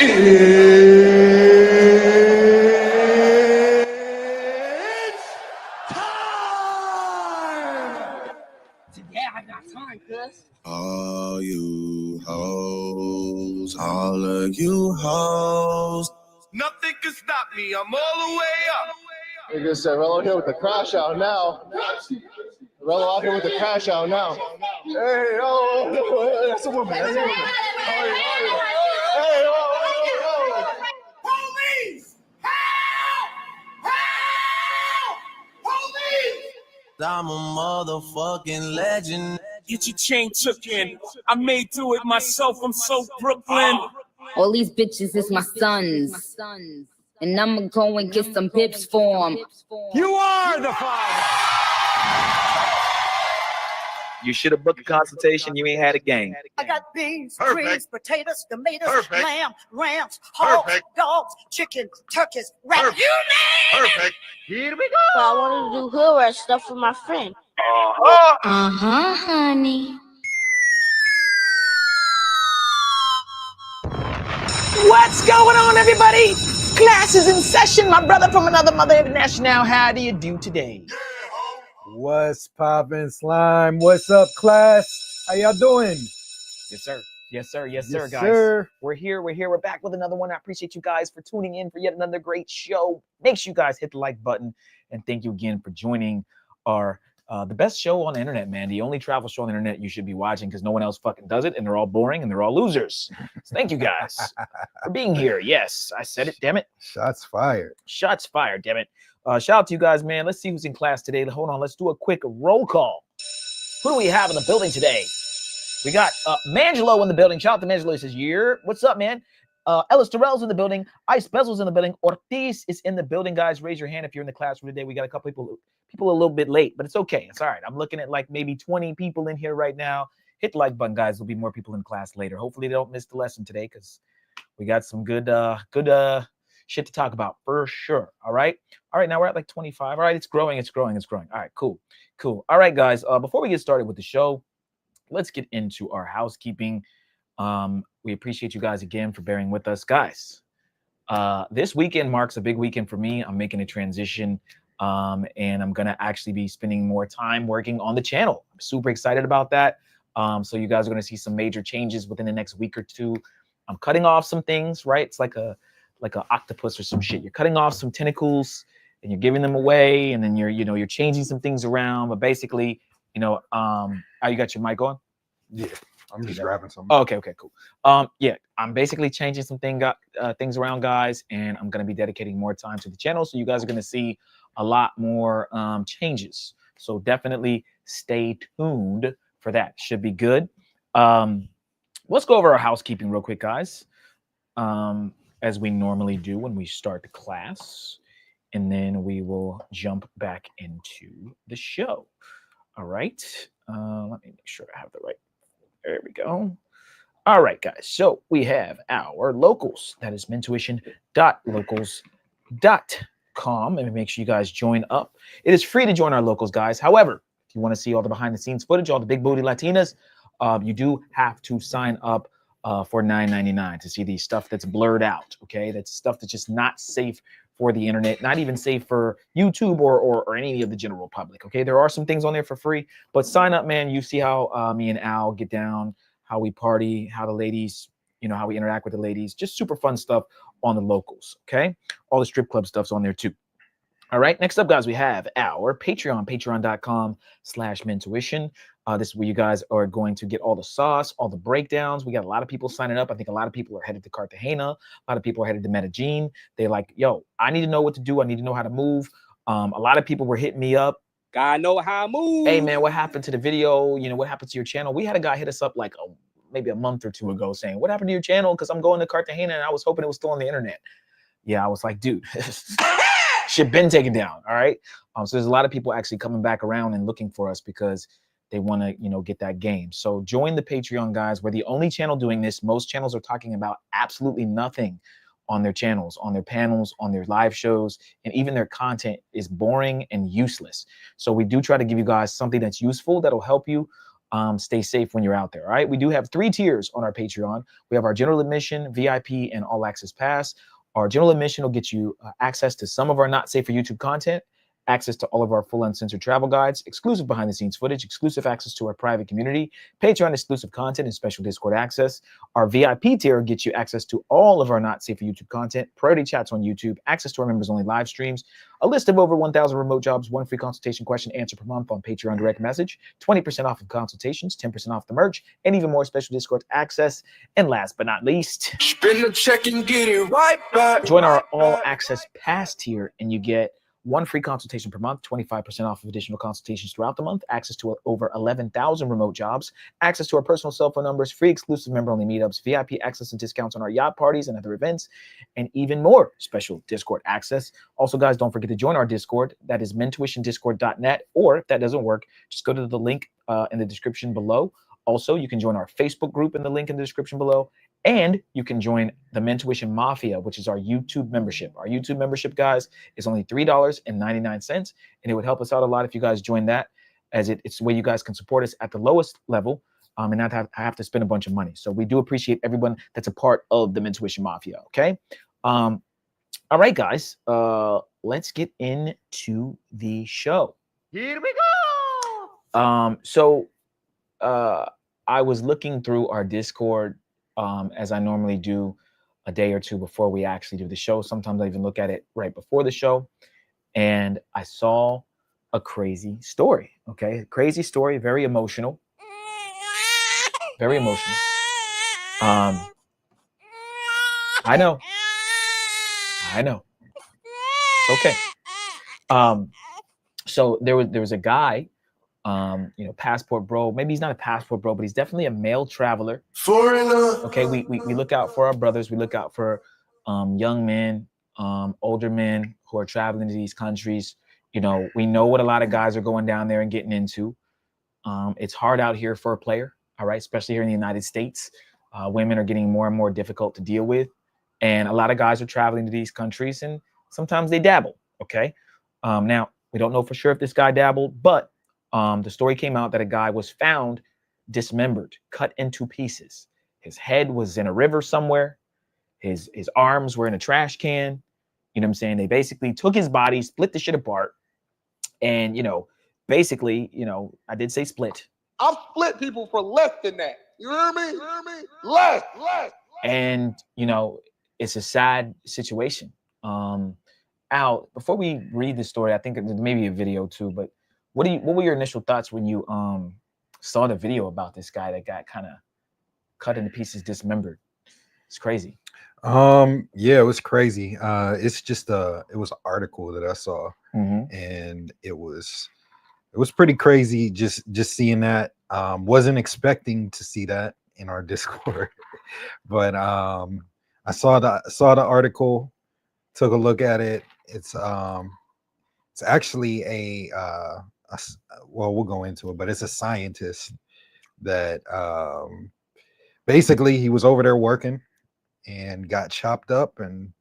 Yeah, I got time, cuz. All you hoes, all of you hoes. Nothing can stop me, I'm all the way up. Nigga said, Rello here with the crash out now. Rello out here with the crash out now. Hey, oh, that's a woman. That's a woman. Hey, oh. Police! Help! Help! Police! I'm a motherfucking legend. Get your chain took in. I made do it myself. I'm so Brooklyn. All these bitches is my sons. And I'ma go and get some pips for them. You are the father. You should have booked a consultation. You ain't had a game. I got beans, Perfect. greens, potatoes, tomatoes, Perfect. lamb, rams, hogs, Perfect. dogs, chicken, turkeys, rabbits. Perfect. You name it. Perfect. Here we go. So I wanted to do hood rat stuff for my friend. Honey. What's going on, everybody? Class is in session. My brother from another mother international. How do you do today? What's poppin', slime? What's up, class? How y'all doing? Yes, sir. Yes, sir. Yes, sir, Yes, guys. sir. We're here. We're back with another one. I appreciate you guys for tuning in for yet another great show. Make sure you guys hit the like button, and thank you again for joining our the best show on the internet, man. The only travel show on the internet you should be watching because no one else fucking does it, and they're all boring and they're all losers. So thank you guys for being here. Yes, I said it. Damn it. Shots fired. Shots fired. Damn it. Shout out to you guys, man. Let's see who's in class today. Hold on. Let's do a quick roll call. Who do we have in the building today? We got Mangelo in the building. Shout out to Mangelo. He says, yeah. What's up, man? Ellis Terrell's in the building. Ice Bezel's in the building. Ortiz is in the building, guys. Raise your hand if you're in the classroom today. We got a couple people a little bit late, but it's okay. It's all right. I'm looking at like maybe 20 people in here right now. Hit the like button, guys. There'll be more people in class later. Hopefully they don't miss the lesson today because we got some good shit to talk about for sure. All right. Now we're at like 25. All right. It's growing. All right. Cool. All right, guys. Before we get started with the show, let's get into our housekeeping. We appreciate you guys again for bearing with us, guys. This weekend marks a big weekend for me. I'm making a transition, and I'm gonna actually be spending more time working on the channel. I'm super excited about that. So you guys are gonna see some major changes within the next week or two. I'm cutting off some things, right? It's like a octopus or some shit. You're cutting off some tentacles and you're giving them away, and then you're changing some things around. But basically, you got your mic on? Yeah, I'm just grabbing some. Oh, okay, cool. Yeah, I'm basically changing some things around, guys, and I'm gonna be dedicating more time to the channel. So you guys are gonna see a lot more changes. So definitely stay tuned for that. Should be good. Let's go over our housekeeping real quick, guys. As we normally do when we start the class, and then we will jump back into the show. All right. Let me make sure I have the right. There we go. All right, guys. So we have our locals. That is mentuition.locals.com. And make sure you guys join up. It is free to join our locals, guys. However, if you want to see all the behind the scenes footage, all the big booty Latinas, you do have to sign up for $9.99 to see the stuff that's blurred out. Okay, that's stuff that's just not safe for the internet, not even safe for YouTube or any of the general public. Okay, there are some things on there for free, but sign up, man. You see how me and Al get down, how we party, how the ladies, how we interact with the ladies. Just super fun stuff on the locals. Okay, all the strip club stuff's on there too. All right, next up, guys, we have our Patreon, patreon.com/mentuition. This is where you guys are going to get all the sauce, all the breakdowns. We got a lot of people signing up. I think a lot of people are headed to Cartagena. A lot of people are headed to Medellin. They're like, yo, I need to know what to do. I need to know how to move. A lot of people were hitting me up. Gotta know how to move. Hey, man, what happened to the video? What happened to your channel? We had a guy hit us up like maybe a month or two ago saying, what happened to your channel? Because I'm going to Cartagena and I was hoping it was still on the internet. Yeah, I was like, dude, shit been taken down. All right. So there's a lot of people actually coming back around and looking for us because they want to, get that game. So join the Patreon, guys. We're the only channel doing this. Most channels are talking about absolutely nothing on their channels, on their panels, on their live shows, and even their content is boring and useless. So we do try to give you guys something that's useful, that'll help you. Stay safe when you're out there. All right. We do have 3 tiers on our Patreon. We have our general admission, VIP, and all access pass. Our general admission will get you access to some of our not safe for YouTube content, access to all of our full uncensored travel guides, exclusive behind the scenes footage, exclusive access to our private community, Patreon exclusive content, and special Discord access. Our VIP tier gets you access to all of our not safe for YouTube content, priority chats on YouTube, access to our members only live streams, a list of over 1,000 remote jobs, 1 free consultation question answer per month on Patreon direct message, 20% off of consultations, 10% off the merch, and even more special Discord access. And last but not least, Spin the check and get it right back. join our all access pass tier and you get 1 free consultation per month, 25% off of additional consultations throughout the month, access to over 11,000 remote jobs, access to our personal cell phone numbers, free exclusive member-only meetups, VIP access and discounts on our yacht parties and other events, and even more special Discord access. Also, guys, don't forget to join our Discord. That is mentuitiondiscord.net, or if that doesn't work, just go to the link in the description below. Also, you can join our Facebook group in the link in the description below. And you can join the Mentuition Mafia, which is our YouTube membership. Our YouTube membership, guys, is only $3.99, and it would help us out a lot if you guys join that, as it's the way you guys can support us at the lowest level and not have to spend a bunch of money. So we do appreciate everyone that's a part of the Mentuition Mafia, okay? All right, guys, let's get into the show. Here we go. I was looking through our Discord as I normally do a day or two before we actually do the show. Sometimes I even look at it right before the show, and I saw a crazy story. Okay, crazy story, very emotional, very emotional. I know. Okay. So there was a guy, passport bro. Maybe he's not a passport bro, but he's definitely a male traveler. Okay, we look out for our brothers. We look out for young men, older men who are traveling to these countries. We know what a lot of guys are going down there and getting into. It's hard out here for a player, all right, especially here in the United States. Women are getting more and more difficult to deal with, and a lot of guys are traveling to these countries, and sometimes they dabble. Okay, now we don't know for sure if this guy dabbled, but the story came out that a guy was found dismembered, cut into pieces. His head was in a river somewhere. His arms were in a trash can. You know what I'm saying? They basically took his body, split the shit apart. And, basically, I did say split. I've split people for less than that. You hear me? Less. And, it's a sad situation. Al, before we read the story, I think there's maybe a video too, but what were your initial thoughts when you saw the video about this guy that got kind of cut into pieces, dismembered? It's crazy. Yeah, it was crazy. It's just it was an article that I saw, and it was pretty crazy just seeing that. Wasn't expecting to see that in our Discord, but I saw the article, took a look at it. It's actually well, we'll go into it, but it's a scientist that basically he was over there working and got chopped up, and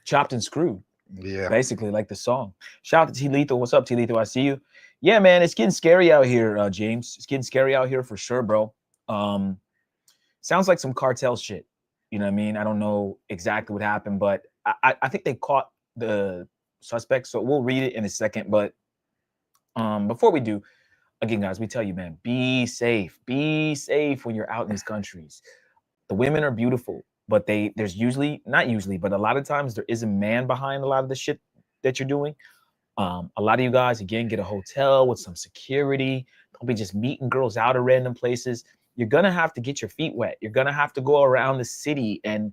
chopped and screwed. Yeah, basically like the song. Shout out to T Lethal. What's up, T Lethal? I see you. Yeah, man, it's getting scary out here, James. It's getting scary out here for sure, bro. Sounds like some cartel shit. You know what I mean? I don't know exactly what happened, but I think they caught the suspect. So we'll read it in a second. But before we do, again, guys, we tell you, man, be safe. Be safe when you're out in these countries. The women are beautiful, but there's usually, not usually, but a lot of times there is a man behind a lot of the shit that you're doing. A lot of you guys, again, get a hotel with some security. Don't be just meeting girls out at random places. You're gonna have to get your feet wet. You're gonna have to go around the city and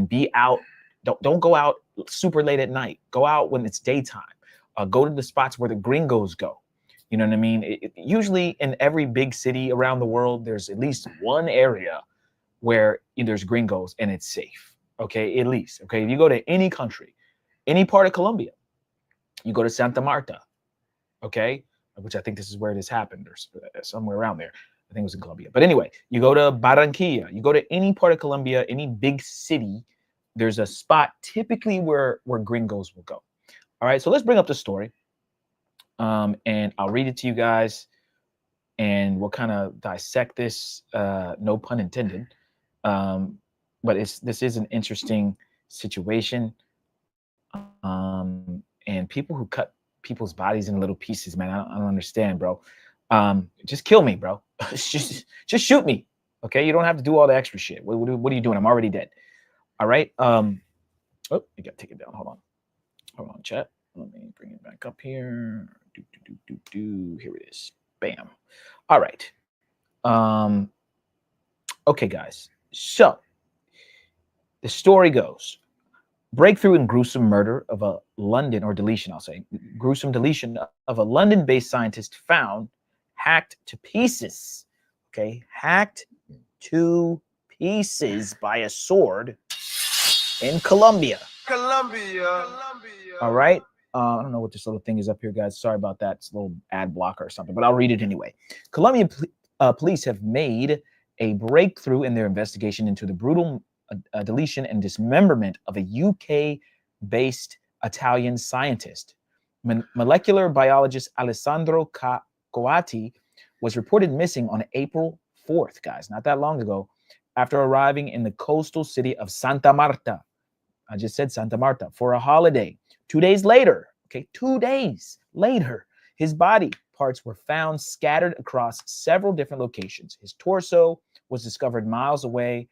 be out. Don't go out super late at night. Go out when it's daytime. Go to the spots where the gringos go. You know what I mean? Usually in every big city around the world, there's at least one area where there's gringos and it's safe. Okay, at least. Okay, if you go to any country, any part of Colombia, you go to Santa Marta, okay, which I think this is where this happened, or somewhere around there. I think it was in Colombia. But anyway, you go to Barranquilla, you go to any part of Colombia, any big city, there's a spot typically where gringos will go. All right, so let's bring up the story. And I'll read it to you guys. and we'll kind of dissect this, no pun intended. But this is an interesting situation. And people who cut people's bodies in little pieces, man, I don't understand, bro. Just kill me, bro. just shoot me. Okay, you don't have to do all the extra shit. What are you doing? I'm already dead. All right. Oh, you gotta take it down. Hold on, chat. Let me bring it back up here. Here it is. Bam. All right. Okay, guys. So the story goes: breakthrough and gruesome murder of a London, or deletion, I'll say, gruesome deletion of a London-based scientist found hacked to pieces. Okay, hacked to pieces by a sword in Colombia. All right. I don't know what this little thing is up here, guys. Sorry about that. It's a little ad blocker or something, but I'll read it anyway. Colombian police have made a breakthrough in their investigation into the brutal deletion and dismemberment of a UK-based Italian scientist. Molecular biologist Alessandro Coatti was reported missing on April 4th, guys, not that long ago, after arriving in the coastal city of Santa Marta. I just said Santa Marta, for a holiday. 2 days later, okay, 2 days later, his body parts were found scattered across several different locations. His torso was discovered miles away,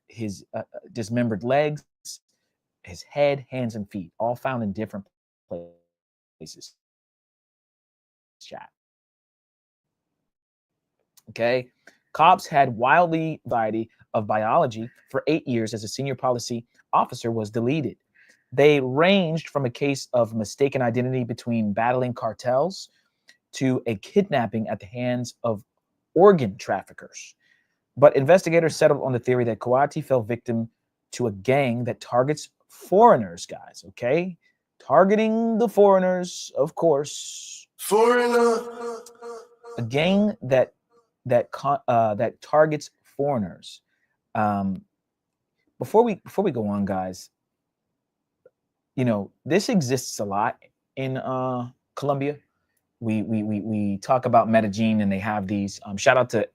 his dismembered legs, his head, hands, and feet, all found in different places. Chat. Okay, cops had wildly variety of biology for 8 years as a senior policy officer was deleted. They ranged from a case of mistaken identity between battling cartels to a kidnapping at the hands of organ traffickers. But investigators settled on the theory that Coatti fell victim to a gang that targets foreigners, guys, okay? Targeting the foreigners, of course. Foreigner. A gang that targets foreigners. Before we go on, guys, you know, this exists a lot in Colombia. We talk about Medellin, and they have these. Shout out to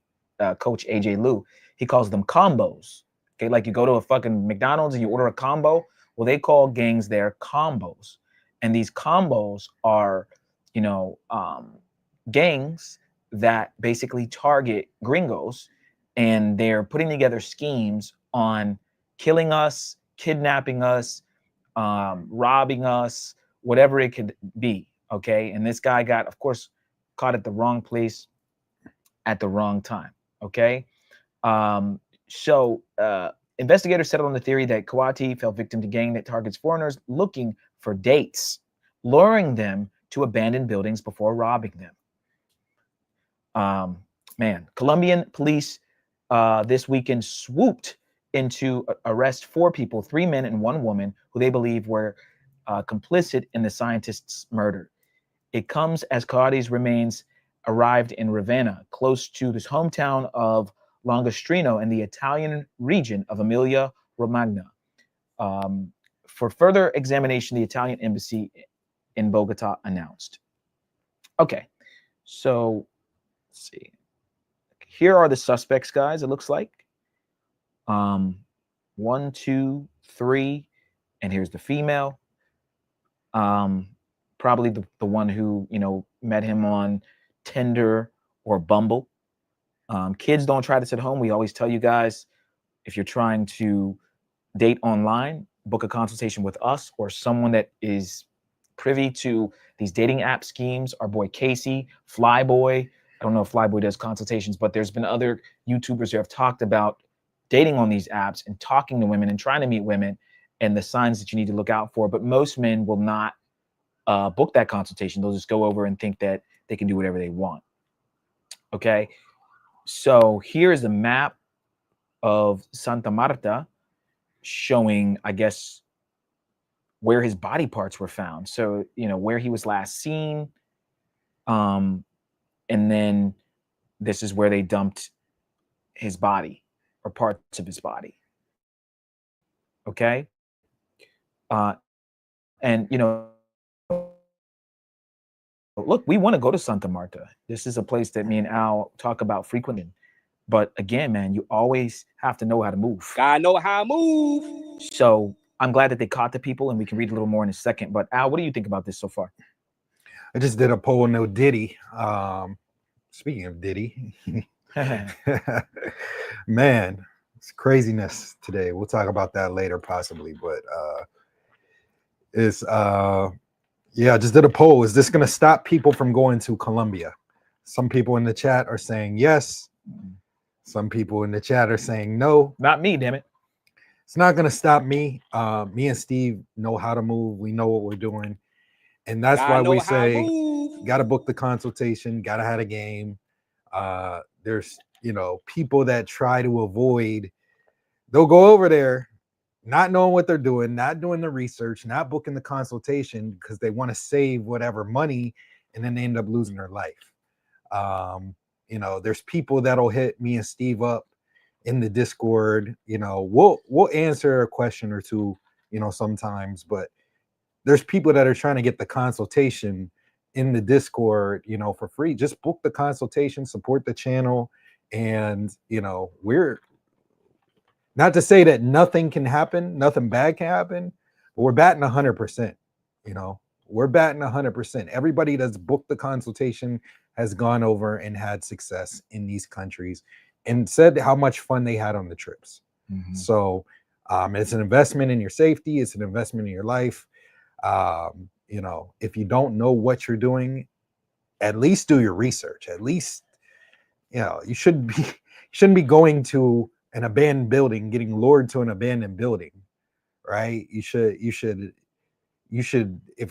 Coach AJ Liu. He calls them combos. Okay, like you go to a fucking McDonald's and you order a combo. Well, they call gangs there combos, and these combos are, you know, gangs that basically target gringos, and they're putting together schemes on killing us, kidnapping us, robbing us, whatever it could be. Okay, and this guy got, of course, caught at the wrong place at the wrong time. Okay, so investigators settled on the theory that Coatti fell victim to gang that targets foreigners looking for dates, luring them to abandoned buildings before robbing them. Man, Colombian police this weekend swooped into arrest 4 people, 3 men and 1 woman, who they believe were complicit in the scientist's murder. It comes as Coatti's remains arrived in Ravenna, close to his hometown of Longostrino in the Italian region of Emilia-Romagna. For further examination, the Italian embassy in Bogota announced. Okay, so let's see. Here are the suspects, guys, it looks like. 1, 2, 3, and here's the female. Probably the one who, you know, met him on Tinder or Bumble. Kids, don't try this at home. We always tell you guys, if you're trying to date online, book a consultation with us or someone that is privy to these dating app schemes. Our boy Casey, Flyboy. I don't know if Flyboy does consultations, but there's been other YouTubers who have talked about dating on these apps and talking to women and trying to meet women and the signs that you need to look out for. But most men will not book that consultation. They'll just go over and think that they can do whatever they want. Okay, so here's the map of Santa Marta showing, I guess, where his body parts were found. So, you know, where he was last seen. And then this is where they dumped his body or parts of his body. Okay. And, you know, look, we want to go to Santa Marta. This is a place that me and Al talk about frequently. But again, man, you always have to know how to move. Gotta know how to move. So I'm glad that they caught the people, and we can read a little more in a second. But Al, what do you think about this so far? I just did a poll, no Diddy. Speaking of Diddy, man, it's craziness today. We'll talk about that later, possibly. But yeah, I just did a poll. Is this going to stop people from going to Colombia? Some people in the chat are saying yes. Some people in the chat are saying no. Not me, damn it. It's not going to stop me. Me and Steve know how to move. We know what we're doing. And that's why we say, got to book the consultation, got to have a game. There's, you know, people that try to avoid, they'll go over there, not knowing what they're doing, not doing the research, not booking the consultation because they want to save whatever money, and then they end up losing their life. You know, there's people that'll hit me and Steve up in the Discord. You know, we'll answer a question or two, you know, sometimes, but there's people that are trying to get the consultation in the Discord, you know, for free. Just book the consultation, support the channel. And, you know, we're not to say that nothing can happen, nothing bad can happen, but we're batting 100%, you know, we're batting 100%. Everybody that's booked the consultation has gone over and had success in these countries and said how much fun they had on the trips. Mm-hmm. So it's an investment in your safety. It's an investment in your life. You know, if you don't know what you're doing, at least do your research. At least, you know, you shouldn't be going to an abandoned building, getting lured to an abandoned building, right? You should, if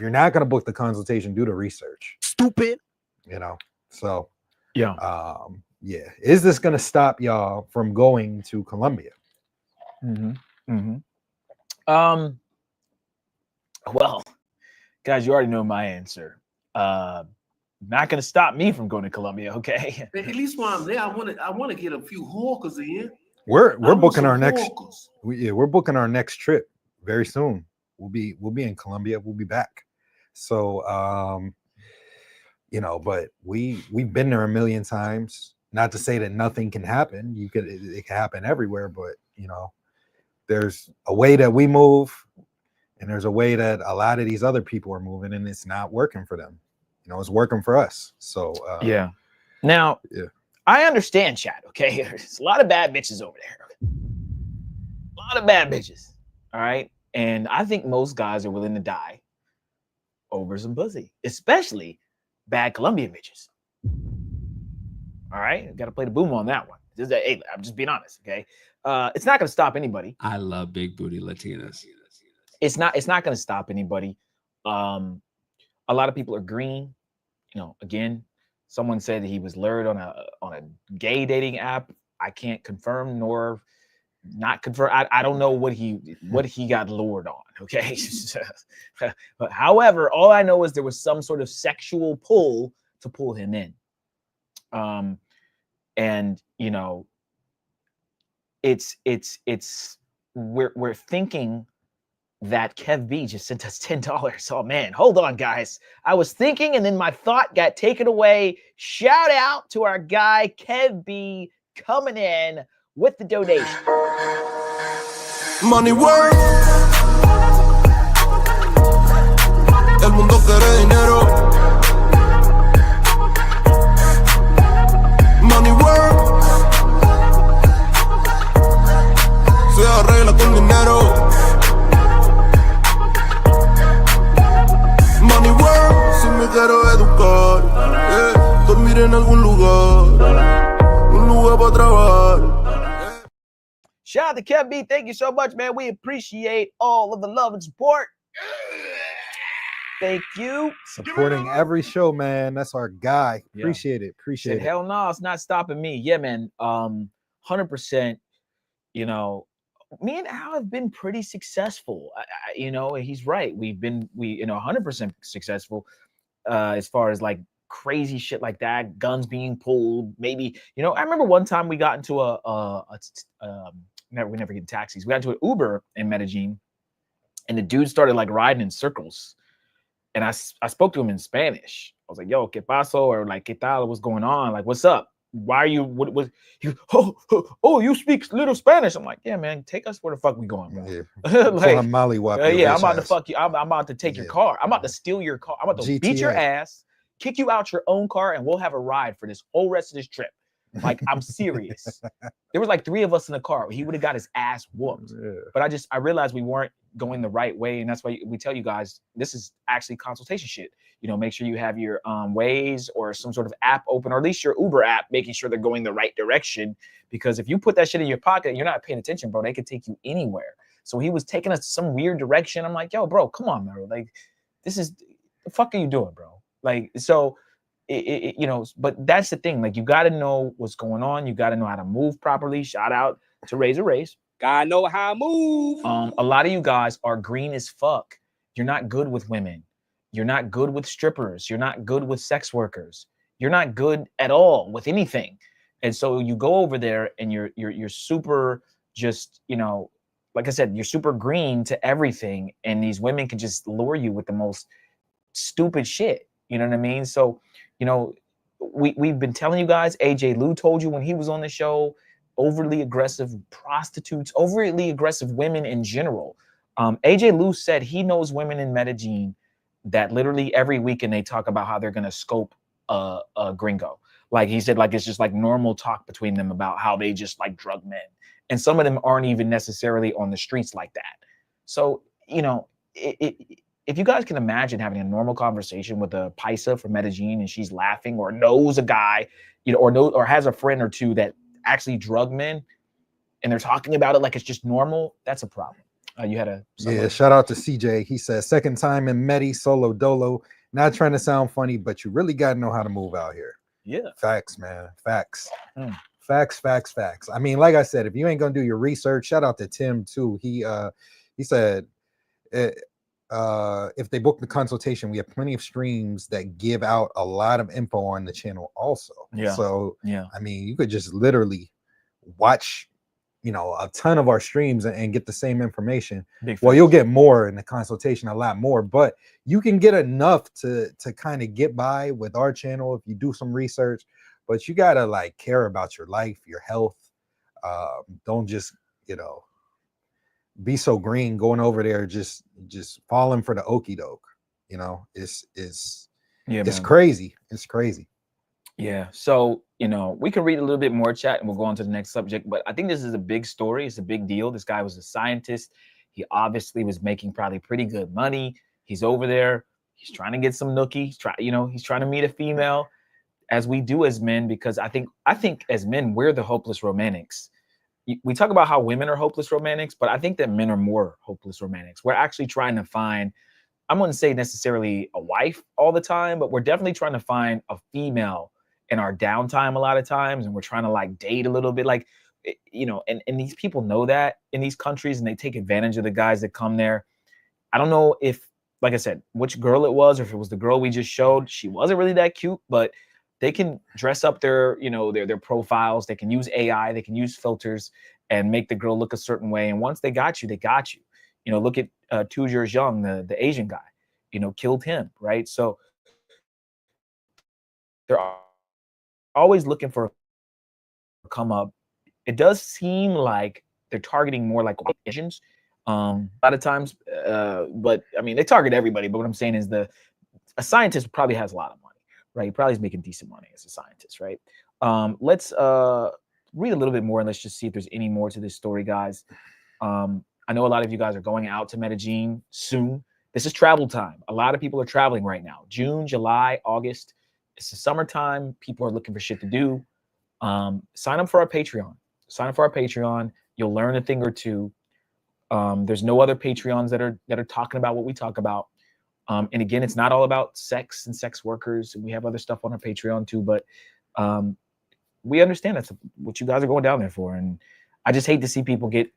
you're not going to book the consultation, do the research. Stupid. You know, so yeah. Yeah. Is this going to stop y'all from going to Colombia? Mm-hmm. Mm-hmm. Well, guys, you already know my answer. Not going to stop me from going to Colombia, okay? At least while I'm there, I want to get a few hawkers in. We're booking our next. We're booking our next trip very soon. We'll be in Colombia. We'll be back. So you know, but we've been there a million times. Not to say that nothing can happen. It can happen everywhere, but you know, there's a way that we move, and there's a way that a lot of these other people are moving, and it's not working for them. You know, it's working for us. So yeah. Now, yeah, I understand, chat. Okay, there's a lot of bad bitches over there. A lot of bad bitches. All right, and I think most guys are willing to die over some pussy, especially bad Colombian bitches. All right, got to play the boom on that one. Hey, I'm just being honest. Okay, it's not going to stop anybody. I love big booty Latinas. It's not going to stop anybody. A lot of people are green. You know, again, someone said that he was lured on a gay dating app. I can't confirm nor not confirm. I don't know what he got lured on. Okay, but however, all I know is there was some sort of sexual pull to pull him in. And you know, we're thinking that Kev B just sent us $10. Oh man, hold on, guys. I was thinking, and then my thought got taken away. Shout out to our guy Kev B coming in with the donation. Money work. El mundo quiere dinero. Money work. Se arregla con dinero. Money work. Si me quiero educar, dormir en algún lugar, un lugar para trabajar. Shout out to Kev B. Thank you so much, man. We appreciate all of the love and support. Thank you. Supporting every show, man. That's our guy. Yeah. Appreciate it. Appreciate it. Hell no, it's not stopping me. Yeah, man. 100%. You know, me and Al have been pretty successful. You know, he's right. We 100% successful as far as like crazy shit like that, guns being pulled. Maybe, you know, I remember one time we got into we never get taxis. We got into an Uber in Medellin, and the dude started like riding in circles. and I spoke to him in Spanish. I was like, yo, ¿qué pasó? Or like, ¿qué tal? What's going on? Like, what's up? Why are you, what was, he goes, oh, you speak little Spanish. I'm like, yeah, man, take us where the fuck we going, bro. Yeah. Like, yeah, I'm about to fuck you. I'm about to take your car. I'm about to steal your car. I'm about to beat your ass, kick you out your own car, and we'll have a ride for this whole rest of this trip. Like, I'm serious. There was like 3 of us in the car. He would have got his ass whooped. Yeah. But I realized we weren't going the right way. And that's why we tell you guys, this is actually consultation shit. You know, make sure you have your Waze or some sort of app open, or at least your Uber app, making sure they're going the right direction. Because if you put that shit in your pocket and you're not paying attention, bro, they could take you anywhere. So he was taking us some weird direction. I'm like, yo, bro, come on, bro. Like, this is, the fuck are you doing, bro? Like, so, you know, but that's the thing. Like, you got to know what's going on. You got to know how to move properly. Shout out to Razor Race. Gotta know how to move. A lot of you guys are green as fuck. You're not good with women. You're not good with strippers. You're not good with sex workers. You're not good at all with anything. And so you go over there and you're super just, you know, like I said, you're super green to everything. And these women can just lure you with the most stupid shit. You know what I mean? So, you know, we've been telling you guys, AJ Lou told you when he was on the show, overly aggressive prostitutes, overly aggressive women in general. AJ Lou said he knows women in Medellin that literally every weekend they talk about how they're going to scope a gringo. Like he said, like, it's just like normal talk between them about how they just like drug men. And some of them aren't even necessarily on the streets like that. So, you know, if you guys can imagine having a normal conversation with a paisa from Medellin and she's laughing, or knows a guy, you know, or has a friend or two that actually drug men and they're talking about it like it's just normal, that's a problem. You had a shout out to CJ. He says, second time in Medi, solo dolo. Not trying to sound funny, but you really got to know how to move out here. Yeah. Facts, man. Facts. Facts. I mean, like I said, if you ain't gonna do your research, shout out to Tim too. He said, if they book the consultation, we have plenty of streams that give out a lot of info on the channel also. Yeah. So yeah, I mean, you could just literally watch, you know, a ton of our streams and get the same information. Well, you'll get more in the consultation, a lot more, but you can get enough to kind of get by with our channel if you do some research. But you gotta like care about your life, your health. Don't just, you know, be so green going over there, just falling for the okie doke. You know, it's crazy. It's crazy. Yeah. So, you know, we can read a little bit more chat and we'll go on to the next subject. But I think this is a big story. It's a big deal. This guy was a scientist. He obviously was making probably pretty good money. He's over there. He's trying to get some nookie. He's trying to meet a female, as we do as men, because I think as men, we're the hopeless romantics. We talk about how women are hopeless romantics, but I think that men are more hopeless romantics. We're actually trying to find, I wouldn't say necessarily a wife all the time, but we're definitely trying to find a female in our downtime a lot of times. And we're trying to like date a little bit, like, you know, and these people know that in these countries and they take advantage of the guys that come there. I don't know if, like I said, which girl it was, or if it was the girl we just showed. She wasn't really that cute, but they can dress up their, you know, their profiles. They can use AI, they can use filters and make the girl look a certain way. And once they got you, they got you. You know, look at Tujer Young, the Asian guy, you know, killed him, right? So they're always looking for a come up. It does seem like they're targeting more like Asians a lot of times, but I mean, they target everybody. But what I'm saying is a scientist probably has a lot of money. Right, he probably is making decent money as a scientist, right? Let's read a little bit more and let's just see if there's any more to this story, guys. I know a lot of you guys are going out to Medellin soon. This is travel time. A lot of people are traveling right now. June, July, August. It's the summertime. People are looking for shit to do. Sign up for our Patreon. Sign up for our Patreon. You'll learn a thing or two. There's no other Patreons that are talking about what we talk about. And again, it's not all about sex and sex workers. We have other stuff on our Patreon too, but we understand that's what you guys are going down there for. And I just hate to see people get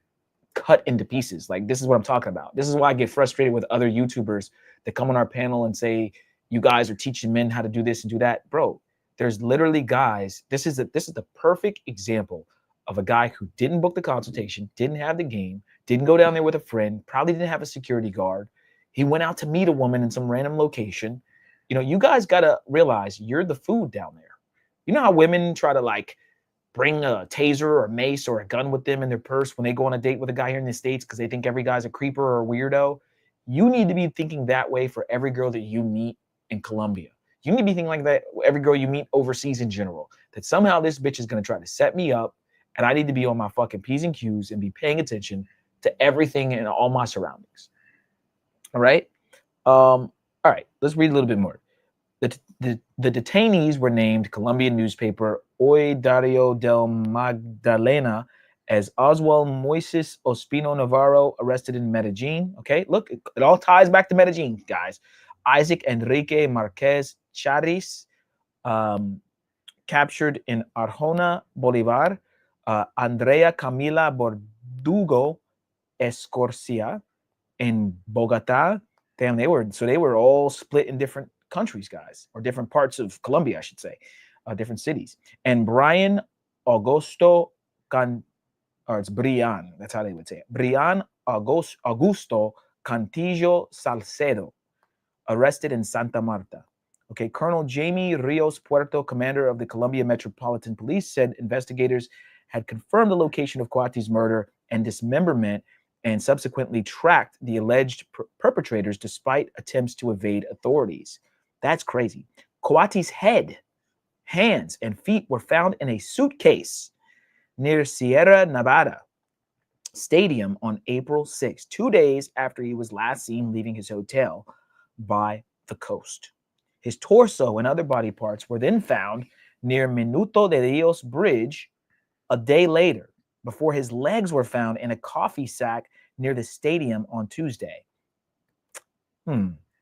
cut into pieces. Like, this is what I'm talking about. This is why I get frustrated with other YouTubers that come on our panel and say, you guys are teaching men how to do this and do that. Bro, there's literally guys. This is the perfect example of a guy who didn't book the consultation, didn't have the game, didn't go down there with a friend, probably didn't have a security guard. He went out to meet a woman in some random location. You know, you guys got to realize you're the food down there. You know how women try to like bring a taser or a mace or a gun with them in their purse when they go on a date with a guy here in the States because they think every guy's a creeper or a weirdo? You need to be thinking that way for every girl that you meet in Colombia. You need to be thinking like that every girl you meet overseas in general, that somehow this bitch is going to try to set me up and I need to be on my fucking P's and Q's and be paying attention to everything and all my surroundings. All right. All right. Let's read a little bit more. The detainees were named Colombian newspaper Hoy Diario del Magdalena as Oswald Moises Ospino Navarro arrested in Medellin. Okay, look, it all ties back to Medellin, guys. Isaac Enrique Marquez Charis, captured in Arjona, Bolivar. Andrea Camila Bordugo Escorcia in Bogota. Damn, they were all split in different countries, guys, or different parts of Colombia, I should say, different cities. And Brian Augusto or it's Brian, that's how they would say it. Brian Augusto Cantillo Salcedo, arrested in Santa Marta. Okay, Colonel Jamie Rios Puerto, commander of the Colombia Metropolitan Police, said investigators had confirmed the location of Coate's murder and dismemberment and subsequently tracked the alleged perpetrators despite attempts to evade authorities. That's crazy. Coate's head, hands, and feet were found in a suitcase near Sierra Nevada Stadium on April 6, 2 days after he was last seen leaving his hotel by the coast. His torso and other body parts were then found near Minuto de Dios Bridge a day later, before his legs were found in a coffee sack near the stadium on Tuesday.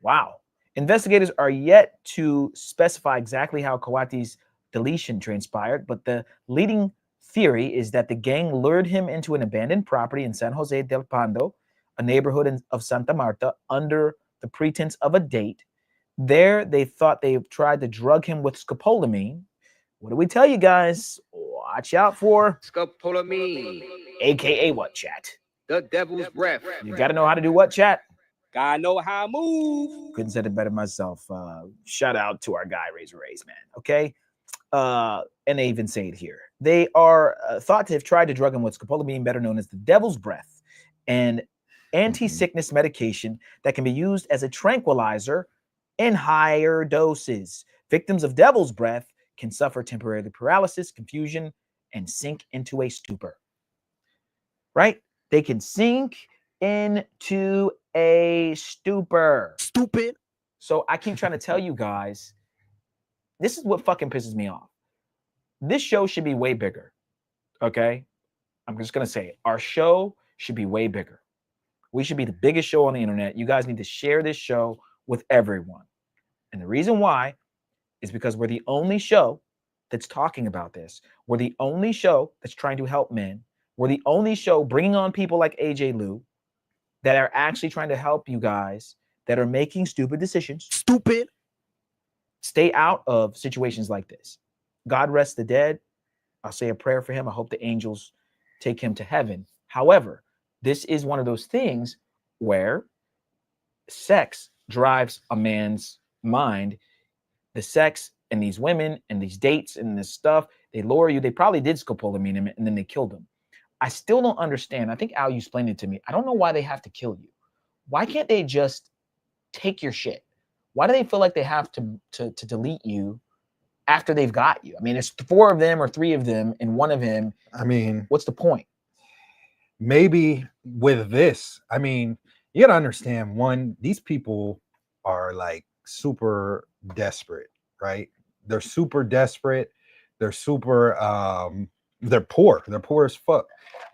Wow. Investigators are yet to specify exactly how Coate's deletion transpired, but the leading theory is that the gang lured him into an abandoned property in San Jose del Pando, a neighborhood of Santa Marta, under the pretense of a date. There, they thought they tried to drug him with scopolamine. What do we tell you guys? Watch out for Scopolamine, AKA what, chat? the devil's breath. You got to know how to do what, chat? Gotta know how to move. Couldn't said it better myself. Shout out to our guy, Razor Rays, man. Okay? And they even say it here. They are thought to have tried to drug him with scopolamine, better known as the devil's breath, and anti-sickness medication that can be used as a tranquilizer in higher doses. Victims of devil's breath can suffer temporary paralysis, confusion, and sink into a stupor. Right? They can sink into a stupor. Stupid. So I keep trying to tell you guys, this is what fucking pisses me off. This show should be way bigger. Okay? I'm just going to say it. Our show should be way bigger. We should be the biggest show on the internet. You guys need to share this show with everyone. And the reason why is because we're the only show that's talking about this. We're the only show that's trying to help men. We're the only show bringing on people like AJ Lou that are actually trying to help you guys that are making stupid decisions. Stupid. Stay out of situations like this. God rest the dead. I'll say a prayer for him. I hope the angels take him to heaven. However, this is one of those things where sex drives a man's mind. The sex and these women and these dates and this stuff, they lure you. They probably did scopolamine him and then they killed him. I still don't understand. I think Al, you explained it to me. I don't know why they have to kill you. Why can't they just take your shit? Why do they feel like they have to delete you after they've got you? I mean, it's 4 of them or 3 of them and 1 of him. I mean, what's the point? Maybe with this, I mean, you gotta understand, one, these people are like super desperate, right? They're super desperate. They're super, they're poor. They're poor as fuck.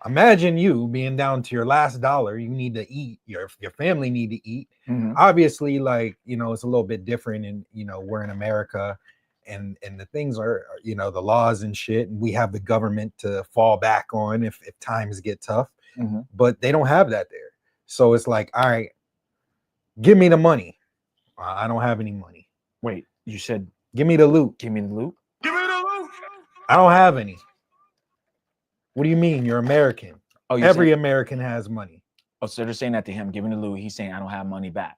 Imagine you being down to your last dollar. You need to eat. Your family need to eat. Mm-hmm. Obviously, like, you know, it's a little bit different, and you know, we're in America, and the things are, you know, the laws and shit, and we have the government to fall back on if times get tough. Mm-hmm. But they don't have that there. So it's like, all right, give me the money. I don't have any money. Wait, you said give me the loot. Give me the loot. Give me the loot. I don't have any. What do you mean? You're American. Oh, every American has money. Oh, so they're saying that to him, giving the loot. He's saying, I don't have money back.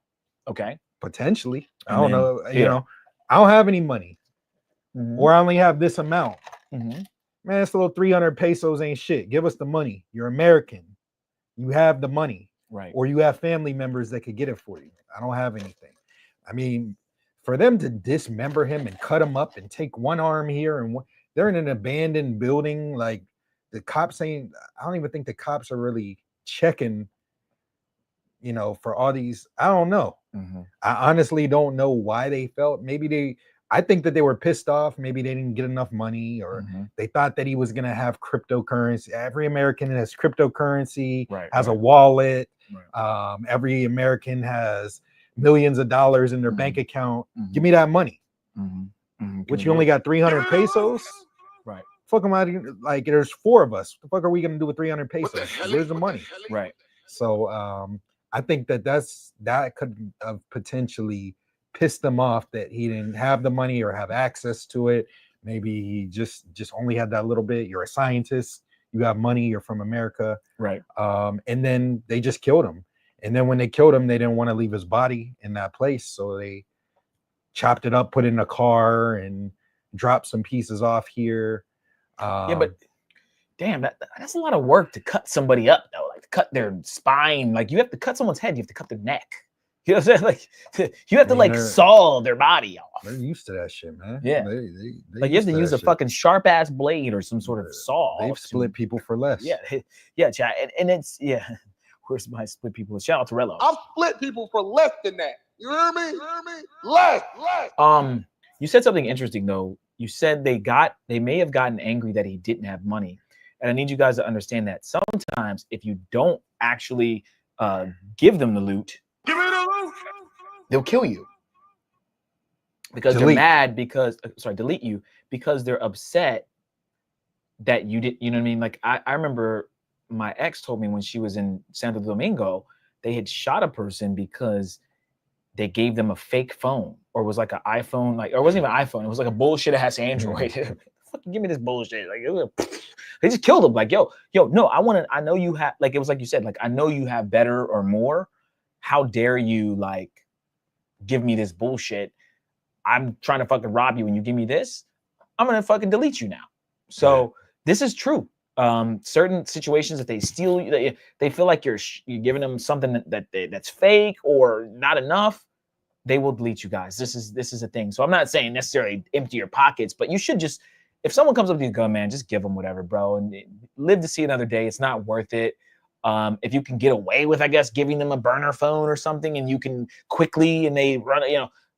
Okay. Potentially. I And don't then- know. You yeah. know, I don't have any money, Mhm. or I only have this amount. Mhm. Man, it's a little 300 pesos ain't shit. Give us the money. You're American. You have the money. Right. Or you have family members that could get it for you. I don't have anything. I mean, for them to dismember him and cut him up and take one arm here and they're in an abandoned building. Like the cops ain't, I don't even think the cops are really checking, you know, for all these. I don't know. Mhm. I honestly don't know why they felt. I think that they were pissed off. Maybe they didn't get enough money, or Mhm. they thought that he was going to have cryptocurrency. Every American has cryptocurrency, Right, has a right. wallet. Every American has millions of dollars in their bank account. Give me that money. Which you only got 300 pesos. Right. Fuck am I like? There's 4 of us. What the fuck are we going to do with 300 pesos? Where's the money? Right. So I think that could have potentially pissed them off that he didn't have the money or have access to it. Maybe he just only had that little bit. You're a scientist, you have money, you're from America. Right. And then they just killed him. And then when they killed him, they didn't want to leave his body in that place. So they chopped it up, put it in a car, and dropped some pieces off here. Yeah, but damn, that's a lot of work to cut somebody up, though. Like to cut their spine. Like you have to cut someone's head, you have to cut their neck. You know what I'm saying? Like you have to like saw their body off. They're used to that shit, man. Yeah. They Like you have to use a fucking sharp ass blade or some sort of saw. They've split people for less. Yeah, yeah, chat. And it's where's my split people? Shout out to Rello. I've split people for less than that. You hear me? Less. You said something interesting though. You said they may have gotten angry that he didn't have money. And I need you guys to understand that sometimes if you don't actually give them the loot, they'll kill you. Because they're mad delete you because they're upset that you did, you know what I mean? Like I remember my ex told me when she was in Santo Domingo, they had shot a person because they gave them a fake phone, or it was like an iPhone, like, or it wasn't even an iPhone, it was like a bullshit that has Android. Fucking give me this bullshit. Like they just killed him. Like, yo, no, I know you have, like, it was like you said, like, I know you have better or more. How dare you like give me this bullshit? I'm trying to fucking rob you and you give me this, I'm gonna fucking delete you now. So this is true. Certain situations that they steal, they feel like you're giving them something that's fake or not enough, they will delete you guys. This is a thing. So I'm not saying necessarily empty your pockets, but you should just, if someone comes up to you, go, man, just give them whatever, bro, and live to see another day. It's not worth it. If you can get away with, I guess, giving them a burner phone or something, and you can quickly, and they run,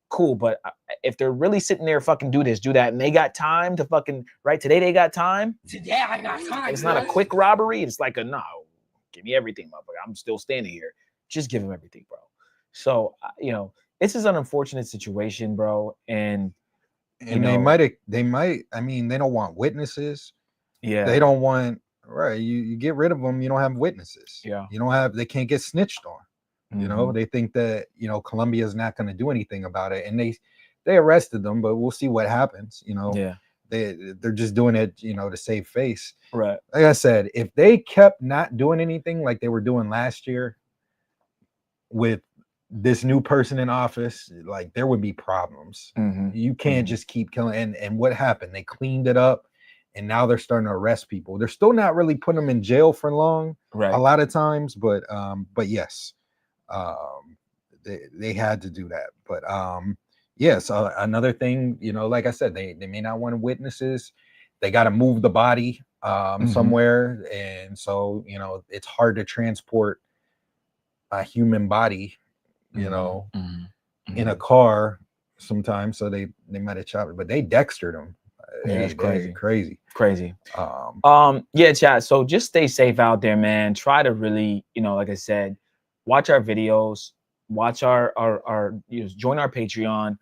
cool. But if they're really sitting there, fucking do this, do that, and they got time to fucking, right, today they got time. Today I got time. It's not a quick robbery. It's like no, give me everything, motherfucker. I'm still standing here. Just give them everything, bro. So, this is an unfortunate situation, bro. And they might, I mean, they don't want witnesses. Yeah. They don't want, right. You get rid of them. You don't have witnesses. Yeah. They can't get snitched on. They think that, Colombia is not going to do anything about it. And they arrested them, but we'll see what happens. Yeah. They're just doing it, to save face. Right. Like I said, if they kept not doing anything like they were doing last year with this new person in office, like there would be problems. You can't just keep killing. And what happened? They cleaned it up, and now they're starting to arrest people. They're still not really putting them in jail for long, right, a lot of times, but yes, they had to do that. But so another thing, like I said, they may not want witnesses. They got to move the body somewhere, and so it's hard to transport a human body in a car sometimes, so they might have chopped it, but they dextered them. It's crazy. Chat, so just stay safe out there, man. Try to really, like I said, watch our videos, watch our join our Patreon.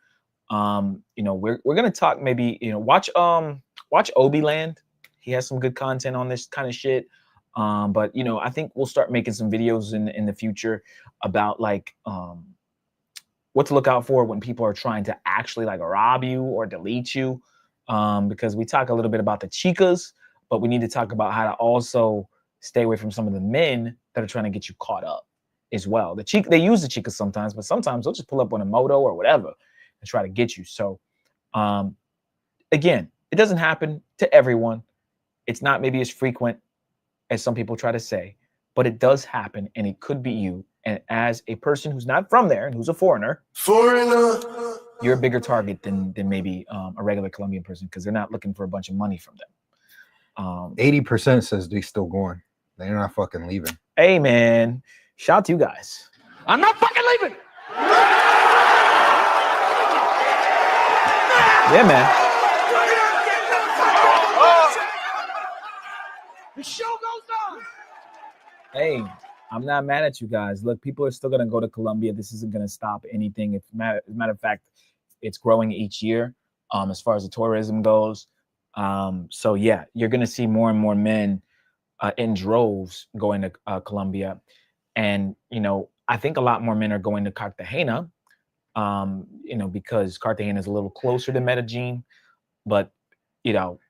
We're gonna talk, maybe, watch Obi Land. He has some good content on this kind of shit. But I think we'll start making some videos in the future about like what to look out for when people are trying to actually like rob you or delete you. Because we talk a little bit about the chicas, but we need to talk about how to also stay away from some of the men that are trying to get you caught up. as well. They use the chicas sometimes, but sometimes they'll just pull up on a moto or whatever and try to get you. So again, it doesn't happen to everyone. It's not maybe as frequent as some people try to say, but it does happen, and it could be you. And as a person who's not from there and who's a foreigner, you're a bigger target than maybe a regular Colombian person, because they're not looking for a bunch of money from them. 80% says they still going. They're not fucking leaving. Hey, man. Shout out to you guys. I'm not fucking leaving. Yeah, man. The show goes on. Hey, I'm not mad at you guys. Look, people are still going to go to Colombia. This isn't going to stop anything. As a matter of fact, it's growing each year as far as the tourism goes. So, yeah, you're going to see more and more men in droves going to Colombia. And, you know, I think a lot more men are going to Cartagena, you know, because Cartagena is a little closer to Medellin. But, you know,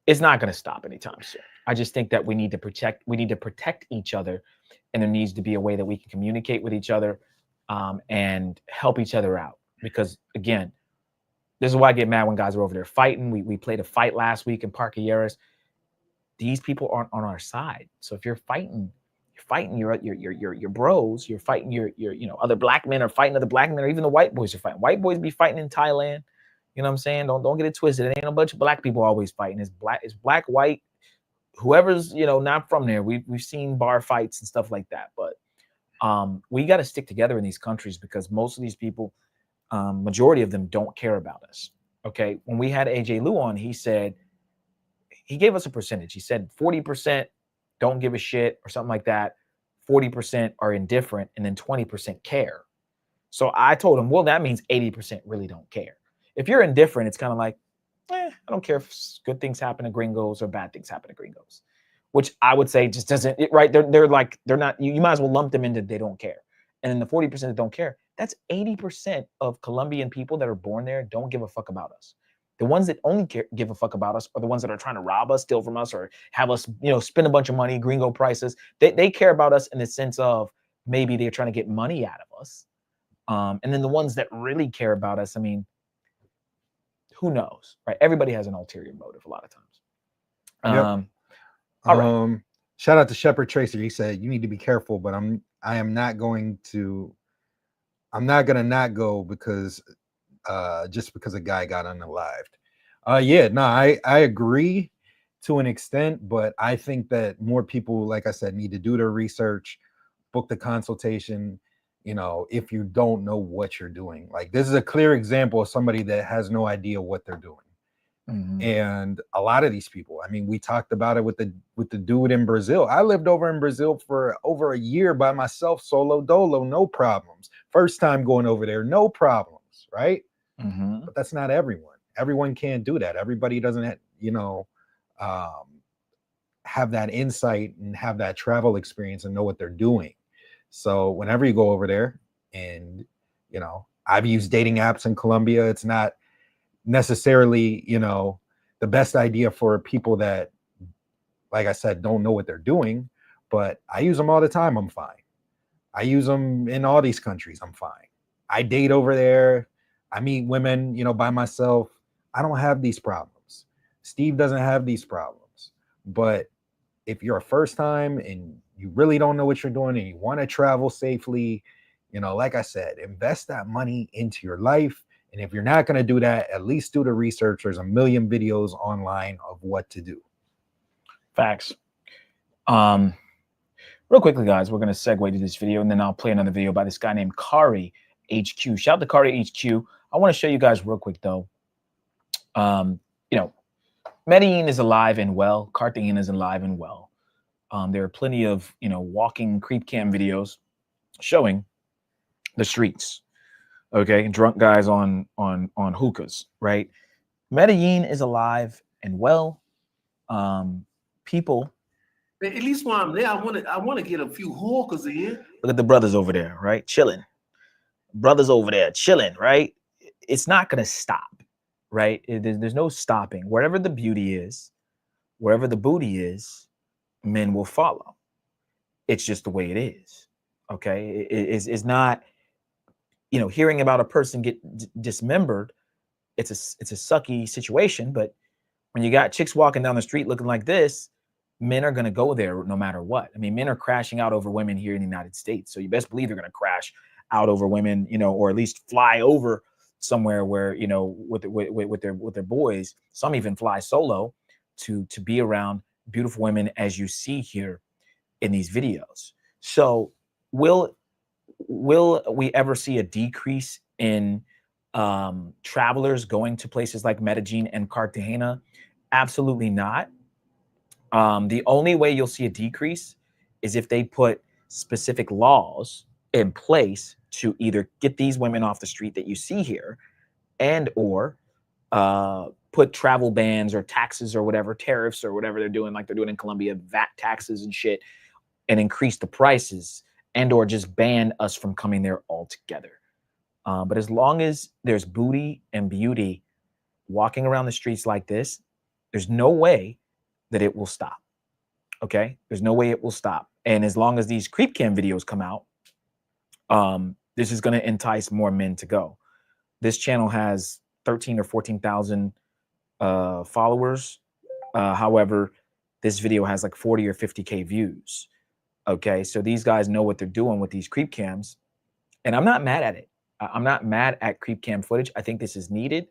it's not going to stop anytime soon. I just think that we need to protect each other, and there needs to be a way that we can communicate with each other and help each other out. Because again, this is why I get mad when guys are over there fighting. We played a fight last week in Parque Lleras. These people aren't on our side. So if you're fighting your bros, you're fighting your you know, other black men are fighting other black men, or even the white boys are fighting. White boys be fighting in Thailand. You know what I'm saying? Don't get it twisted. It ain't a bunch of black people always fighting. It's black, white, whoever's, you know, not from there. We've seen bar fights and stuff like that. But we got to stick together in these countries, because most of these people, majority of them, don't care about us. Okay. When we had AJ Lou on, he said, he gave us a percentage. He said 40% don't give a shit or something like that. 40% are indifferent, and then 20% care. So I told him, well, that means 80% really don't care. If you're indifferent, it's kind of like, I don't care if good things happen to gringos or bad things happen to gringos, which I would say just doesn't, right? They're not, you might as well lump them into they don't care. And then the 40% that don't care, that's 80% of Colombian people that are born there don't give a fuck about us. The ones that only give a fuck about us are the ones that are trying to rob us, steal from us, or have us, you know, spend a bunch of money, gringo prices. They care about us in the sense of maybe they're trying to get money out of us. And then the ones that really care about us, I mean, who knows, right? Everybody has an ulterior motive a lot of times. All right. Shout out to Shepherd Tracer. He said, you need to be careful, but I am not going to not go because just because a guy got unalived. Yeah, no, I agree to an extent, but I think that more people, like I said, need to do their research, book the consultation. You know, if you don't know what you're doing, like this is a clear example of somebody that has no idea what they're doing. Mm-hmm. And a lot of these people, I mean, we talked about it with the dude in Brazil. I lived over in Brazil for over a year by myself, solo dolo, no problems. First time going over there, no problems, right? Mm-hmm. But that's not everyone. Everyone can't do that. Everybody doesn't have, you know, have that insight and have that travel experience and know what they're doing. So whenever you go over there, and, you know, I've used dating apps in Colombia. It's not necessarily, you know, the best idea for people that, like I said, don't know what they're doing, but I use them all the time. I'm fine. I use them in all these countries. I'm fine. I date over there. I meet women, you know, by myself. I don't have these problems. Steve doesn't have these problems. But if you're a first time and you really don't know what you're doing and you want to travel safely, you know, like I said, invest that money into your life. And if you're not going to do that, at least do the research. There's a million videos online of what to do. Facts. Real quickly, guys, we're going to segue to this video, and then I'll play another video by this guy named Kari HQ. Shout out to Kari HQ. I want to show you guys real quick, though. You know, Medellin is alive and well. Cartagena is alive and well. There are plenty of, you know, walking creep cam videos showing the streets. Okay, drunk guys on hookahs, right? Medellin is alive and well. People. At least while I'm there, I want to get a few hawkers in. Look at the brothers over there, right? Chilling. Brothers over there chilling, right? It's not gonna stop, right? There's no stopping. Wherever the beauty is, wherever the booty is, men will follow. It's just the way it is. Okay, is not, you know, hearing about a person get dismembered. It's a sucky situation, but when you got chicks walking down the street looking like this, men are going to go there no matter what. I mean, men are crashing out over women here in the United States. So you best believe they're going to crash out over women, you know, or at least fly over somewhere where, you know, with their boys. Some even fly solo to be around beautiful women, as you see here in these videos. So will we ever see a decrease in travelers going to places like Medellin and Cartagena? Absolutely not. The only way you'll see a decrease is if they put specific laws in place to either get these women off the street that you see here, and or put travel bans or taxes or whatever, tariffs or whatever they're doing, like they're doing in Colombia, VAT taxes and shit, and increase the prices, and or just ban us from coming there altogether. But as long as there's booty and beauty walking around the streets like this, there's no way that it will stop. Okay, there's no way it will stop. And as long as these creep cam videos come out, this is going to entice more men to go. This channel has 13 or 14,000 followers. However, this video has like 40 or 50K views. Okay, so these guys know what they're doing with these creep cams, and I'm not mad at it. I'm not mad at creep cam footage. I think this is needed.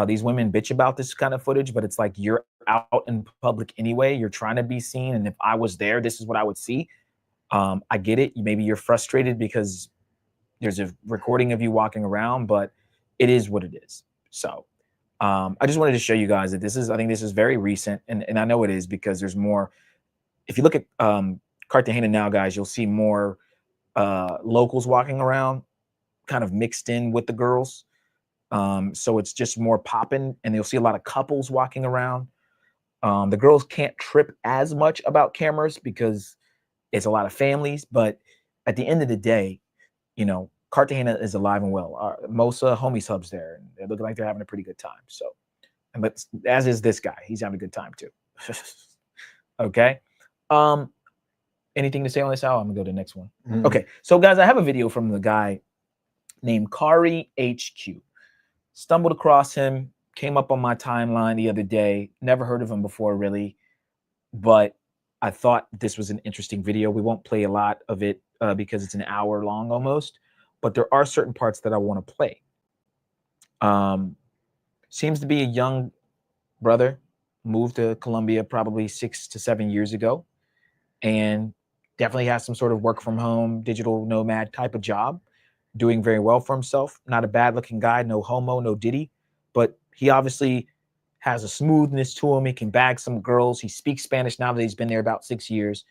These women bitch about this kind of footage, but it's like, you're out in public anyway. You're trying to be seen, and if I was there, this is what I would see. I get it. Maybe you're frustrated because there's a recording of you walking around, but it is what it is. So I just wanted to show you guys that this is, I think this is very recent, and I know it is because there's more. If you look at Cartagena now, guys, you'll see more locals walking around, kind of mixed in with the girls. So it's just more popping, and you'll see a lot of couples walking around. The girls can't trip as much about cameras because it's a lot of families, but at the end of the day, you know, Cartagena is alive and well. Most homies hubs there, and they're looking like they're having a pretty good time. So, but as is this guy, he's having a good time too. Okay. Anything to say on this, Al? I'm gonna go to the next one. Okay, so guys, I have a video from the guy named Kari HQ. Stumbled across him, came up on my timeline the other day. Never heard of him before, really, but I thought this was an interesting video. We won't play a lot of it because it's an hour long almost, but there are certain parts that I want to play. Seems to be a young brother, moved to Colombia probably 6 to 7 years ago, and definitely has some sort of work from home, digital nomad type of job. Doing very well for himself. Not a bad looking guy, no homo, no diddy, but he obviously has a smoothness to him. He can bag some girls. He speaks Spanish now that he's been there about 6 years.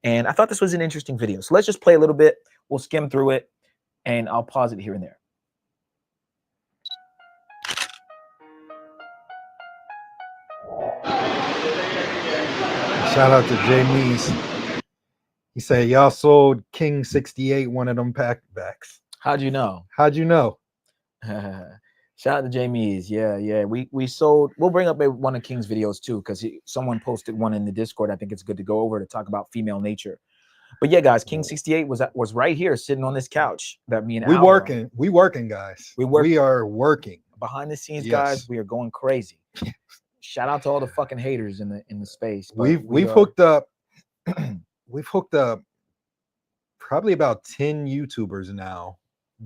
And I thought this was an interesting video. So let's just play a little bit. We'll skim through it and I'll pause it here and there. Shout out to Jay Mees. He said, y'all sold King 68 one of them packbacks. How'd you know? How'd you know? Shout out to Jamie's. Yeah. We sold. We'll bring up one of King's videos too, because someone posted one in the Discord. I think it's good to go over to talk about female nature. But yeah, guys, King 68 was right here sitting on this couch that me and we Al working. We working, guys. We are working behind the scenes, guys. We are going crazy. Shout out to all the fucking haters in the space. We've hooked up. We've hooked up probably about 10 YouTubers now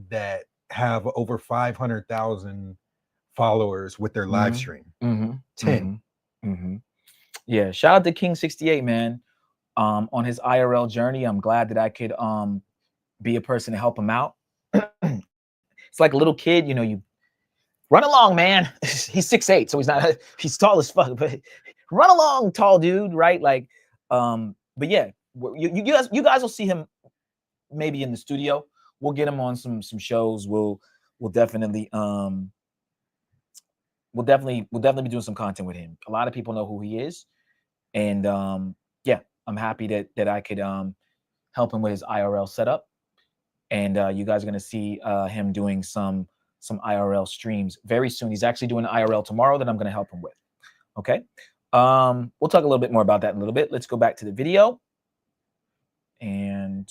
that have over 500,000 followers with their live stream. 10. Yeah, shout out to King 68, man. On his IRL journey, I'm glad that I could be a person to help him out. It's like a little kid, you know, you run along, man. He's 6'8", so he's tall as fuck, but run along, tall dude, right? Like, but yeah, you guys will see him maybe in the studio. We'll get him on some shows. We'll definitely be doing some content with him. A lot of people know who he is, and yeah, I'm happy that I could help him with his IRL setup. And you guys are gonna see him doing some IRL streams very soon. He's actually doing an IRL tomorrow that I'm gonna help him with. Okay, we'll talk a little bit more about that in a little bit. Let's go back to the video, and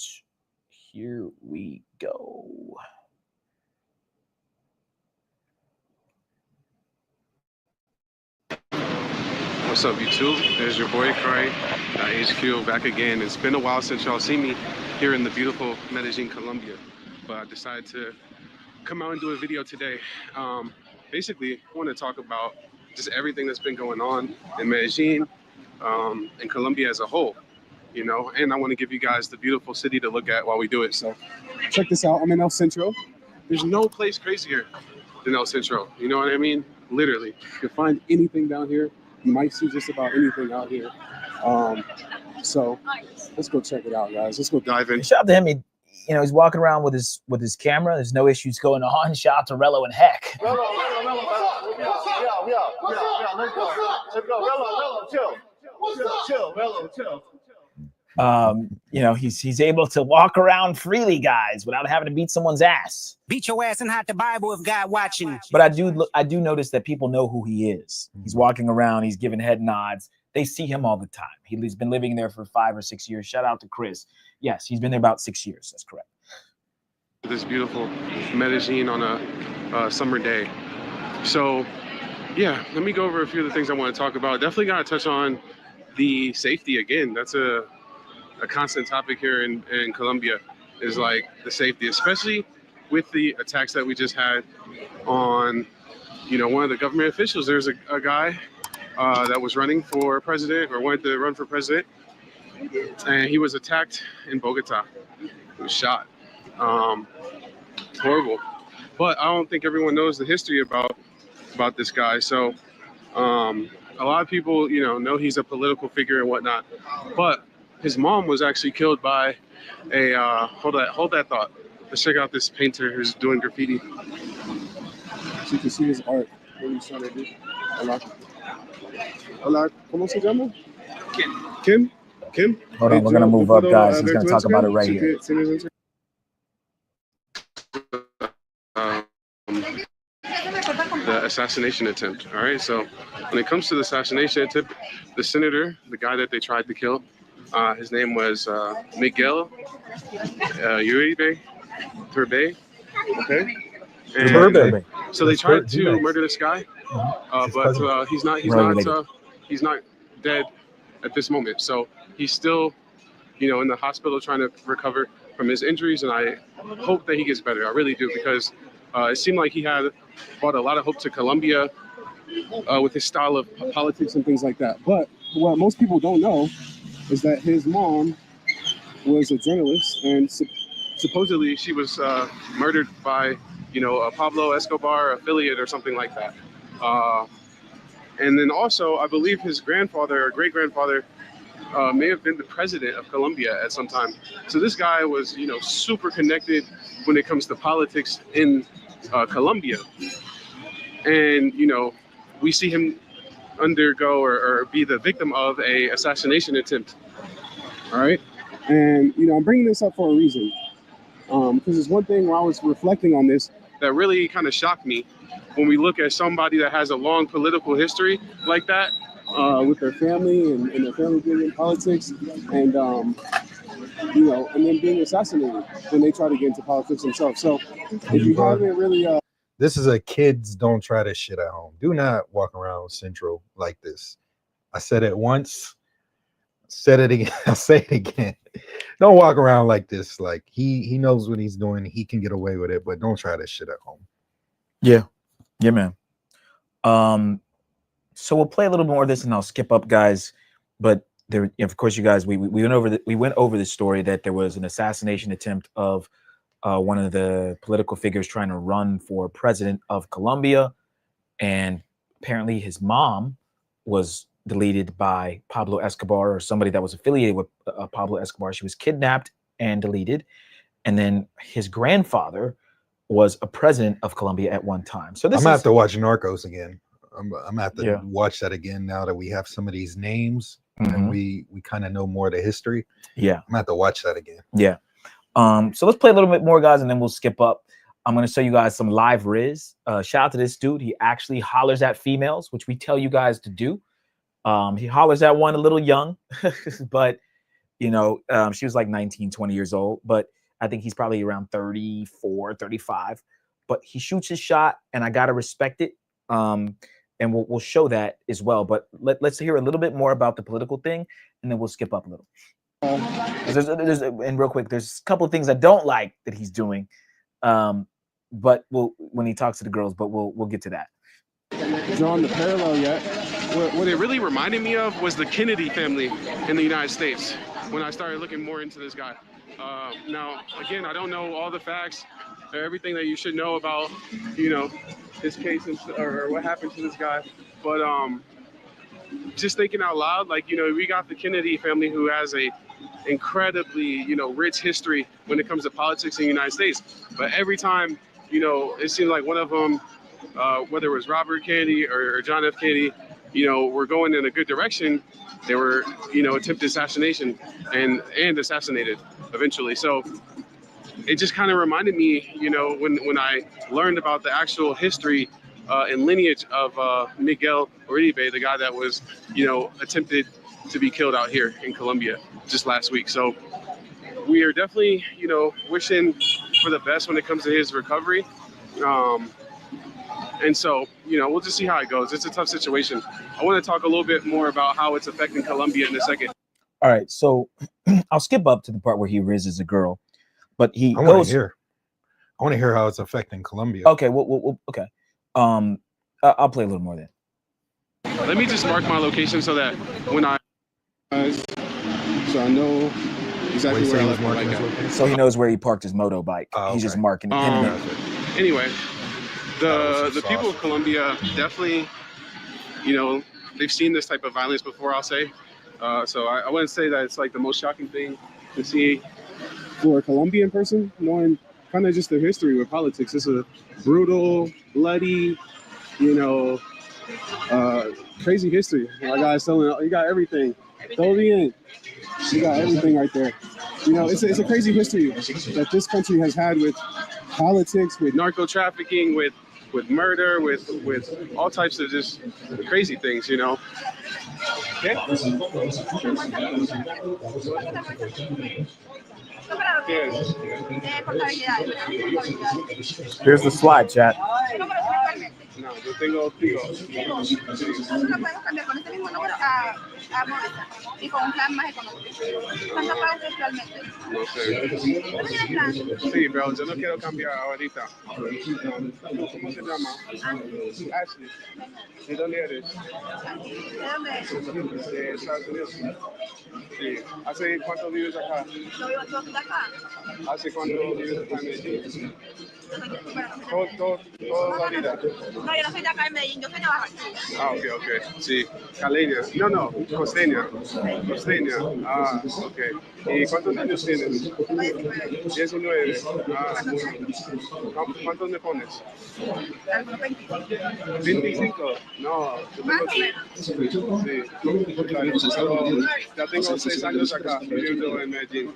Here we go. What's up, YouTube? There's your boy Cry, HQ back again. It's been a while since y'all seen me here in the beautiful Medellin, Colombia, but I decided to come out and do a video today. Basically, I want to talk about just everything that's been going on in Medellin and Colombia as a whole, you know, and I want to give you guys the beautiful city to look at while we do it. So check this out. I'm in El Centro. There's no place crazier than El Centro. You know what I mean? Literally, you can find anything down here. You might see just about anything out here. So let's go check it out, guys. Let's go dive in. Shout out to him. You know, he's walking around with his camera. There's no issues going on. Shout out to Rello and Heck. Rello, let's go. Rello, chill. Rello, chill. You know, he's able to walk around freely, guys, without having to beat someone's ass. Beat your ass and hide the Bible if God watching. But I do notice that people know who he is. He's walking around. He's giving head nods. They see him all the time. He's been living there for 5 or 6 years. Shout out to Chris. Yes, he's been there about 6 years. That's correct. This beautiful Medellin on a summer day. So, yeah, let me go over a few of the things I want to talk about. Definitely got to touch on the safety again. That's a constant topic here in Colombia, is like the safety, especially with the attacks that we just had on, you know, one of the government officials. There's a guy that was running for president, or wanted to run for president, and he was attacked in Bogota. He was shot. Horrible. But I don't think everyone knows the history about this guy. So a lot of people, you know he's a political figure and whatnot, but his mom was actually killed by a hold that thought. Let's check out this painter who's doing graffiti. So you can see his art. What he's trying to do. Hola, ¿cómo se llama? Kim. Hold on, we're gonna move up, guys. He's gonna talk about it right here. The assassination attempt. All right. So when it comes to the assassination attempt, the senator, the guy that they tried to kill, his name was Miguel Uribe Turbay. Okay. And so they tried to murder this guy, but he's not dead at this moment. So he's still, in the hospital trying to recover from his injuries, and I hope that he gets better. I really do, because it seemed like he had brought a lot of hope to Colombia with his style of politics and things like that. But what most people don't know is that his mom was a journalist, and supposedly she was murdered by, a Pablo Escobar affiliate or something like that. And then also, I believe his grandfather or great-grandfather may have been the president of Colombia at some time. So this guy was, super connected when it comes to politics in Colombia. And, we see him undergo or be the victim of a assassination attempt. All right. And, I'm bringing this up for a reason. Because there's one thing while I was reflecting on this that really kind of shocked me when we look at somebody that has a long political history like that, with their family and their family being in politics, and and then being assassinated when they try to get into politics themselves. So if you haven't really this is a kids don't try this shit at home. Do not walk around Central like this. I said it once, said it again, I'll say it again. Don't walk around like this. Like he knows what he's doing. He can get away with it, but don't try this shit at home. Yeah, man. So we'll play a little more of this, and I'll skip up, guys. But there, of course, you guys, we went over the story that there was an assassination attempt of one of the political figures trying to run for president of Colombia, and apparently his mom was deleted by Pablo Escobar, or somebody that was affiliated with Pablo Escobar. She was kidnapped and deleted, and then his grandfather was a president of Colombia at one time. So this I'm gonna have to watch Narcos again. I'm gonna have to watch that again now that we have some of these names and we kind of know more of the history. Yeah, I'm gonna have to watch that again. Yeah. So let's play a little bit more, guys, and then we'll skip up. I'm gonna show you guys some live Riz. Shout out to this dude. He actually hollers at females, which we tell you guys to do. He hollers at one a little young, but she was like 19, 20 years old. But I think he's probably around 34, 35, but he shoots his shot, and I gotta respect it. And we'll show that as well. But let's hear a little bit more about the political thing, and then we'll skip up a little. And real quick, there's a couple of things I don't like that he's doing, but when he talks to the girls, but we'll get to that. Drawing the parallel yet. What it really reminded me of was the Kennedy family in the United States when I started looking more into this guy. Now, again, I don't know all the facts or everything that you should know about, his case or what happened to this guy, but just thinking out loud, like, we got the Kennedy family who has a incredibly, rich history when it comes to politics in the United States. But every time, it seemed like one of them, whether it was Robert Kennedy or John F. Kennedy, were going in a good direction, they were, attempted assassination and assassinated eventually. So it just kind of reminded me, when I learned about the actual history and lineage of Miguel Uribe, the guy that was, attempted to be killed out here in Colombia just last week. So we are definitely, wishing for the best when it comes to his recovery. And so, we'll just see how it goes. It's a tough situation. I want to talk a little bit more about how it's affecting Colombia in a second. All right, so I'll skip up to the part where he rizzes a girl, but I want to hear how it's affecting Colombia. Okay, okay. I'll play a little more then. Let me just mark my location so that when I know exactly where I left my bike at. So he knows where he parked his motorbike. He's just marking it. Anyway, the people of Colombia definitely, they've seen this type of violence before, I'll say. So I wouldn't say that it's like the most shocking thing to see for a Colombian person, knowing kind of just their history with politics. It's a brutal, bloody, crazy history. My guy's telling you got everything. Todo bien. You got everything right there. It's a crazy history that this country has had with politics, with narco trafficking, with murder, with all types of just crazy things, Okay. Here's the slide, chat. No, yo tengo Tigo. No sé. Sí, pero yo no quiero cambiar ahorita. ¿Cómo se llama? Ashley. ¿De dónde eres? De Estados Unidos. Sí. ¿Hace cuánto vives acá? ¿Hace cuánto vives acá en Medellín? Toda la vida. No, yo no soy de acá en Medellín, yo soy de Barranquilla. Ah, ok. Sí. Caleña. No, costeña. Costeña. Ah, ok. ¿Y cuántos años tienes? 19. Ah, ¿cuántos me pones? 25. No, yo tengo... Sí. Ya tengo 6 años acá, viviendo en Medellín.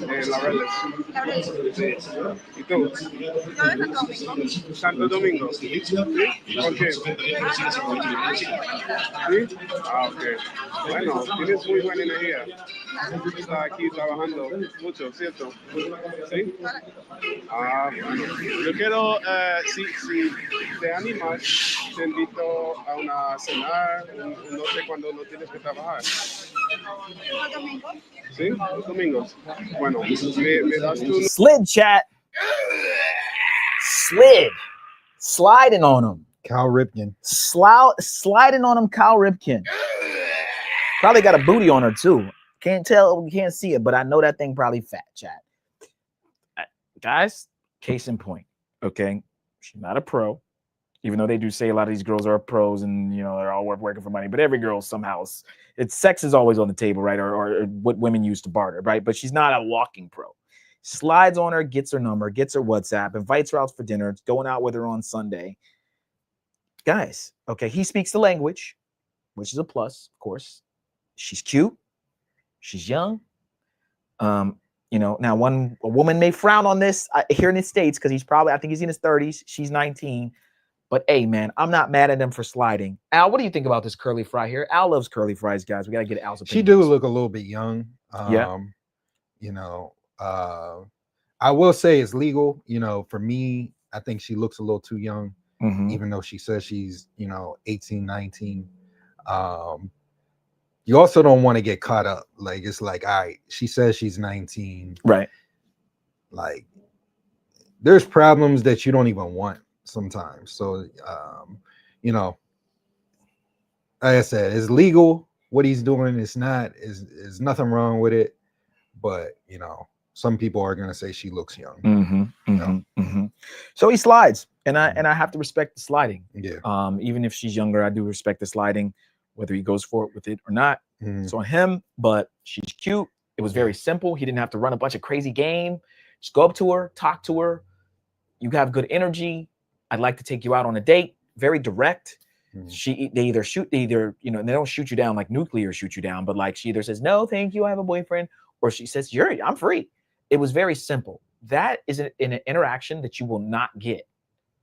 En La Reles. Sí. ¿Y tú? Santo Domingo. ¿Sí? ¿Por qué? ¿Sí? Ah, ok. Bueno, tienes muy buena energía. Estás aquí trabajando mucho, ¿cierto? ¿Sí? Ah, bueno. Yo quiero, si te animas, te invito a una cenar, no sé cuándo no tienes que trabajar. ¿Sí? Los domingos. Bueno, me das tu... Slid, chat. Sliding on him. Cal Ripken. Sliding on him, Cal Ripken. Probably got a booty on her too. Can't tell, we can't see it, but I know that thing probably fat, chat. Guys, case in point, okay? She's not a pro, even though they do say a lot of these girls are pros and, they're all working for money, but every girl somehow, sex is always on the table, right? Or what women use to barter, right? But she's not a walking pro. Slides on her, gets her number, gets her WhatsApp, invites her out for dinner, going out with her on Sunday. Guys, okay, he speaks the language, which is a plus, of course. She's cute. She's young. Now a woman may frown on this here in the States because I think he's in his 30s. She's 19. But hey, man, I'm not mad at him for sliding. Al, what do you think about this curly fry here? Al loves curly fries, guys. We got to get Al's opinion. She do look a little bit young. Yeah. I will say it's legal. You know, for me, I think she looks a little too young, even though she says she's, 18, 19. You also don't want to get caught up. Like, it's like, all right, she says she's 19. Right. Like, there's problems that you don't even want sometimes. So, like I said, it's legal. What he's doing is not, is nothing wrong with it. But, some people are going to say she looks young. So he slides, and I have to respect the sliding. Yeah. Even if she's younger, I do respect the sliding, whether he goes for it with it or not. It's on him, but she's cute. It was very simple. He didn't have to run a bunch of crazy game. Just go up to her, talk to her. You have good energy. I'd like to take you out on a date. Very either they don't shoot you down like nuclear shoot you down, but like she either says, no, thank you, I have a boyfriend, or she says, I'm free. It was very simple. That is an interaction that you will not get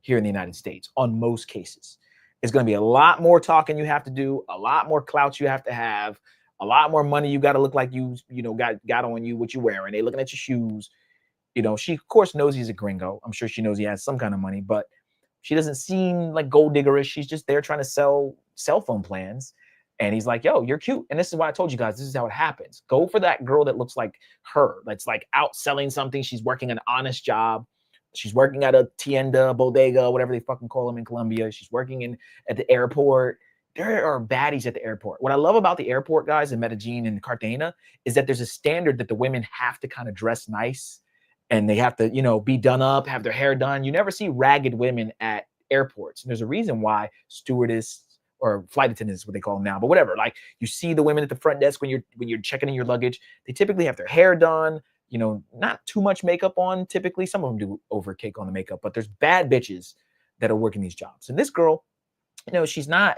here in the United States on most cases. It's going to be a lot more talking you have to do, a lot more clout you have to have, a lot more money you got to look like you got on you, what you're wearing. They looking at your shoes. She of course knows he's a gringo. I'm sure she knows he has some kind of money, but she doesn't seem like gold diggerish. She's just there trying to sell cell phone plans. And he's like, yo, you're cute. And this is why I told you guys, this is how it happens. Go for that girl that looks like her. That's like out selling something. She's working an honest job. She's working at a tienda, bodega, whatever they fucking call them in Colombia. She's working at the airport. There are baddies at the airport. What I love about the airport, guys, in Medellin and Cartagena is that there's a standard that the women have to kind of dress nice. And they have to, be done up, have their hair done. You never see ragged women at airports. And there's a reason why stewardess or flight attendants is what they call them now, but whatever. Like, you see the women at the front desk when you're checking in your luggage, they typically have their hair done, not too much makeup on. Typically, some of them do overcake on the makeup, but there's bad bitches that are working these jobs. And this girl, she's not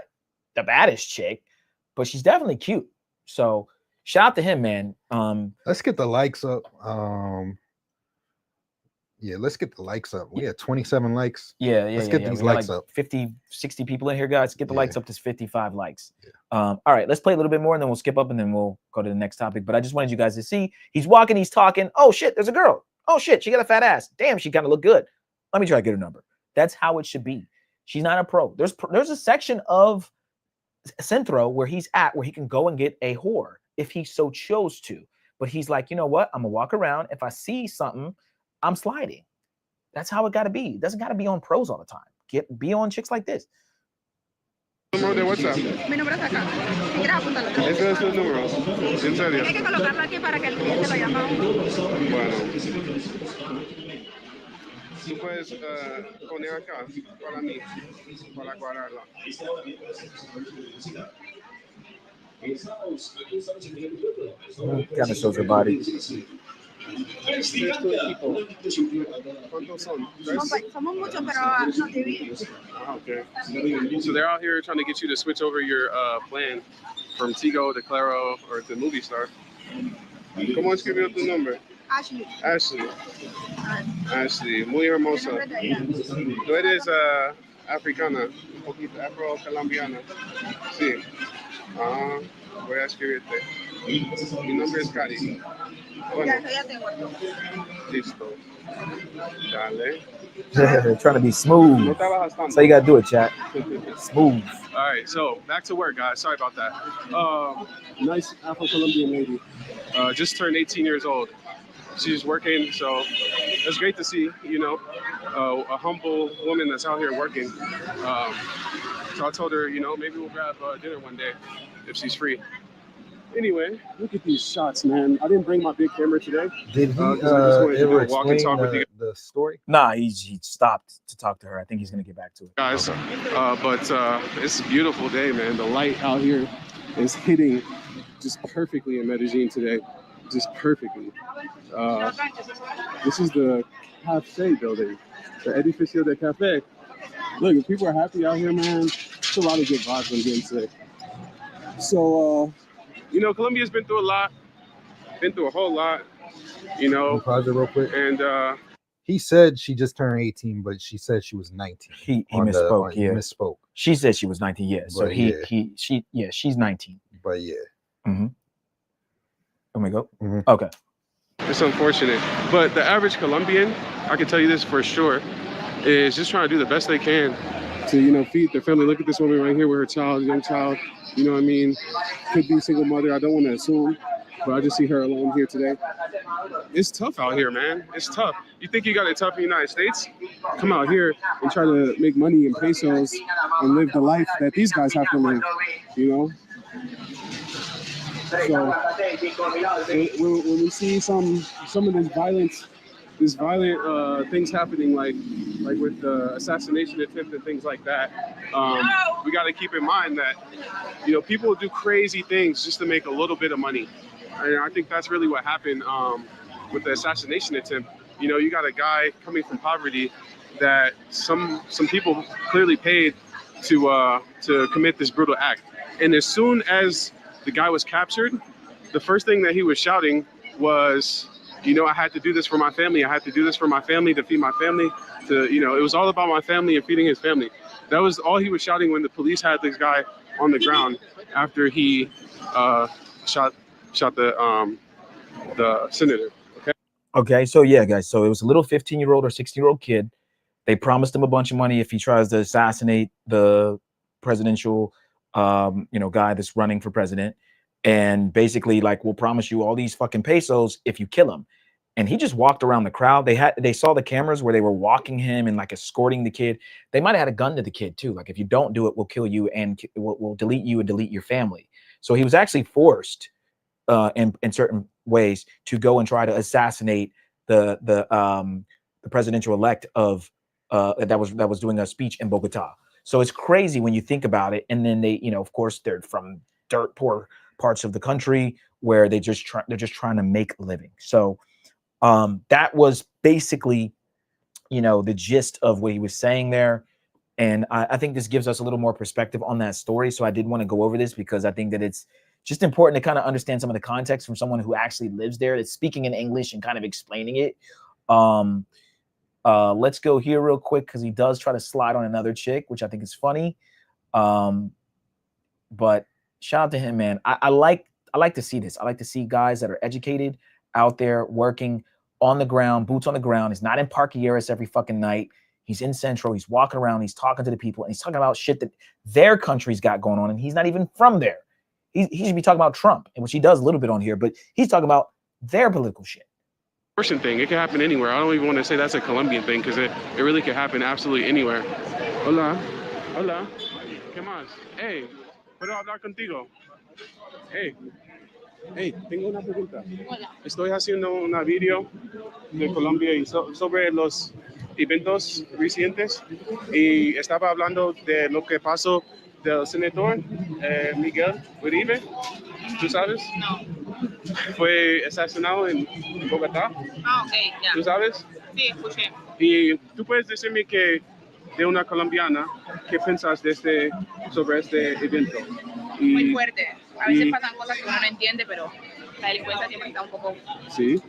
the baddest chick, but she's definitely cute. So shout out to him, man. Let's get the likes up. Yeah, let's get the likes up. We had 27 likes. Yeah. Let's get these likes up. 50, 60 people in here, guys. Get the likes up to 55 likes. All right, let's play a little bit more, and then we'll skip up, and then we'll go to the next topic. But I just wanted you guys to see. He's walking, he's talking. Oh, shit, there's a girl. Oh, shit, she got a fat ass. Damn, she kind of look good. Let me try to get her number. That's how it should be. She's not a pro. There's a section of Centro where he's at where he can go and get a whore if he so chose to. But he's like, you know what? I'm going to walk around. If I see something, I'm sliding. That's how it got to be. It doesn't got to be on pros all the time. Be on chicks like this. Número de WhatsApp. Mi número está acá. Si quieres apuntarlo. Ese es el número. ¿En serio? Hay que colocarlo aquí para que el cliente lo llame a uno. Bueno. Tú puedes poner acá para mí, para cuadrarla. Kind of shows her body. ¿Cuántos son? Somos muchos, pero nos dividimos. Okay. So they're out here trying to get you to switch over your plan from Tigo to Claro or to Movie Star. ¿Cómo escribió tu nombre? Ashley. Ashley. Ashley, muy hermosa. Tú eres africana, un poquito afro-colombiana. Sí. Voy a escribirte. Mi nombre es Cari. Bueno. Ya tengo. Listo. Dale. Trying to be smooth. So you gotta do it, chat. Smooth. All right, so back to work, guys. Sorry about that. Nice Afro-Colombian lady. Just turned 18 years old. She's working, so it's great to see, a humble woman that's out here working. So I told her, maybe we'll grab dinner one day if she's free. Anyway, look at these shots, man. I didn't bring my big camera today. Did he ever walk and talk with you the story? Nah, he stopped to talk to her. I think he's gonna get back to it. Guys, but it's a beautiful day, man. The light out here is hitting just perfectly in Medellin today. Just perfectly. This is the cafe building, the Edificio de Cafe. Look, if people are happy out here, man, it's a lot of good vibes I'm getting today. So, Colombia's been through a whole lot, Pause it real quick. And he said she just turned 18, but she said she was 19. He misspoke. He misspoke. She said she was 19. Yeah. So she's 19. But yeah. Mm-hmm. Let me go. Mm-hmm. Okay. It's unfortunate, but the average Colombian, I can tell you this for sure, is just trying to do the best they can to, you know, feed their family. Look at this woman right here with her child, young child. You know what I mean? Could be single mother. I don't want to assume, but I just see her alone here today. It's tough out here, man. It's tough. You think you got it tough in the United States? Come out here and try to make money in pesos and live the life that these guys have to live, you know? So when we see some of this violent things happening, like with the assassination attempt and things like that, we got to keep in mind that, you know, people do crazy things just to make a little bit of money, and I think that's really what happened with the assassination attempt. You know, you got a guy coming from poverty that some people clearly paid to commit this brutal act, and as soon as the guy was captured, the first thing that he was shouting was, you know, I had to do this for my family. I had to do this for my family, to feed my family. To, you know, it was all about my family and feeding his family. That was all he was shouting when the police had this guy on the ground after he shot the senator. Okay. Okay, so yeah, guys. So it was a little 15-year-old or 16-year-old kid. They promised him a bunch of money if he tries to assassinate the presidential, you know, guy that's running for president. And basically, like, we'll promise you all these fucking pesos if you kill him. And he just walked around the crowd. They saw the cameras where they were walking him and like escorting the kid. They might have had a gun to the kid too. Like, if you don't do it, we'll kill you and we'll delete you and delete your family. So he was actually forced in certain ways to go and try to assassinate the presidential elect of that was doing a speech in Bogota. So it's crazy when you think about it. And then they, you know, of course, they're from dirt poor parts of the country where they're just trying to make a living. So that was basically, you know, the gist of what he was saying there. And I think this gives us a little more perspective on that story. So I did want to go over this because I think that it's just important to kind of understand some of the context from someone who actually lives there, that's speaking in English and kind of explaining it. Let's go here real quick because he does try to slide on another chick, which I think is funny. But shout out to him, man. I like to see this. I like to see guys that are educated out there working on the ground, boots on the ground. He's not in Parquilleras every fucking night. He's in Central. He's walking around. He's talking to the people, and he's talking about shit that their country's got going on, and he's not even from there. He should be talking about Trump, which he does a little bit on here, but he's talking about their political shit. Person thing, it can happen anywhere. I don't even want to say that's a Colombian thing because it really could happen absolutely anywhere. Hola, hola, ¿qué más? Hey, ¿puedo hablar contigo? Hey, tengo una pregunta. Hola. Estoy haciendo una video de Colombia y sobre los eventos recientes y estaba hablando de lo que pasó del senador Miguel Uribe. ¿Tú sabes? No. Fue asesinado en Bogotá. Ah, ok, ya. ¿Tú sabes? Sí, escuché. Y tú puedes decirme que de una colombiana, ¿qué piensas sobre este evento? Muy fuerte. A veces pasan cosas que uno no entiende, pero la delincuencia siempre está un poco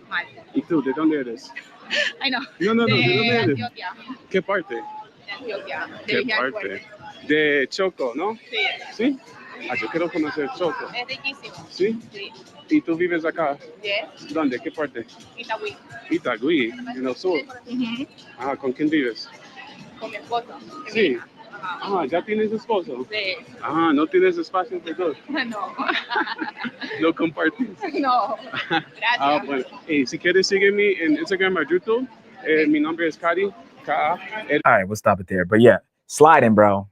mal. ¿Y tú, de dónde eres? Ay, no. No, ¿de dónde eres? Antioquia. ¿Qué parte? De Antioquia. ¿Qué parte? De Choco, ¿no? Sí. ¿Sí? Ah, yo quiero conocer Choco. Es riquísimo. ¿Sí? Sí. ¿Y tú vives acá? Yes. ¿Dónde? ¿Qué parte? Itagüí. Itagüí, en el sur. Ah, ¿con quién vives? Con mi esposo. Sí. Ah, ¿ya tienes esposo? Sí. Ah, ¿no tienes espacio entre dos? No. ¿No compartís? No. Gracias. Ah, bueno. Hey, si quieres seguirme en Instagram o YouTube, mi nombre es Kari. All right, we'll stop it there. But yeah, sliding, bro.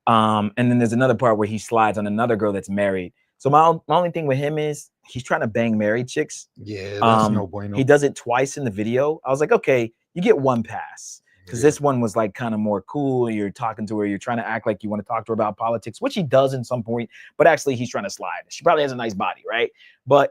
And then there's another part where he slides on another girl that's married. So my only thing with him is he's trying to bang married chicks. Yeah, that's no bueno. He does it twice in the video. I was like, okay, you get one pass. Because this one was like kind of more cool. You're talking to her. You're trying to act like you want to talk to her about politics, which he does in some point. But actually, he's trying to slide. She probably has a nice body, right?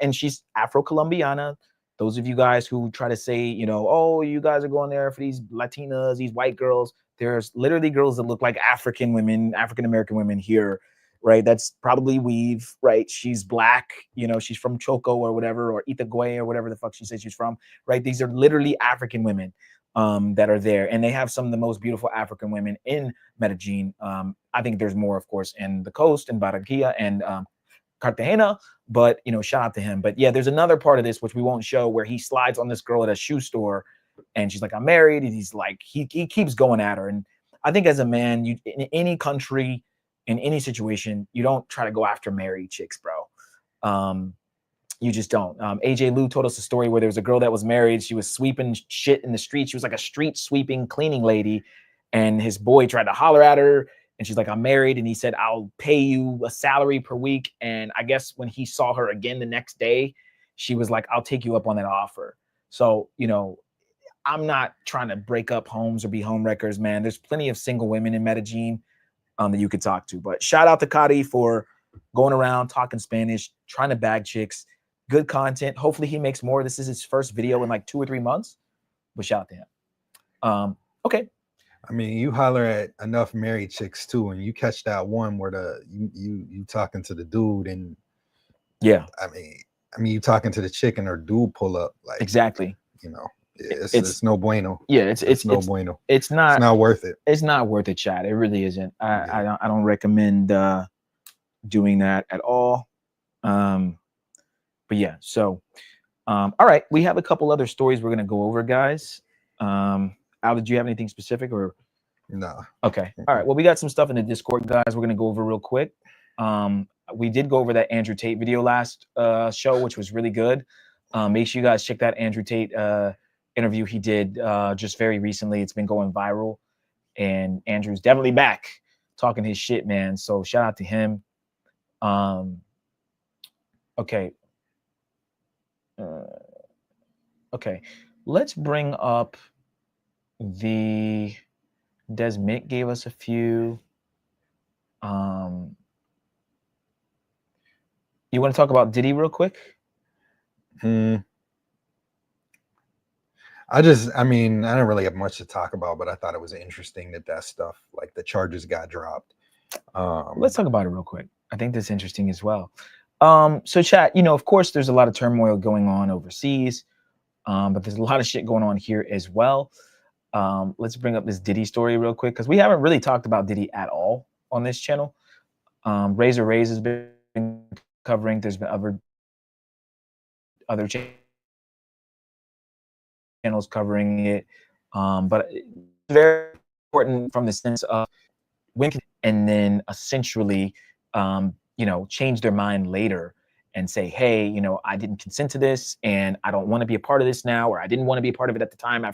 And she's Afro-Colombiana. Those of you guys who try to say, you know, oh, you guys are going there for these Latinas, these white girls. There's literally girls that look like African women, African-American women here, right? That's probably weave, right? She's black, you know, she's from Choco or whatever, or Itagüí or whatever the fuck she says she's from, right? These are literally African women that are there. And they have some of the most beautiful African women in Medellin. I think there's more, of course, in the coast, in Barranquilla and Cartagena, but you know, shout out to him. But yeah, there's another part of this which we won't show where he slides on this girl at a shoe store, and she's like, "I'm married," and he's like, he keeps going at her. And I think as a man, you in any country, in any situation, you don't try to go after married chicks, bro. You just don't. AJ Lou told us a story where there was a girl that was married. She was sweeping shit in the street. She was like a street sweeping cleaning lady. And his boy tried to holler at her. And she's like, "I'm married." And he said, "I'll pay you a salary per week." And I guess when he saw her again the next day, she was like, "I'll take you up on that offer." So, you know, I'm not trying to break up homes or be home wreckers, man. There's plenty of single women in Medellin that you could talk to. But shout out to Kari for going around talking Spanish, trying to bag chicks. Good content. Hopefully he makes more. This is his first video in like 2 or 3 months. But shout out to him. Okay. I mean, you holler at enough married chicks too, and you catch that one where you talking to the dude, and yeah, I mean you talking to the chick and her dude pull up, like, exactly. You know, it's no bueno. Yeah, it's no bueno. It's not worth it. It's not worth it, Chad. It really isn't. I don't recommend doing that at all. But yeah, so all right, we have a couple other stories we're gonna go over, guys. Al, did you have anything specific or no? Okay. All right. Well, we got some stuff in the Discord, guys. We're gonna go over real quick. We did go over that Andrew Tate video last show, which was really good. Make sure you guys check that Andrew Tate interview he did just very recently. It's been going viral, and Andrew's definitely back talking his shit, man. So shout out to him. Okay. Okay. Let's bring up the Desmit gave us a few. You want to talk about Diddy real quick? I mean, I don't really have much to talk about, but I thought it was interesting that stuff, like the charges got dropped. Let's talk about it real quick. I think that's interesting as well. So chat, you know, of course, there's a lot of turmoil going on overseas, but there's a lot of shit going on here as well. Let's bring up this Diddy story real quick, because we haven't really talked about Diddy at all on this channel. Razor Rays has been covering. There's been other channels covering it, but it's very important from the sense of when can, and then essentially, you know, change their mind later and say, hey, you know, I didn't consent to this, and I don't want to be a part of this now, or I didn't want to be a part of it at the time.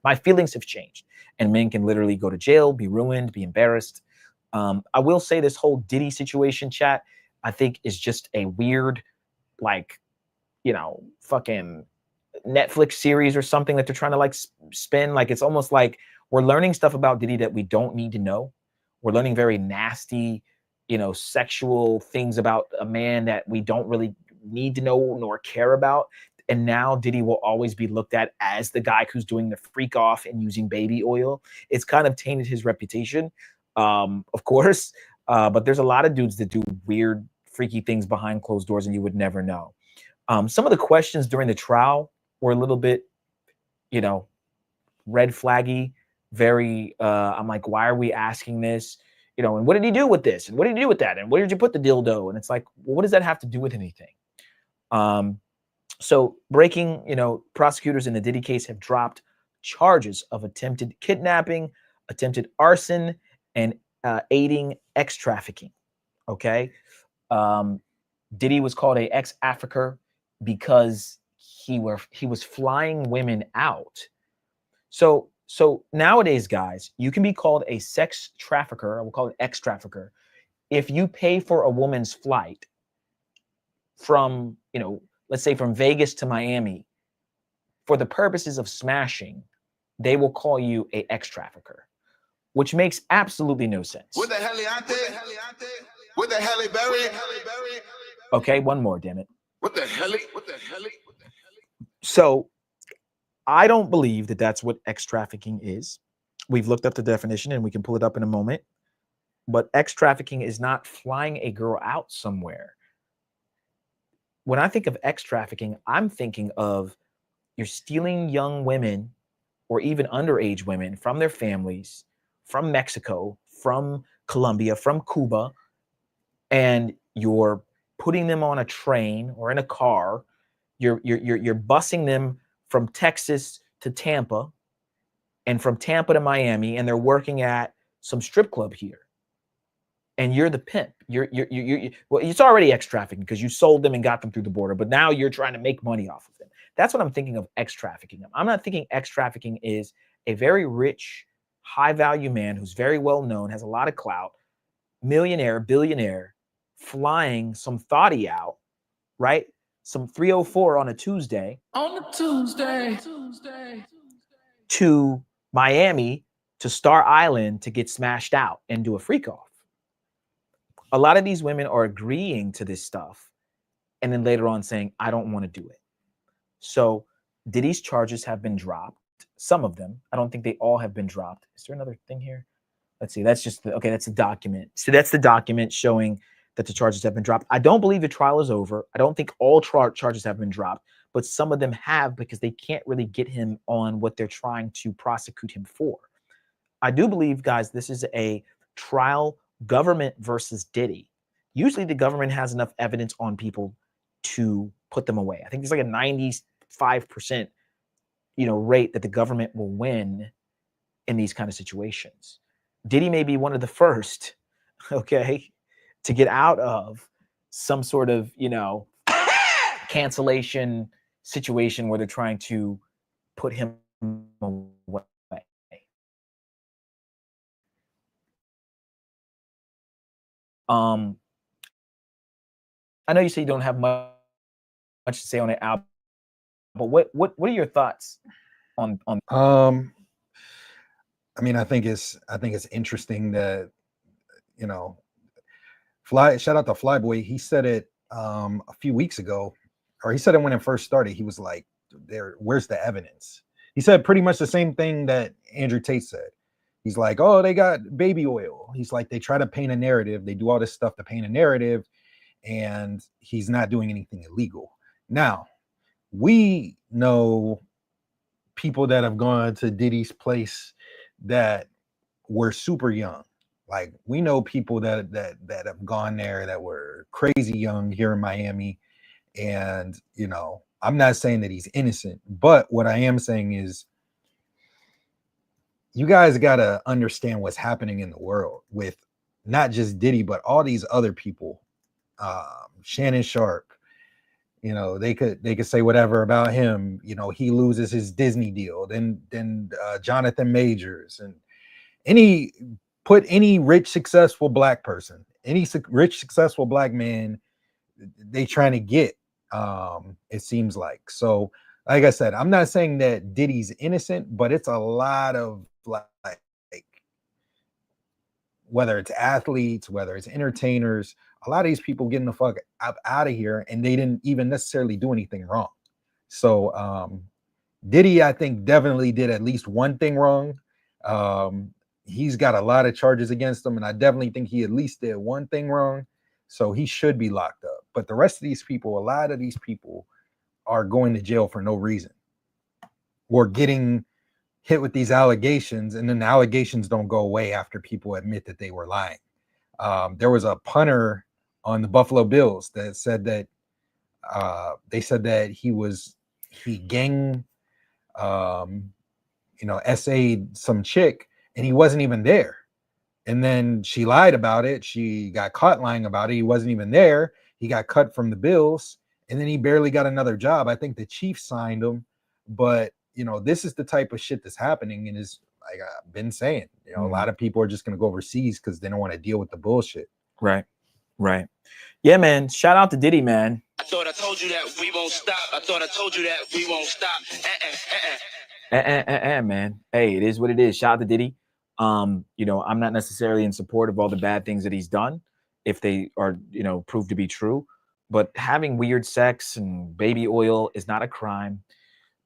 My feelings have changed, and men can literally go to jail, be ruined, be embarrassed. I will say this whole Diddy situation, chat, I think is just a weird, like, you know, fucking Netflix series or something that they're trying to like spin. Like, it's almost like we're learning stuff about Diddy that we don't need to know. We're learning very nasty, you know, sexual things about a man that we don't really need to know nor care about. And now Diddy will always be looked at as the guy who's doing the freak off and using baby oil. It's kind of tainted his reputation, of course. But there's a lot of dudes that do weird, freaky things behind closed doors, and you would never know. Some of the questions during the trial were a little bit, you know, red flaggy. Very, I'm like, why are we asking this? You know, and what did he do with this? And what did he do with that? And where did you put the dildo? And it's like, well, what does that have to do with anything? So breaking, you know, prosecutors in the Diddy case have dropped charges of attempted kidnapping, attempted arson, and aiding ex-trafficking. Okay. Diddy was called a ex-African because he was flying women out. So nowadays, guys, you can be called a sex trafficker, I will call it ex-trafficker, if you pay for a woman's flight from, you know, let's say from Vegas to Miami, for the purposes of smashing, they will call you a ex-trafficker, which makes absolutely no sense. What the hell, what the hell, Barry? Okay, one more, damn it. What the hell? So I don't believe that that's what ex-trafficking is. We've looked up the definition and we can pull it up in a moment. But ex-trafficking is not flying a girl out somewhere. When I think of ex-trafficking, I'm thinking of you're stealing young women or even underage women from their families, from Mexico, from Colombia, from Cuba, and you're putting them on a train or in a car. You're busing them from Texas to Tampa and from Tampa to Miami, and they're working at some strip club here. And you're the pimp. Well, it's already X trafficking because you sold them and got them through the border, but now you're trying to make money off of them. That's what I'm thinking of X trafficking. I'm not thinking X trafficking is a very rich, high value man who's very well known, has a lot of clout, millionaire, billionaire, flying some thotty out, right? Some 304 on a Tuesday. To Miami, to Star Island to get smashed out and do a freak off. A lot of these women are agreeing to this stuff and then later on saying, I don't want to do it. So Diddy's charges have been dropped. Some of them. I don't think they all have been dropped. Is there another thing here? Let's see. That's just okay. That's a document. So that's the document showing that the charges have been dropped. I don't believe the trial is over. I don't think all charges have been dropped, but some of them have because they can't really get him on what they're trying to prosecute him for. I do believe, guys, this is a trial government versus Diddy. Usually the government has enough evidence on people to put them away. I think there's like a 95%, rate that the government will win in these kind of situations. Diddy may be one of the first, okay, to get out of some sort of, cancellation situation where they're trying to put him away. I know you say you don't have much to say on the album, but what are your thoughts on? I mean, I think it's interesting that shout out to Flyboy. He said it a few weeks ago, or he said it when it first started. He was like, where's the evidence? He said pretty much the same thing that Andrew Tate said. He's like, oh, they got baby oil. He's like, they try to paint a narrative. They do all this stuff to paint a narrative, and he's not doing anything illegal. Now, we know people that have gone to Diddy's place that were super young. Like, we know people that have gone there that were crazy young here in Miami. And, I'm not saying that he's innocent, but what I am saying is you guys got to understand what's happening in the world with not just Diddy, but all these other people. Shannon Sharp, they could say whatever about him. He loses his Disney deal. Then Jonathan Majors, and put any rich, successful black person, any rich, successful black man, they trying to get, it seems like. So, like I said, I'm not saying that Diddy's innocent, but it's a lot of like whether it's athletes, whether it's entertainers, a lot of these people getting the fuck out of here, and they didn't even necessarily do anything wrong. So Diddy, I think, definitely did at least one thing wrong. He's got a lot of charges against him, and I definitely think he at least did one thing wrong. So he should be locked up. But the rest of these people, a lot of these people are going to jail for no reason, or getting hit with these allegations, and then the allegations don't go away after people admit that they were lying. There was a punter on the Buffalo Bills that said that they said that he gang SA'd some chick, and he wasn't even there. And then she lied about it. She got caught lying about it. He wasn't even there. He got cut from the Bills, and then he barely got another job. I think the Chiefs signed him, but this is the type of shit that's happening, and is, like I've been saying, a lot of people are just going to go overseas because they don't want to deal with the bullshit. Right. Yeah, man. Shout out to Diddy, man. I thought I told you that we won't stop. I thought I told you that we won't stop. Man. Hey, it is what it is. Shout out to Diddy. I'm not necessarily in support of all the bad things that he's done, if they are, proved to be true. But having weird sex and baby oil is not a crime.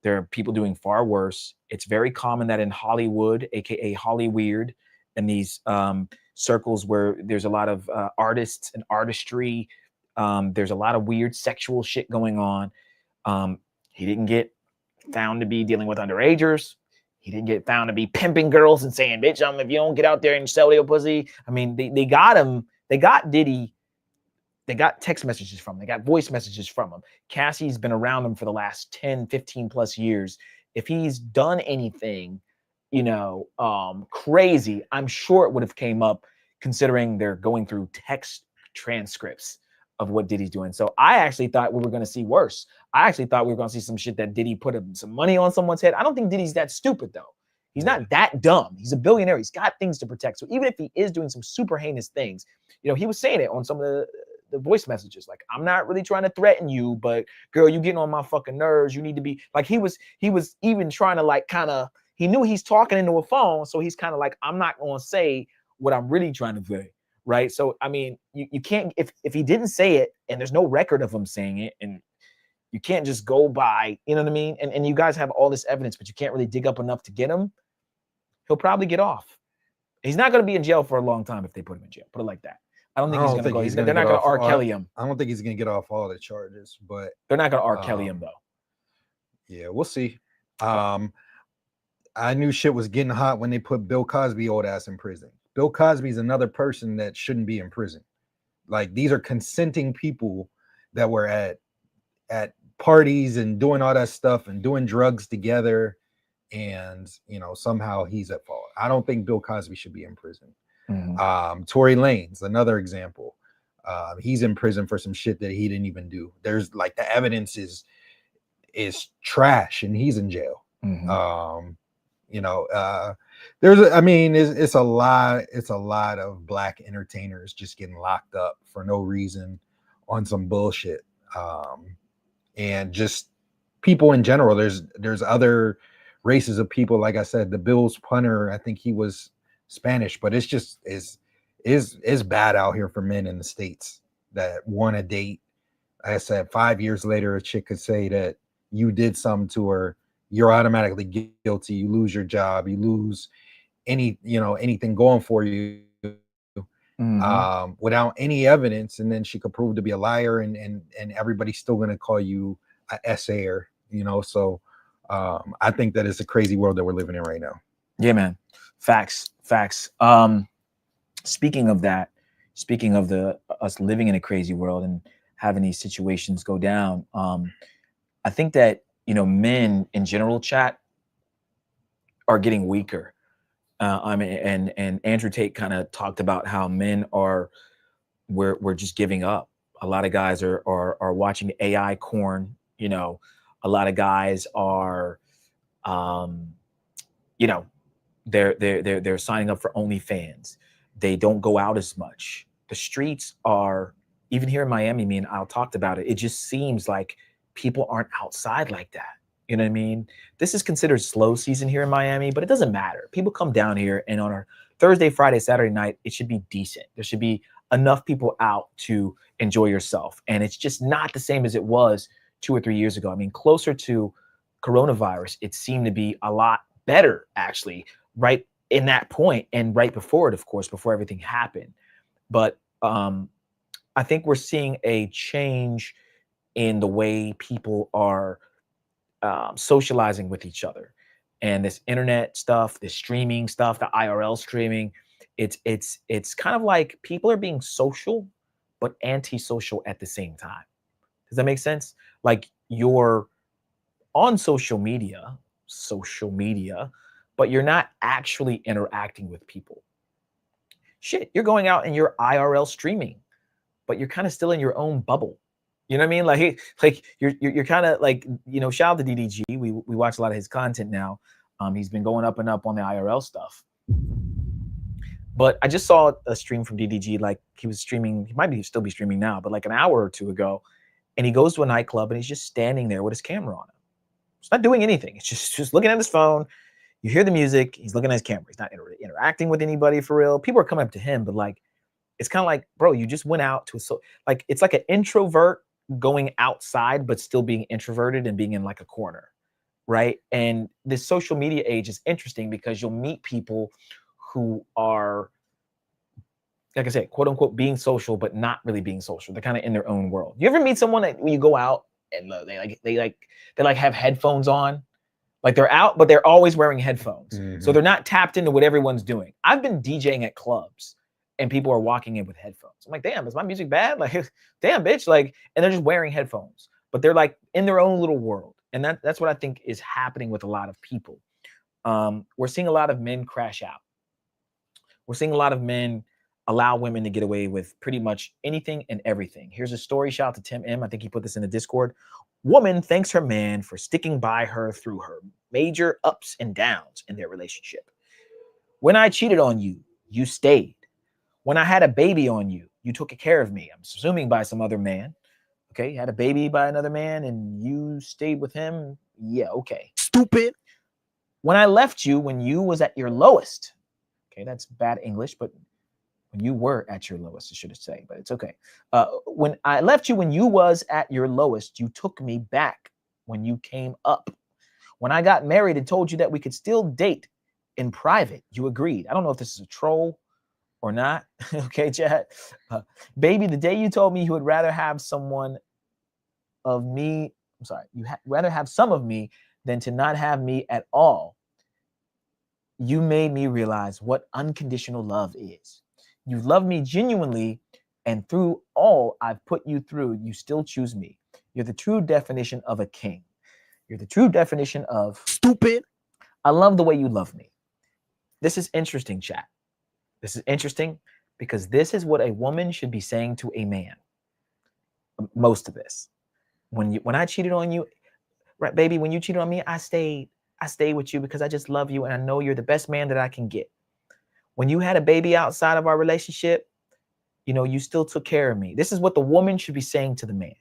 There are people doing far worse. It's very common that in Hollywood, aka Hollyweird, and these circles where there's a lot of artists and artistry, there's a lot of weird sexual shit going on. He didn't get found to be dealing with underagers. He didn't get found to be pimping girls and saying, bitch, if you don't get out there and sell your pussy. I mean, they got him. They got Diddy They got text messages from him. They got voice messages from him. Cassie's been around him for the last 10, 15 plus years. If he's done anything, you know, crazy, I'm sure it would have came up, considering they're going through text transcripts of what Diddy's doing. So I actually thought we were going to see worse. I actually thought we were going to see some shit that Diddy put some money on someone's head. I don't think Diddy's that stupid, though. He's not that dumb. He's a billionaire. He's got things to protect. So even if he is doing some super heinous things, you know, he was saying it on some of the voice messages. Like, I'm not really trying to threaten you, but girl, you getting on my fucking nerves. You need to be like, he was even trying to like kind of, he knew he's talking into a phone. So he's kind of like, I'm not going to say what I'm really trying to say. Right. So, I mean, you can't, if he didn't say it and there's no record of him saying it, and you can't just go by, you know what I mean? And you guys have all this evidence, but you can't really dig up enough to get him. He'll probably get off. He's not going to be in jail for a long time if they put him in jail. Put it like that. I don't think he's going to go. They're not going to R. Kelly him. I don't think he's going to get off all the charges, but they're not going to R. Kelly him though. Yeah, we'll see. I knew shit was getting hot when they put Bill Cosby old ass in prison. Bill Cosby is another person that shouldn't be in prison. Like, these are consenting people that were at parties and doing all that stuff and doing drugs together, and you know, somehow he's at fault. I don't think Bill Cosby should be in prison. Tory Lanez, another example. He's in prison for some shit that he didn't even do. There's like, the evidence is trash, and he's in jail. You know, it's a lot of black entertainers just getting locked up for no reason on some bullshit. And just people in general. There's other races of people. Like I said, the Bills punter, I think he was Spanish, but it's just is bad out here for men in the States that want to date. Like I said, 5 years later, a chick could say that you did something to her, you're automatically guilty. You lose your job. You lose anything going for you without any evidence. And then she could prove to be a liar, and everybody's still going to call you an essayer, you know? So I think that it's a crazy world that we're living in right now. Yeah, man. Facts. Speaking of that, speaking of us living in a crazy world and having these situations go down, I think that, you know, men in general, chat, are getting weaker. I mean, and Andrew Tate kind of talked about how men we're just giving up. A lot of guys are watching AI corn. You know, a lot of guys are, you know, they're signing up for OnlyFans. They don't go out as much. The streets are, even here in Miami, me and Al talked about it. It just seems like people aren't outside like that. You know what I mean? This is considered slow season here in Miami, but it doesn't matter. People come down here, and on our Thursday, Friday, Saturday night, it should be decent. There should be enough people out to enjoy yourself. And it's just not the same as it was 2 or 3 years ago. I mean, closer to coronavirus, it seemed to be a lot better, actually, right in that point, and right before it, of course, before everything happened. But I think we're seeing a change in the way people are socializing with each other, and this internet stuff, this streaming stuff, the IRL streaming. It's kind of like people are being social, but antisocial at the same time. Does that make sense? Like, you're on social media, but you're not actually interacting with people. Shit, you're going out and you're IRL streaming, but you're kind of still in your own bubble. You know what I mean? Like you're kind of like, you know, shout out to DDG. We watch a lot of his content now. He's been going up and up on the IRL stuff. But I just saw a stream from DDG. Like, he was streaming, he might still be streaming now, but like an hour or two ago. And he goes to a nightclub and he's just standing there with his camera on him. He's not doing anything. It's just looking at his phone. You hear the music. He's looking at his camera. He's not interacting with anybody for real. People are coming up to him, but like, it's kind of like, bro, you just went out to it's like an introvert going outside, but still being introverted and being in like a corner, right? And this social media age is interesting because you'll meet people who are, like I said, quote unquote, being social, but not really being social. They're kind of in their own world. You ever meet someone that when you go out and they have headphones on, like they're out, but they're always wearing headphones. So they're not tapped into what everyone's doing. I've been DJing at clubs and people are walking in with headphones. I'm like, damn, is my music bad? Like, damn, bitch. Like, and they're just wearing headphones, but they're like in their own little world. And that's what I think is happening with a lot of people. We're seeing a lot of men crash out. We're seeing a lot of men allow women to get away with pretty much anything and everything. Here's a story. Shout out to Tim M. I think he put this in the Discord. Woman thanks her man for sticking by her through her major ups and downs in their relationship. When I cheated on you, you stayed. When I had a baby on you, you took care of me. I'm assuming by some other man. Okay, had a baby by another man and you stayed with him. Yeah, okay. Stupid. When I left you when you was at your lowest. Okay, that's bad English, but when you were at your lowest, I should have said, but it's okay. When I left you when you was at your lowest, you took me back when you came up. When I got married and told you that we could still date in private, you agreed. I don't know if this is a troll or not. Okay, chat. Baby, the day you told me you would rather have someone of me, I'm sorry, rather have some of me than to not have me at all. You made me realize what unconditional love is. You love me genuinely, and through all I've put you through, you still choose me. You're the true definition of a king. You're the true definition of stupid. I love the way you love me. This is interesting, chat. This is interesting because this is what a woman should be saying to a man. Most of this. When I cheated on you, right, baby, when you cheated on me, I stayed with you because I just love you and I know you're the best man that I can get. When you had a baby outside of our relationship, you know, you still took care of me. This is what the woman should be saying to the man.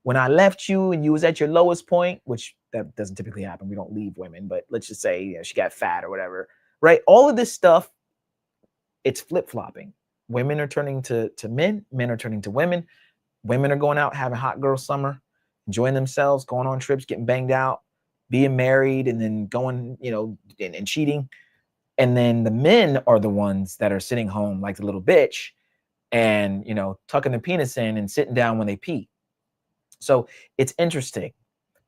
When I left you and you was at your lowest point, which that doesn't typically happen. We don't leave women, but let's just say, you know, she got fat or whatever, right? All of this stuff, it's flip-flopping. Women are turning to men. Men are turning to women. Women are going out, having hot girl summer, enjoying themselves, going on trips, getting banged out, being married, and then going, you know, and cheating. And then the men are the ones that are sitting home like the little bitch and, you know, tucking their penis in and sitting down when they pee. So it's interesting.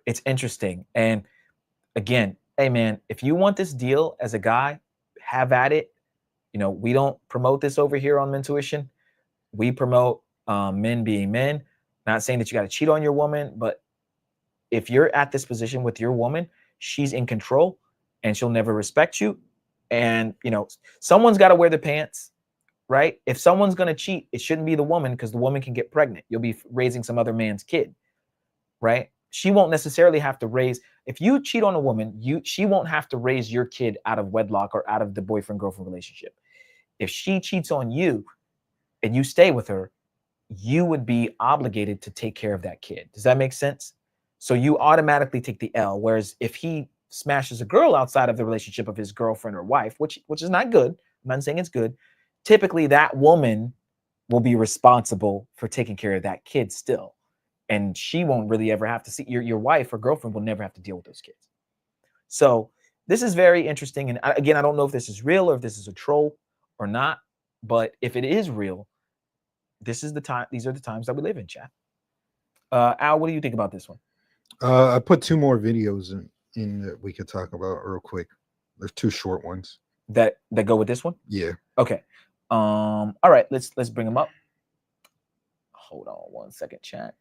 It's interesting. And again, hey, man, if you want this deal as a guy, have at it. You know, we don't promote this over here on Mentuition. We promote men being men. Not saying that you got to cheat on your woman, but if you're at this position with your woman, she's in control and she'll never respect you. And, you know, someone's got to wear the pants, right? If someone's going to cheat, it shouldn't be the woman because the woman can get pregnant. You'll be raising some other man's kid, right? She won't necessarily have to raise. If you cheat on a woman, she won't have to raise your kid out of wedlock or out of the boyfriend-girlfriend relationship. If she cheats on you and you stay with her, you would be obligated to take care of that kid. Does that make sense? So you automatically take the L. Whereas if he smashes a girl outside of the relationship of his girlfriend or wife, which is not good. I'm not saying it's good. Typically, that woman will be responsible for taking care of that kid still. And she won't really ever have to see your wife or girlfriend will never have to deal with those kids. So this is very interesting. And again, I don't know if this is real or if this is a troll or not. But if it is real, this is the time. These are the times that we live in, chat. Al, what do you think about this one? I put two more videos in that we could talk about real quick. There's two short ones that go with this one. Yeah. Okay. All right. Let's bring them up. Hold on 1 second, chat.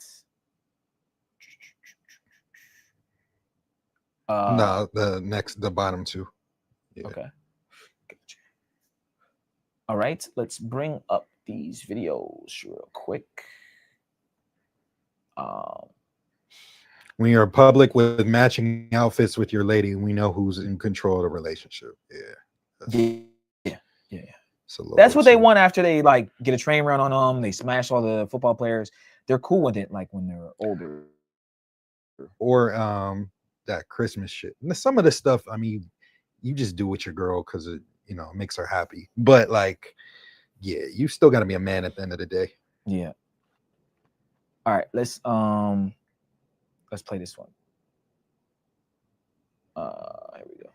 No, the bottom two. Yeah. Okay. Gotcha. All right. Let's bring up these videos real quick. When you're public with matching outfits with your lady, we know who's in control of the relationship. Yeah. So that's what they want after they like get a train run on them. They smash all the football players. They're cool with it, like when they're older. Or that Christmas shit. And some of the stuff, I mean, you just do with your girl because it, you know, makes her happy. But like, yeah, you still got to be a man at the end of the day. Yeah. All right, let's play this one. Here we go.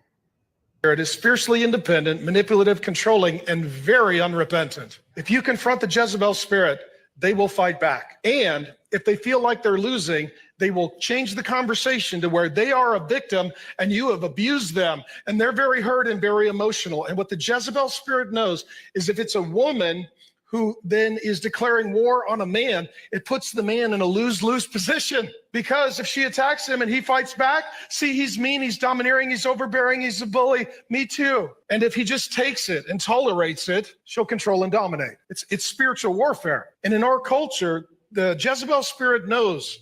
It is fiercely independent, manipulative, controlling, and very unrepentant. If you confront the Jezebel spirit, they will fight back. And if they feel like they're losing, they will change the conversation to where they are a victim and you have abused them. And they're very hurt and very emotional. And what the Jezebel spirit knows is if it's a woman who then is declaring war on a man, it puts the man in a lose-lose position. Because if she attacks him and he fights back, see, he's mean, he's domineering, he's overbearing, he's a bully, me too. And if he just takes it and tolerates it, she'll control and dominate. It's spiritual warfare. And in our culture, the Jezebel spirit knows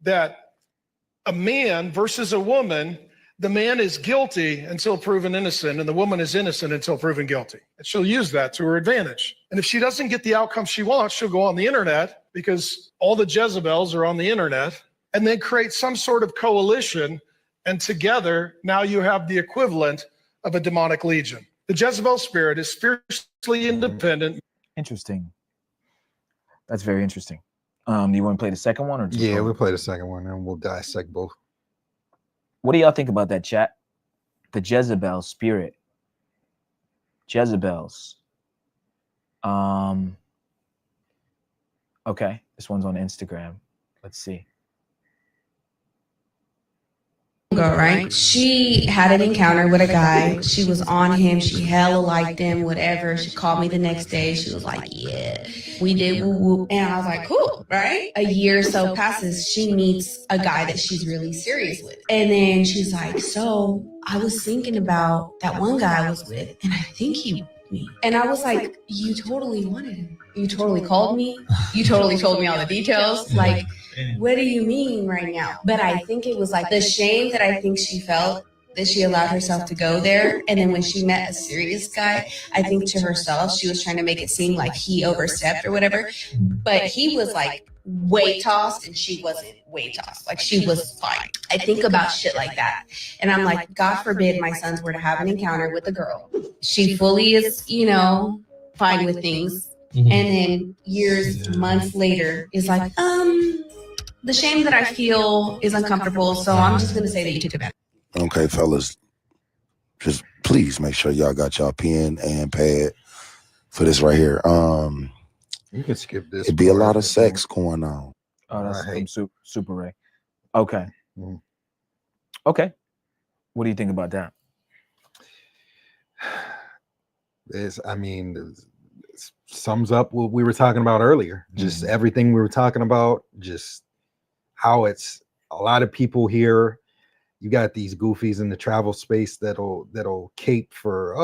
that a man versus a woman, the man is guilty until proven innocent, and the woman is innocent until proven guilty. And she'll use that to her advantage. And if she doesn't get the outcome she wants, she'll go on the internet, because all the Jezebels are on the internet, and then create some sort of coalition. And together, now you have the equivalent of a demonic legion. The Jezebel spirit is fiercely independent. Interesting. That's very interesting. Do you want to play the second one? Yeah, we'll play the second one and we'll dissect both. What do y'all think about that, chat? The Jezebel spirit. Jezebels. Okay, this one's on Instagram. Let's see. Girl, right? She had an encounter with a guy. She was on him. She hella liked him, whatever. She called me the next day. She was like, yeah, we did woo woo. And I was like, cool, right? A year or so passes. She meets a guy that she's really serious with. And then she's like, so I was thinking about that one guy I was with, and I think he wanted me. And I was like, you totally wanted him. You totally called me. You totally told me all the details. Like, what do you mean right now? But I think it was like the shame that I think she felt that she allowed herself to go there. And then when she met a serious guy, I think to herself, she was trying to make it seem like he overstepped or whatever. But he was like way tossed and she wasn't way tossed. Like she was fine. I think about shit like that. And I'm like, God forbid my sons were to have an encounter with a girl. She fully is, you know, fine with things. And then years, months later is like, the shame that I feel is uncomfortable, so I'm just going to say that you took it back. Okay, fellas, just please make sure y'all got y'all pen and pad for this right here. You can skip this. It'd be a lot of sex going on. Oh, that's from Super Ray. Okay. Okay. What do you think about that? Sums up what we were talking about earlier. Just everything we were talking about, just how it's a lot of people here. You got these goofies in the travel space that'll cape for,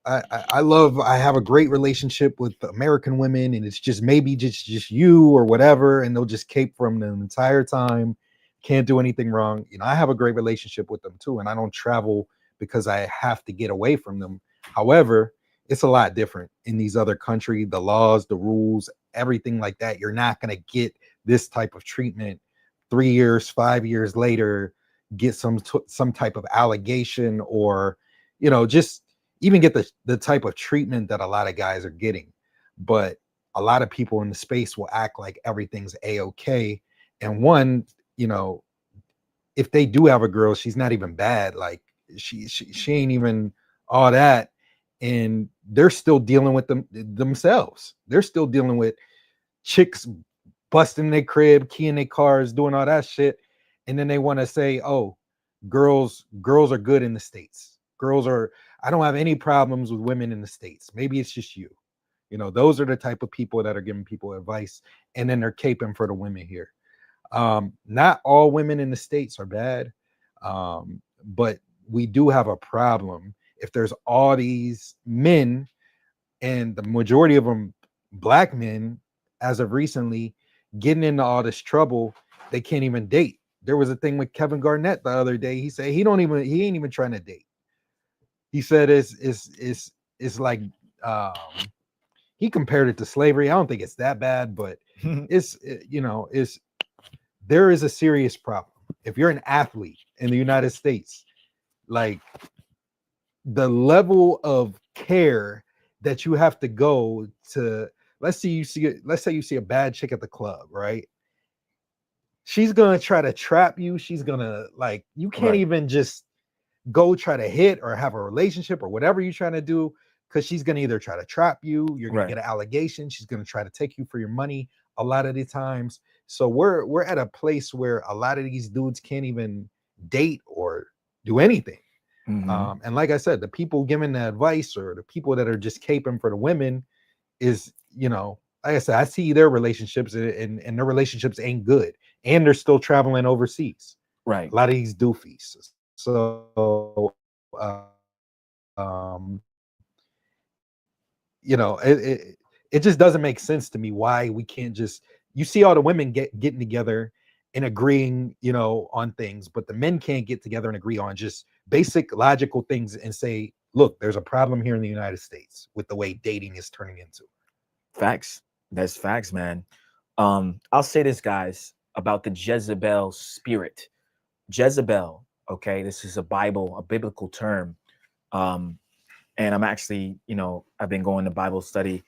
I have a great relationship with American women, and it's just maybe just you or whatever, and they'll just cape from the entire time, can't do anything wrong. I have a great relationship with them too, and I don't travel because I have to get away from them. However, it's a lot different in these other countries, the laws, the rules, everything like that. You're not going to get this type of treatment 3 years, 5 years later, get some type of allegation, or, just even get the type of treatment that a lot of guys are getting. But a lot of people in the space will act like everything's a-okay. And one, if they do have a girl, she's not even bad. Like she ain't even all that. And they're still dealing with themselves. They're still dealing with chicks busting their crib, keying their cars, doing all that shit. And then they want to say, oh, girls are good in the States. I don't have any problems with women in the States. Maybe it's just you. Those are the type of people that are giving people advice. And then they're caping for the women here. Not all women in the States are bad. But we do have a problem if there's all these men, and the majority of them black men, as of recently, getting into all this trouble. They can't even date. There was a thing with Kevin Garnett the other day. He said he ain't even trying to date. He said it's like he compared it to slavery. I don't think it's that bad, but there is a serious problem. If you're an athlete in the United States, like the level of care that you have to go to, let's say you see a bad chick at the club, right? She's gonna try to trap you. She's gonna, you can't even just go try to hit or have a relationship or whatever you're trying to do. because she's going to either try to trap you, you're going Right. to get an allegation, she's going to try to take you for your money a lot of the times. So we're at a place where a lot of these dudes can't even date or do anything. Mhm. And like I said, the people giving the advice or the people that are just caping for the women is, you know, like I said, I see their relationships and their relationships ain't good. And they're still traveling overseas. Right. A lot of these doofies. So, um, you know, it just doesn't make sense to me why we can't just, you see all the women getting together and agreeing, you know, on things, but the men can't get together and agree on just basic logical things and say, look, there's a problem here in the United States with the way dating is turning into. Facts. That's facts, man. I'll say this, guys, about the Jezebel spirit. Jezebel, okay, this is a biblical term. And I'm actually, you know, I've been going to Bible study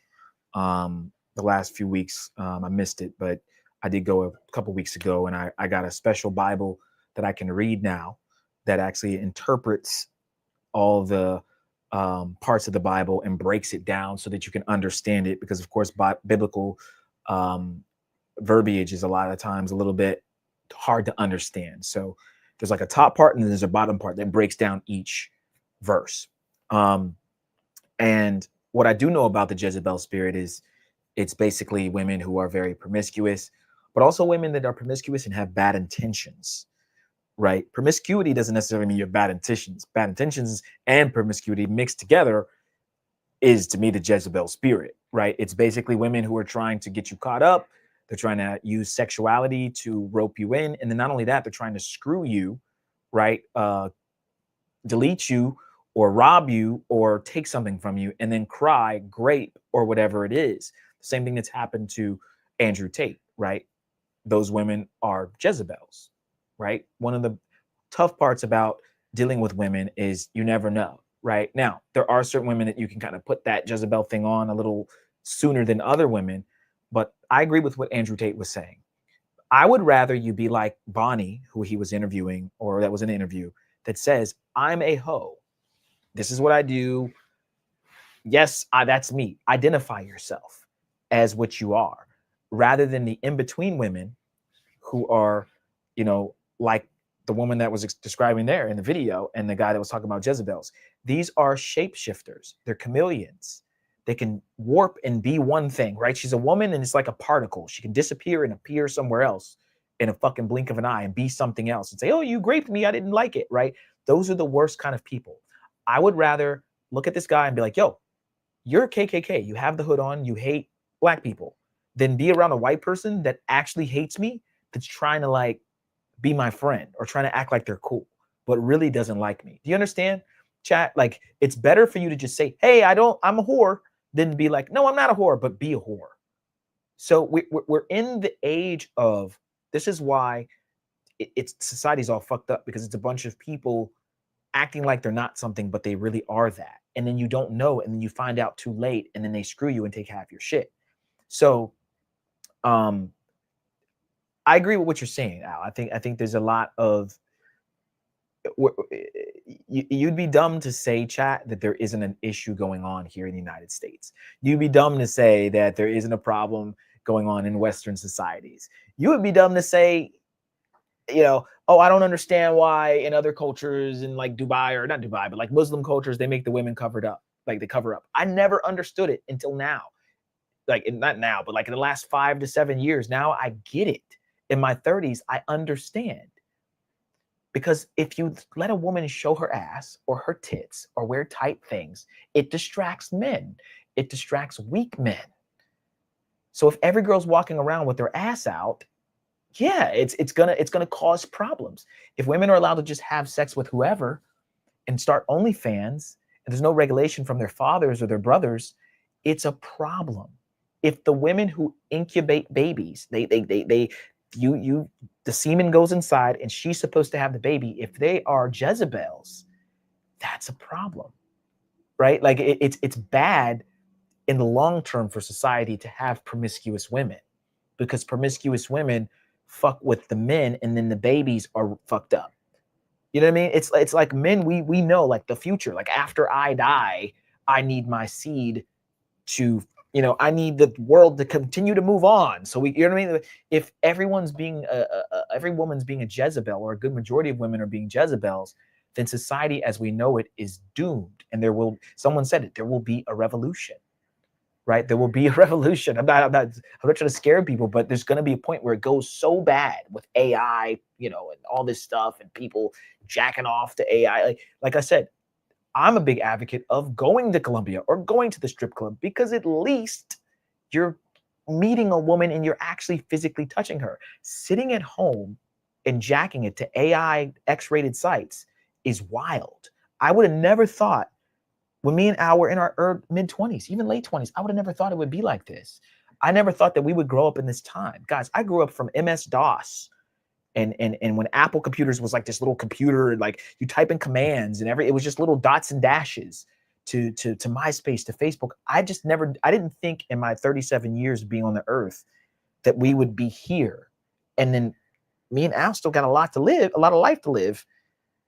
the last few weeks. I missed it, but I did go a couple weeks ago, and I got a special Bible that I can read now that actually interprets all the parts of the Bible and breaks it down so that you can understand it. Because of course, biblical verbiage is a lot of times a little bit hard to understand. So there's like a top part and then there's a bottom part that breaks down each verse. And what I do know about the Jezebel spirit is it's basically women who are very promiscuous, but also women that are promiscuous and have bad intentions, right? Promiscuity doesn't necessarily mean you have bad intentions. Bad intentions and promiscuity mixed together is, to me, the Jezebel spirit, right? It's basically women who are trying to get you caught up. They're trying to use sexuality to rope you in. And then not only that, they're trying to screw you, right? Delete you or rob you or take something from you and then cry grape or whatever it is. The same thing that's happened to Andrew Tate, right? Those women are Jezebels, right? One of the tough parts about dealing with women is you never know, right? Now, there are certain women that you can kind of put that Jezebel thing on a little sooner than other women, but I agree with what Andrew Tate was saying. I would rather you be like Bonnie, who he was interviewing, or that was an interview, that says, I'm a hoe. This is what I do. Yes, that's me. Identify yourself as what you are, rather than the in-between women who are, you know, like the woman that was describing there in the video and the guy that was talking about Jezebels. These are shapeshifters. They're chameleons. They can warp and be one thing, right? She's a woman and it's like a particle. She can disappear and appear somewhere else in a fucking blink of an eye and be something else and say, oh, you raped me. I didn't like it, right? Those are the worst kind of people. I would rather look at this guy and be like, yo, you're KKK. You have the hood on. You hate black people. Than be around a white person that actually hates me, that's trying to like be my friend or trying to act like they're cool, but really doesn't like me. Do you understand, chat? Like, it's better for you to just say, hey, I'm a whore, than be like, no, I'm not a whore, but be a whore. So we're in the age of, this is why it's society's all fucked up, because it's a bunch of people acting like they're not something, but they really are that. And then you don't know, and then you find out too late, and then they screw you and take half your shit. So I agree with what you're saying, Al. I think there's a lot of, you'd be dumb to say, chat, that there isn't an issue going on here in the United States. You'd be dumb to say that there isn't a problem going on in Western societies. You would be dumb to say, you know, oh, I don't understand why in other cultures in like Dubai, or not Dubai, but like Muslim cultures, they make the women covered up, like they cover up. I never understood it until now. Like, not now, but like in the last 5 to 7 years, now I get it. In my 30s, I understand. Because if you let a woman show her ass or her tits or wear tight things, it distracts men. It distracts weak men. So if every girl's walking around with their ass out, yeah, it's gonna cause problems. If women are allowed to just have sex with whoever and start OnlyFans, and there's no regulation from their fathers or their brothers, it's a problem. If the women who incubate babies, the semen goes inside and she's supposed to have the baby, if they are Jezebels, that's a problem, right? Like it's bad in the long term for society to have promiscuous women, because promiscuous women fuck with the men and then the babies are fucked up. You know what I mean? It's like men, we know like the future, like after I die, I need my seed to, you know, I need the world to continue to move on. So you know what I mean? If everyone's being, every woman's being a Jezebel, or a good majority of women are being Jezebels, then society as we know it is doomed. And someone said it, there will be a revolution, right? There will be a revolution. I'm not trying to scare people, but there's going to be a point where it goes so bad with AI, you know, and all this stuff and people jacking off to AI. Like I said, I'm a big advocate of going to Colombia or going to the strip club, because at least you're meeting a woman and you're actually physically touching her. Sitting at home and jacking it to AI X-rated sites is wild. I would have never thought, when me and Al were in our mid-20s, even late 20s, I would have never thought it would be like this. I never thought that we would grow up in this time. Guys, I grew up from MS-DOS. And when Apple computers was like this little computer, like you type in commands and it was just little dots and dashes to MySpace, to Facebook. I didn't think in my 37 years of being on the earth that we would be here. And then me and Al still got a lot of life to live.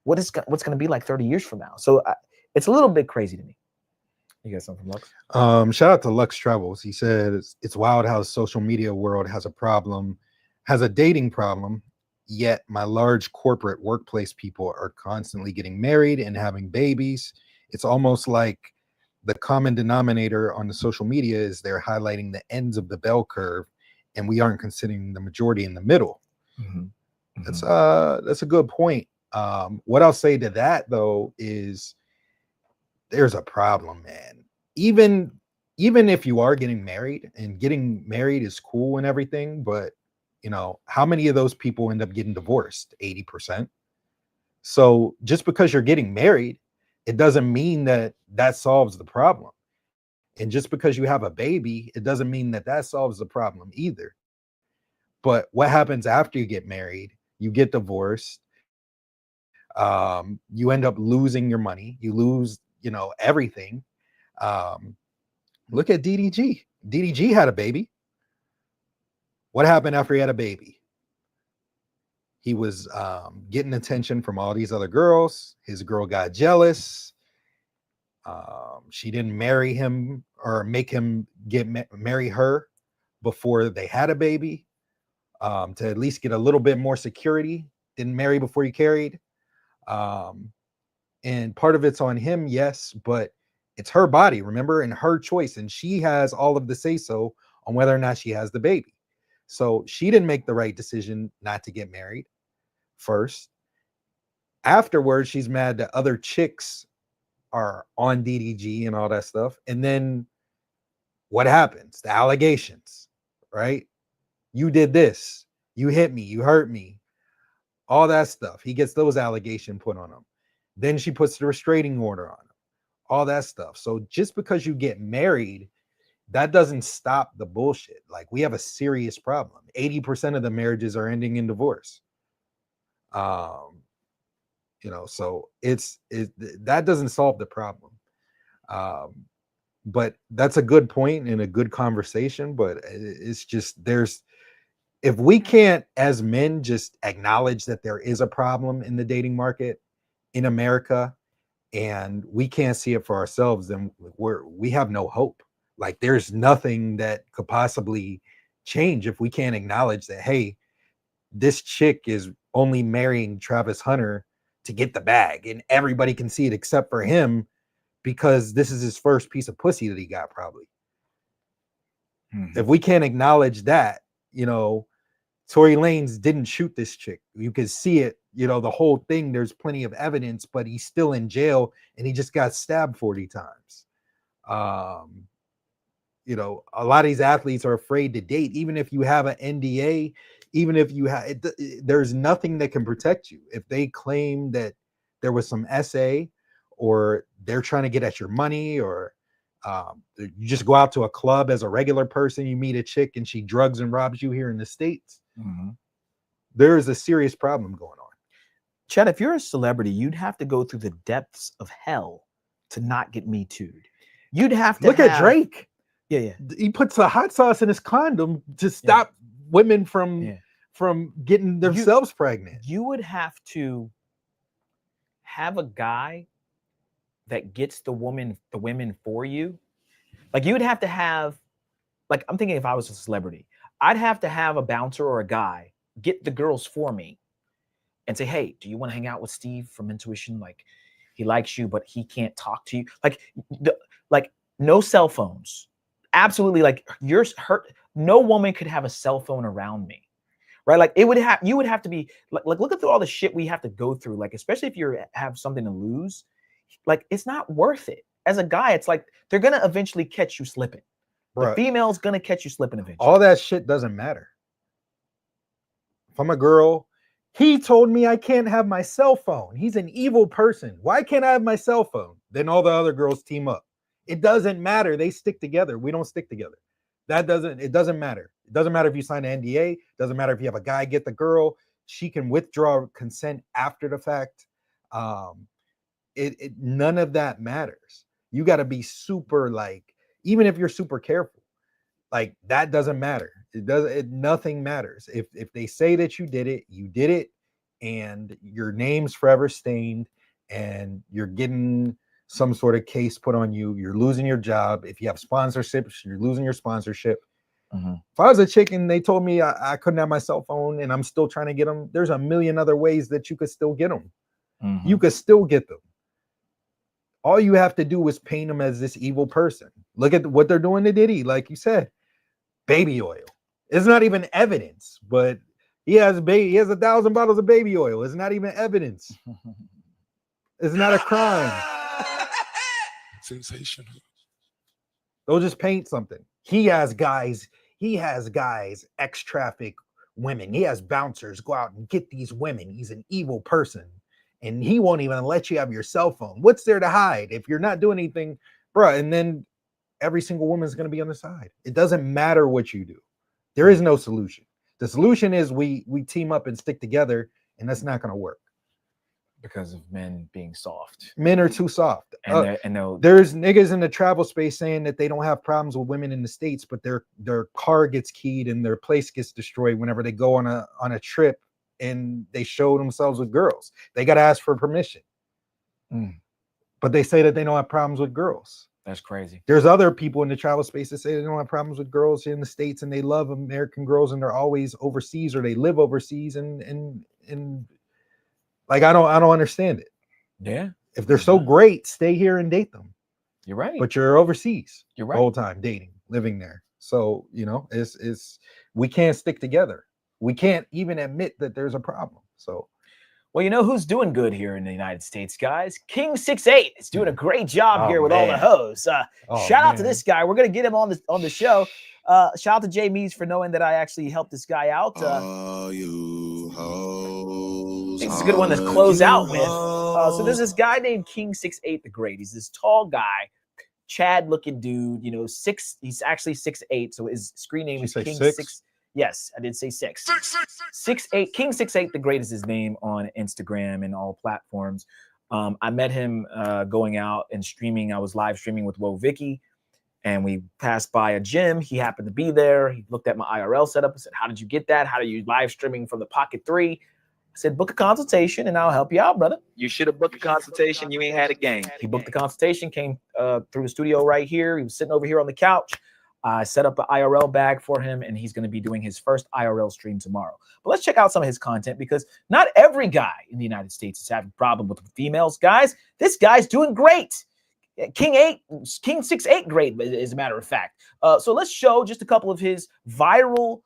What's going to be like 30 years from now? So it's a little bit crazy to me. You got something from Lux? Shout out to Lux Travels. He said it's wild how the social media world has a dating problem. Yet my large corporate workplace people are constantly getting married and having babies. It's almost like the common denominator on the social media is they're highlighting the ends of the bell curve, and we aren't considering the majority in the middle. Mm-hmm. That's a good point. What I'll say to that though is there's a problem, man. Even if you are getting married, and getting married is cool and everything, but you know, how many of those people end up getting divorced? 80%. So just because you're getting married, it doesn't mean that solves the problem. And just because you have a baby, it doesn't mean that solves the problem either. But what happens after you get married? You get divorced. You end up losing your money. You lose, you know, everything. Look at DDG. DDG had a baby. What happened after he had a baby? He was getting attention from all these other girls. His girl got jealous. She didn't marry him or make him marry her before they had a baby, to at least get a little bit more security. Didn't marry before you carried. And part of it's on him, yes, but it's her body, remember, and her choice. And she has all of the say-so on whether or not she has the baby. So she didn't make the right decision not to get married first. Afterwards, she's mad that other chicks are on DDG and all that stuff. And then what happens? The allegations, right? You did this. You hit me. You hurt me. All that stuff. He gets those allegations put on him. Then she puts the restraining order on him. All that stuff. So just because you get married, that doesn't stop the bullshit. Like, we have a serious problem. 80% of the marriages are ending in divorce. You know, so that doesn't solve the problem. But that's a good point and a good conversation. But it's just, if we can't, as men, just acknowledge that there is a problem in the dating market in America, and we can't see it for ourselves, then we have no hope. Like, there's nothing that could possibly change if we can't acknowledge that, hey, this chick is only marrying Travis Hunter to get the bag, and everybody can see it except for him, because this is his first piece of pussy that he got, probably. Mm-hmm. If we can't acknowledge that, you know, Tory Lanez didn't shoot this chick. You can see it, you know, the whole thing, there's plenty of evidence, but he's still in jail and he just got stabbed 40 times. You know, a lot of these athletes are afraid to date, even if you have an NDA, even if you have, there's nothing that can protect you. If they claim that there was some SA, or they're trying to get at your money, or you just go out to a club as a regular person, you meet a chick and she drugs and robs you here in the States, mm-hmm. There is a serious problem going on. Chad, if you're a celebrity, you'd have to go through the depths of hell to not get Me Too'd. You'd have to look at Drake. Yeah. He puts the hot sauce in his condom to stop women from getting themselves pregnant. You would have to have a guy that gets the women for you, like you would have to have, like I'm thinking if I was a celebrity, I'd have to have a bouncer or a guy get the girls for me and say, hey, do you want to hang out with Steve from Intuition? Like he likes you, but he can't talk to you. Like no cell phones. Absolutely. Like no woman could have a cell phone around me. Right? Like you would have to be like look at all the shit we have to go through. Like, especially if you have something to lose, like it's not worth it. As a guy, it's like they're gonna eventually catch you slipping. The female's gonna catch you slipping eventually. All that shit doesn't matter. If I'm a girl, he told me I can't have my cell phone. He's an evil person. Why can't I have my cell phone? Then all the other girls team up. It doesn't matter. They stick together. We don't stick together. It doesn't matter. It doesn't matter if you sign an NDA. It doesn't matter if you have a guy get the girl. She can withdraw consent after the fact. None of that matters. You got to be super, like, even if you're super careful, like that doesn't matter. Nothing matters. If they say that you did it, and your name's forever stained, and you're getting some sort of case put on you, you're losing your job. If you have sponsorships, you're losing your sponsorship. If I was a chick and they told me I couldn't have my cell phone and I'm still trying to get them, there's a million other ways that you could still get them. You could still get them. All you have to do is paint them as this evil person. Look at what they're doing to Diddy, like you said, baby oil. It's not even evidence, but he has 1,000 bottles of baby oil. It's not even evidence. It's not a crime. Sensational. They'll just paint something. He has guys ex-traffic women. He has bouncers go out and get these women. He's an evil person. And he won't even let you have your cell phone. What's there to hide if you're not doing anything, bro? And then every single woman is going to be on the side. It doesn't matter what you do. There is no solution. The solution is we team up and stick together, and that's not going to work. Because of men being soft. Men are too soft. And there's niggas in the travel space saying that they don't have problems with women in the States, but their car gets keyed and their place gets destroyed whenever they go on a trip and they show themselves with girls. They got to ask for permission. But they say that they don't have problems with girls. That's crazy. There's other people in the travel space that say they don't have problems with girls here in the States and they love American girls and they're always overseas or they live overseas and like I don't understand it. Yeah. If they're so great, stay here and date them. You're right. But you're overseas. You're right. The whole time dating, living there. So, it's we can't stick together. We can't even admit that there's a problem. So, well, you know who's doing good here in the United States, guys? King 68 is doing a great job here with all the hoes. Shout out to this guy. We're gonna get him on the show. Shout out to Jay Mees for knowing that I actually helped this guy out. This is a good one to close out with. So there's this guy named King 68 the Great. He's this tall guy, Chad looking dude. He's actually 6'8", so his screen name is King 6. Yes, I did say 6. 6'8". King 68 the Great is his name on Instagram and all platforms. I met him going out and streaming. I was live streaming with Woe Vicky, and we passed by a gym. He happened to be there. He looked at my IRL setup and said, "How did you get that? How do you live streaming from the Pocket 3?" I said, "Book a consultation and I'll help you out, brother." You should have booked a consultation. You ain't had a game. He booked the consultation, came through the studio right here. He was sitting over here on the couch. I set up an IRL bag for him, and he's going to be doing his first IRL stream tomorrow. But let's check out some of his content, because not every guy in the United States is having a problem with females. Guys, this guy's doing great. King 68 great, as a matter of fact. So let's show just a couple of his viral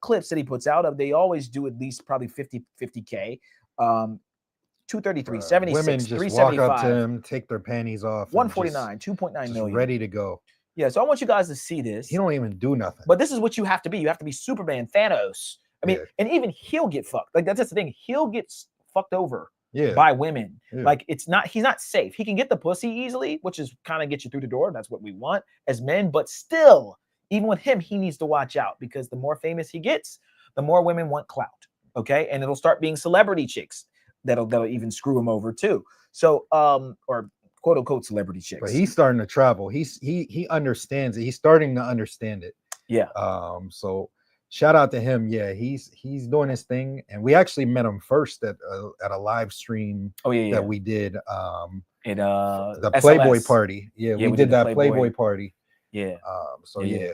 clips that he puts out. They always do at least probably 50K. 233, 76, women just 375. walk up to him, take their panties off. 149, 2.9 million. Ready to go. Yeah, so I want you guys to see this. He don't even do nothing. But this is what you have to be. You have to be Superman, Thanos. I mean, and even he'll get fucked. Like that's the thing. He'll get fucked over by women. Like he's not safe. He can get the pussy easily, which is kind of get you through the door. That's what we want as men. But still, even with him, he needs to watch out, because the more famous he gets, the more women want clout. Okay, and it'll start being celebrity chicks that'll even screw him over too. So or quote unquote celebrity chicks. But he's starting to travel. He understands it. He's starting to understand it. Yeah. So shout out to him. Yeah, he's doing his thing, and we actually met him first at a live stream. That we did. The Playboy party. Yeah, we did that Playboy party. Yeah. So yeah.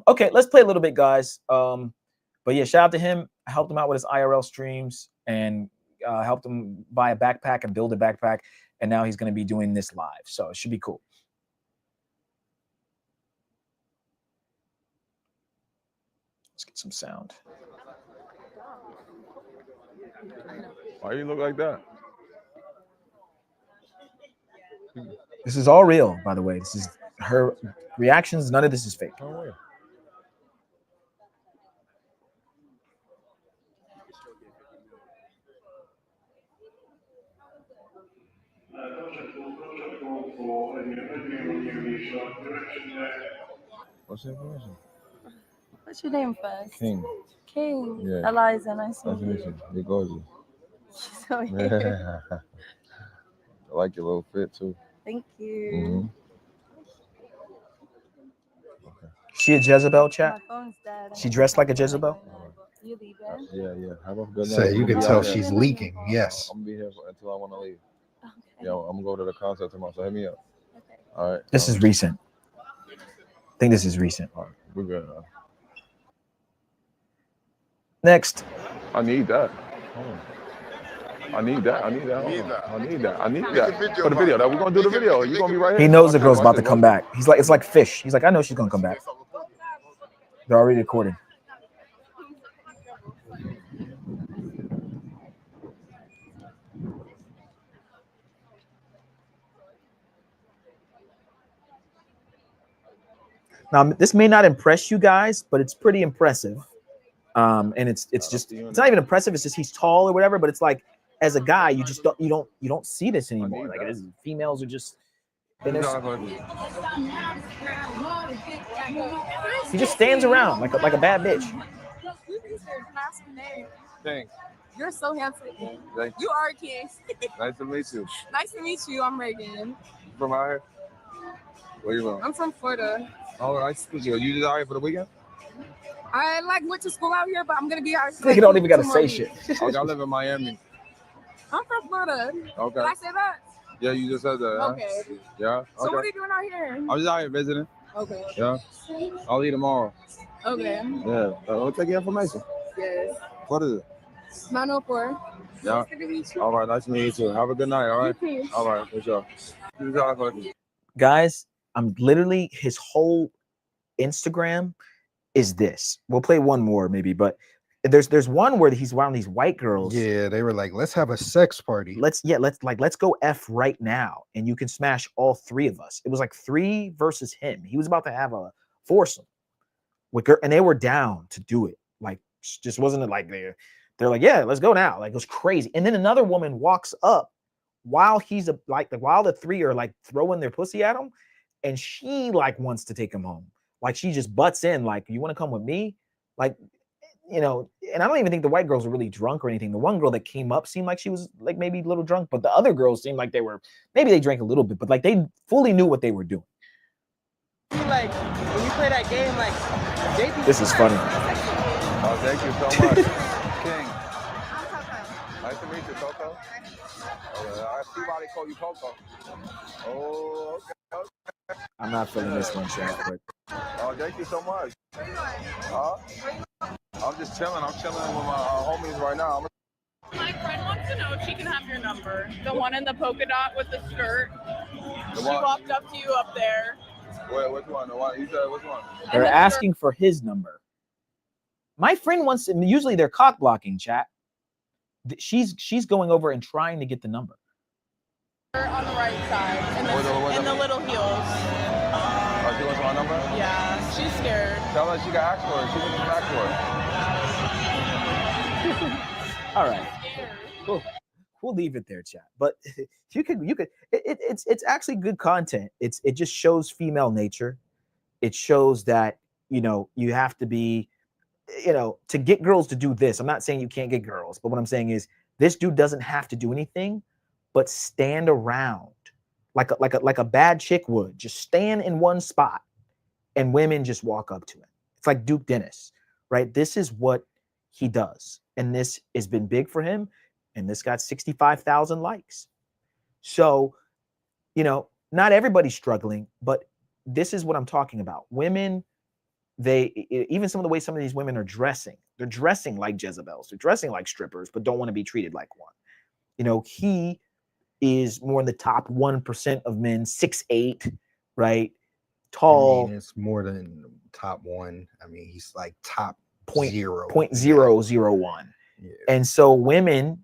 Okay, let's play a little bit, guys. But yeah, shout out to him. I helped him out with his IRL streams and helped him buy a backpack and build a backpack. And now he's going to be doing this live. So it should be cool. Let's get some sound. Why you look like that? This is all real, by the way. This is her reactions. None of this is fake. Oh, yeah. What's your information? What's your name first? King. King. Yeah. Eliza, nice to Nice to meet meet you. you. You're gorgeous. She's so here. I like your little fit too. Thank you. Mm-hmm. She a Jezebel, chat? My phone's dead. She dressed like a Jezebel? You leaving? Yeah. Have a good night. So you can tell she's leaking. Yes. I'm gonna be here until I want to leave. Okay. Yeah, I'm gonna go to the concert tomorrow. So hit me up. Okay. All right. This is recent. I think this is recent. All right. We're good. Next. I need that. I need that. For the video. We're gonna do the video. You're gonna be right here. He knows the girl's about to come back. He's like, it's like fish. He's like, I know she's gonna come back. They're already recording. Now, this may not impress you guys, but it's pretty impressive. And it's not even impressive. It's just he's tall or whatever. But it's like, as a guy, you just don't see this anymore. Like females are just. He just stands around like a bad bitch. Thanks. You're so handsome. Thanks. You are a king. Nice to meet you. Nice to meet you. I'm Reagan. From out here? Where you from? I'm from Florida. Oh, nice to meet you. You just out here for the weekend? I went to school out here, but I'm gonna be out here. Nigga don't even gotta say shit. Okay, I live in Miami. I'm from Florida. Okay. Did I say that? Yeah, you just said that. Okay. Huh? Yeah. Okay. So what are you doing out here? I'm just out here visiting. Okay. Yeah. I'll leave tomorrow. Okay. Yeah. I'll take your information. Yes. What is it? 904. Yeah. Nice to meet you. All right. Nice to meet you too. Have a good night. All right. You too. All right. For sure. Guys, I'm literally, his whole Instagram is this. We'll play one more maybe, but there's one where he's around these white girls. Yeah, they were like, let's have a sex party. Let's go F right now, and you can smash all three of us. It was like 3 versus him. He was about to have a foursome with girl, and they were down to do it. Like, just wasn't it like they're like, yeah, let's go now. Like, it was crazy. And then another woman walks up while he's while the three are like throwing their pussy at him, and she like wants to take him home. Like, she just butts in, like, you want to come with me? Like, you know, and I don't even think the white girls were really drunk or anything. The one girl that came up seemed like she was like maybe a little drunk, but the other girls seemed like maybe they drank a little bit, but like they fully knew what they were doing. Like, when you play that game, like, JP. This is funny. Oh, thank you so much. King. Nice to meet you, Coco. I see why they call you Coco. Oh, okay. I'm not feeling this one, chat, but. Oh, thank you so much. I'm just chilling. I'm chilling with my homies right now. My friend wants to know if she can have your number. The one in the polka dot with the skirt. She walked up to you up there. Wait, which one? The one? You said which one? They're asking for his number. My friend wants to, usually they're cock blocking, chat. She's going over and trying to get the number. On the right side, in the little heels. Oh, she wants my number? Yeah, she's scared. Tell her she can ask for it. She can ask for it. All right. Cool. We'll leave it there, chat. But you could. It's actually good content. It just shows female nature. It shows that, you know, you have to be, you know, to get girls to do this. I'm not saying you can't get girls, but what I'm saying is this dude doesn't have to do anything but stand around like a bad chick would. Just stand in one spot and women just walk up to him. It's like Duke Dennis, right? This is what he does. And this has been big for him. And this got 65,000 likes. So, you know, not everybody's struggling, but this is what I'm talking about. Women, even some of the way some of these women are dressing, they're dressing like Jezebels, they're dressing like strippers, but don't want to be treated like one. You know, he is more in the top 1% of men, 6'8", right? Tall. I mean, it's more than top one. I mean, he's like top 0.001. Yeah. And so women,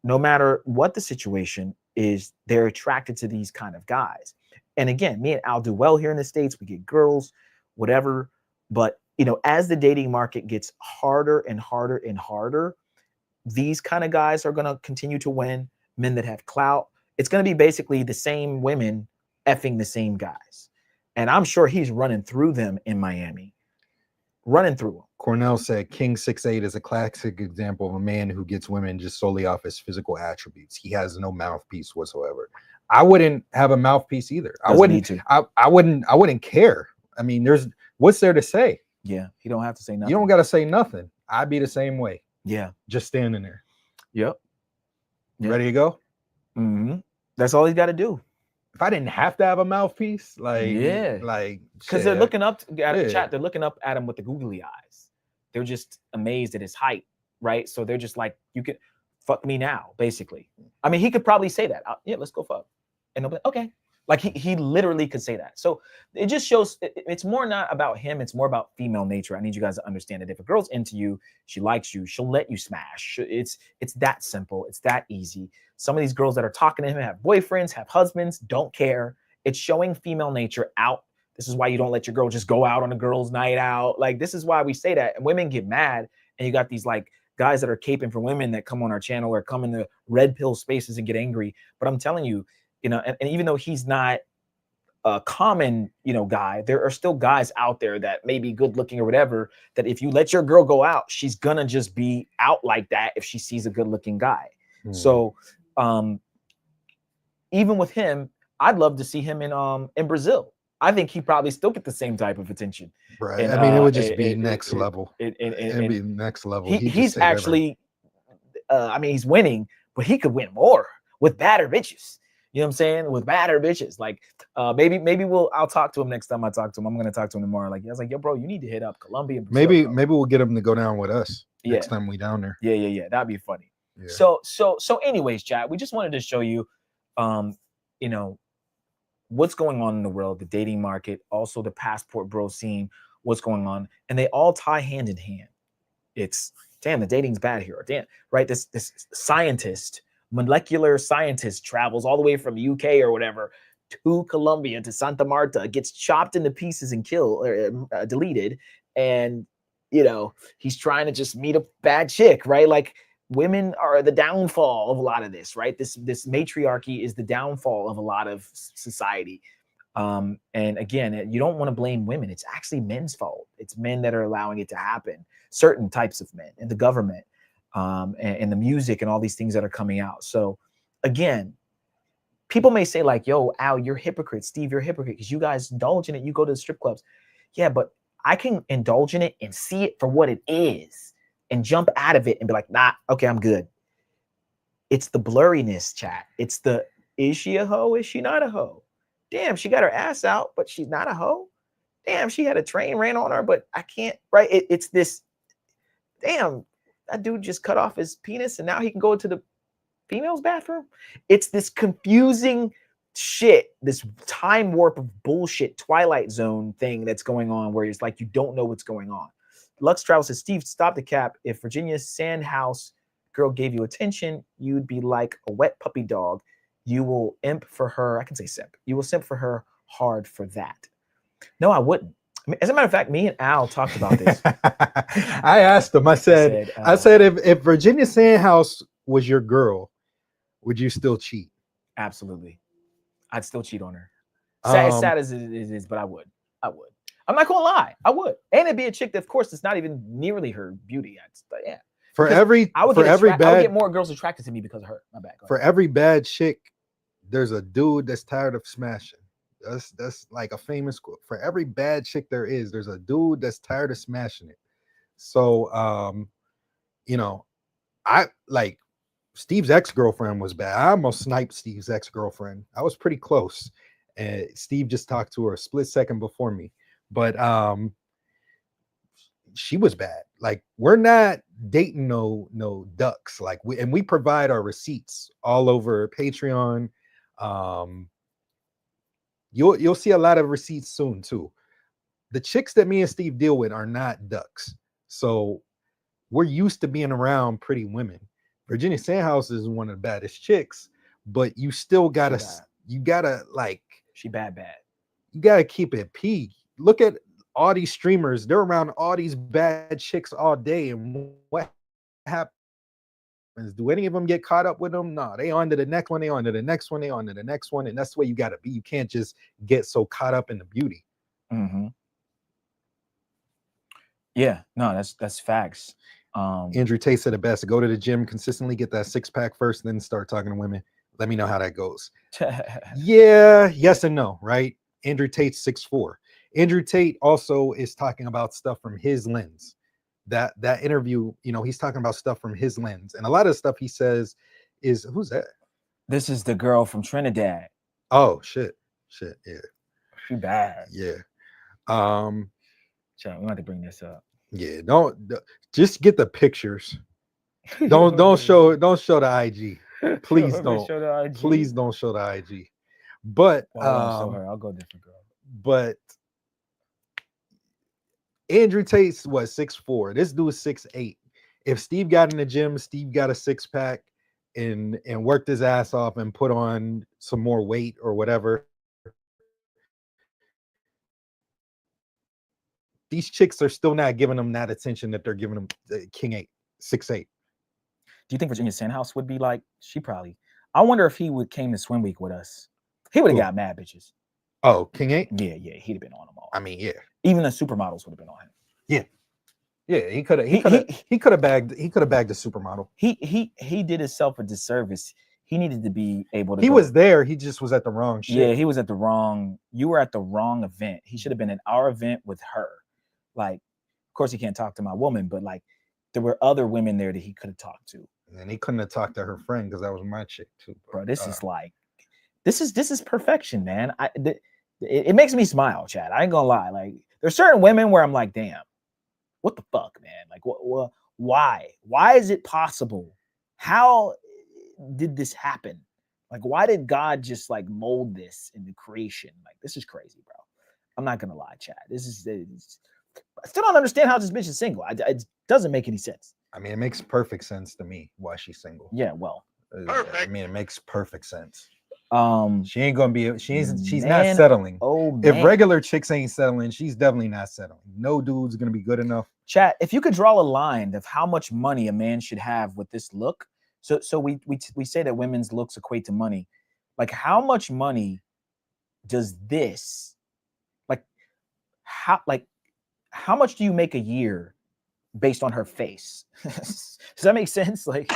no matter what the situation is, they're attracted to these kind of guys. And again, me and Al do well here in the States. We get girls, whatever. But, you know, as the dating market gets harder and harder and harder, these kind of guys are going to continue to win. Men that have clout. It's going to be basically the same women effing the same guys. And I'm sure he's running through them in Miami. Running through them. Cornell said King 6'8" is a classic example of a man who gets women just solely off his physical attributes. He has no mouthpiece whatsoever. I wouldn't have a mouthpiece either. I wouldn't care. I mean, what's there to say? Yeah, you don't have to say nothing. You don't got to say nothing. I'd be the same way. Yeah. Just standing there. Yep. Ready to go? Mm-hmm. That's all he's got to do. If I didn't have to have a mouthpiece, because they're looking up at the chat, they're looking up at him with the googly eyes. They're just amazed at his height, right? So they're just like, you can fuck me now, basically. I mean, he could probably say that. Yeah, let's go fuck. And they'll be like, okay. Like he literally could say that. So it just shows it's more not about him. It's more about female nature. I need you guys to understand that if a girl's into you, she likes you, she'll let you smash. It's that simple. It's that easy. Some of these girls that are talking to him have boyfriends, have husbands, don't care. It's showing female nature out. This is why you don't let your girl just go out on a girl's night out. Like, this is why we say that. And women get mad. And you got these like guys that are caping for women that come on our channel or come in the red pill spaces and get angry. But I'm telling you, you know, and even though he's not a common, you know, guy, there are still guys out there that may be good looking or whatever, that if you let your girl go out, she's gonna just be out like that if she sees a good looking guy. So even with him, I'd love to see him in Brazil. I think he probably still get the same type of attention. Right. And, I mean, it would just be next level. It'd be next level. He's actually, I mean, he's winning, but he could win more with badder bitches. You know what I'm saying? With badder bitches. Like, maybe I'll talk to him next time I talk to him. I'm gonna talk to him tomorrow. Like, I was like, yo, bro, you need to hit up Colombia. Maybe we'll get him to go down with us next time we down there. Yeah. That'd be funny. Yeah. So anyways, chat, we just wanted to show you, you know, what's going on in the world, the dating market, also the passport bro scene, what's going on, and they all tie hand in hand. It's damn, the dating's bad here, damn, right? This scientist, molecular scientist, travels all the way from UK or whatever to Colombia, to Santa Marta, gets chopped into pieces and killed or deleted, and you know, he's trying to just meet a bad chick, right? Like, women are the downfall of a lot of this, right? This matriarchy is the downfall of a lot of society. And again, you don't want to blame women. It's actually men's fault. It's men that are allowing it to happen. Certain types of men and the government, and the music and all these things that are coming out. So again, people may say like, yo, Al, you're a hypocrite. Steve, you're a hypocrite because you guys indulge in it. You go to the strip clubs. Yeah, but I can indulge in it and see it for what it is and jump out of it and be like, nah, okay, I'm good. It's the blurriness, chat. It's the, is she a hoe? Is she not a hoe? Damn, she got her ass out, but she's not a hoe. Damn, she had a train ran on her, but I can't, right? It's this, damn, that dude just cut off his penis and now he can go to the female's bathroom. It's this confusing shit, this time warp of bullshit, Twilight Zone thing that's going on where it's like you don't know what's going on. Lux Travel says, Steve, stop the cap. If Virginia's Sandhouse girl gave you attention, you'd be like a wet puppy dog. You will imp for her. I can say simp. You will simp for her hard for that. No, I wouldn't. I mean, as a matter of fact, me and Al talked about this. I asked him. I said, if Virginia Sandhouse was your girl, would you still cheat? Absolutely. I'd still cheat on her. As sad as it is, but I would. I'm not gonna lie, I would. And it'd be a chick that, of course, it's not even nearly her beauty. Yeah. I would get more girls attracted to me because of her. My bad. For every bad chick, there's a dude that's tired of smashing. That's like a famous quote. For every bad chick there's a dude that's tired of smashing it. So, you know, I like Steve's ex-girlfriend was bad. I almost sniped Steve's ex-girlfriend. I was pretty close. And Steve just talked to her a split second before me. But she was bad. Like, we're not dating no ducks. Like, we provide our receipts all over Patreon. You'll see a lot of receipts soon too. The chicks that me and Steve deal with are not ducks. So we're used to being around pretty women. Virginia Sandhouse is one of the baddest chicks, but you still gotta, like, she bad. You gotta keep it P. Look at all these streamers, they're around all these bad chicks all day. And what happens? Do any of them get caught up with them? No, they on to the next one, they on to the next one, they on to the next one. And that's the way you gotta be. You can't just get so caught up in the beauty. Yeah, no, that's facts. Andrew Tate said it best: go to the gym consistently, get that 6-pack first, then start talking to women. Let me know how that goes. Yeah, yes and no, right? Andrew Tate's 6'4". Andrew Tate also is talking about stuff from his lens. That interview, you know, he's talking about stuff from his lens, and a lot of stuff he says is, who's that? This is the girl from Trinidad. Oh shit, yeah, she bad. Yeah. Chat, we want to bring this up. Yeah, don't just get the pictures. Don't show the IG. Please don't. Show the IG. Please don't show the IG. But show her. I'll go different girl. But Andrew Tate's what, 6'4". This dude is 6'8". If Steve got in the gym, Steve got a 6-pack and worked his ass off and put on some more weight or whatever, these chicks are still not giving them that attention that they're giving them. King 8, 6'8". Do you think Virginia Sandhouse would be like? She probably. I wonder if he came to Swim Week with us. He would have got mad bitches. Oh, King 8? Yeah, he'd have been on them all. I mean, yeah. Even the supermodels would have been on him. Yeah, he could have bagged the supermodel. He did himself a disservice. He needed to be able to. He was there. He just was at the wrong shit. Yeah, he was at the wrong. You were at the wrong event. He should have been at our event with her. Like, of course, he can't talk to my woman, but like, there were other women there that he could have talked to. And he couldn't have talked to her friend because that was my chick too. Bro, this is like, this is perfection, man. It makes me smile, Chad. I ain't gonna lie. Like, there's certain women where I'm like, damn, what the fuck, man? Like, what? Why? Why is it possible? How did this happen? Like, why did God just like mold this into creation? Like, this is crazy, bro. I'm not gonna lie, Chad. I still don't understand how this bitch is single. It doesn't make any sense. I mean, it makes perfect sense to me why she's single. Yeah, well, perfect. I mean, it makes perfect sense. She ain't gonna be. She's not man, settling. Oh, man. If regular chicks ain't settling, she's definitely not settling. No dude's gonna be good enough. Chat, if you could draw a line of how much money a man should have with this look. So we say that women's looks equate to money. Like, how much money does this? How much do you make a year based on her face? Does that make sense? Like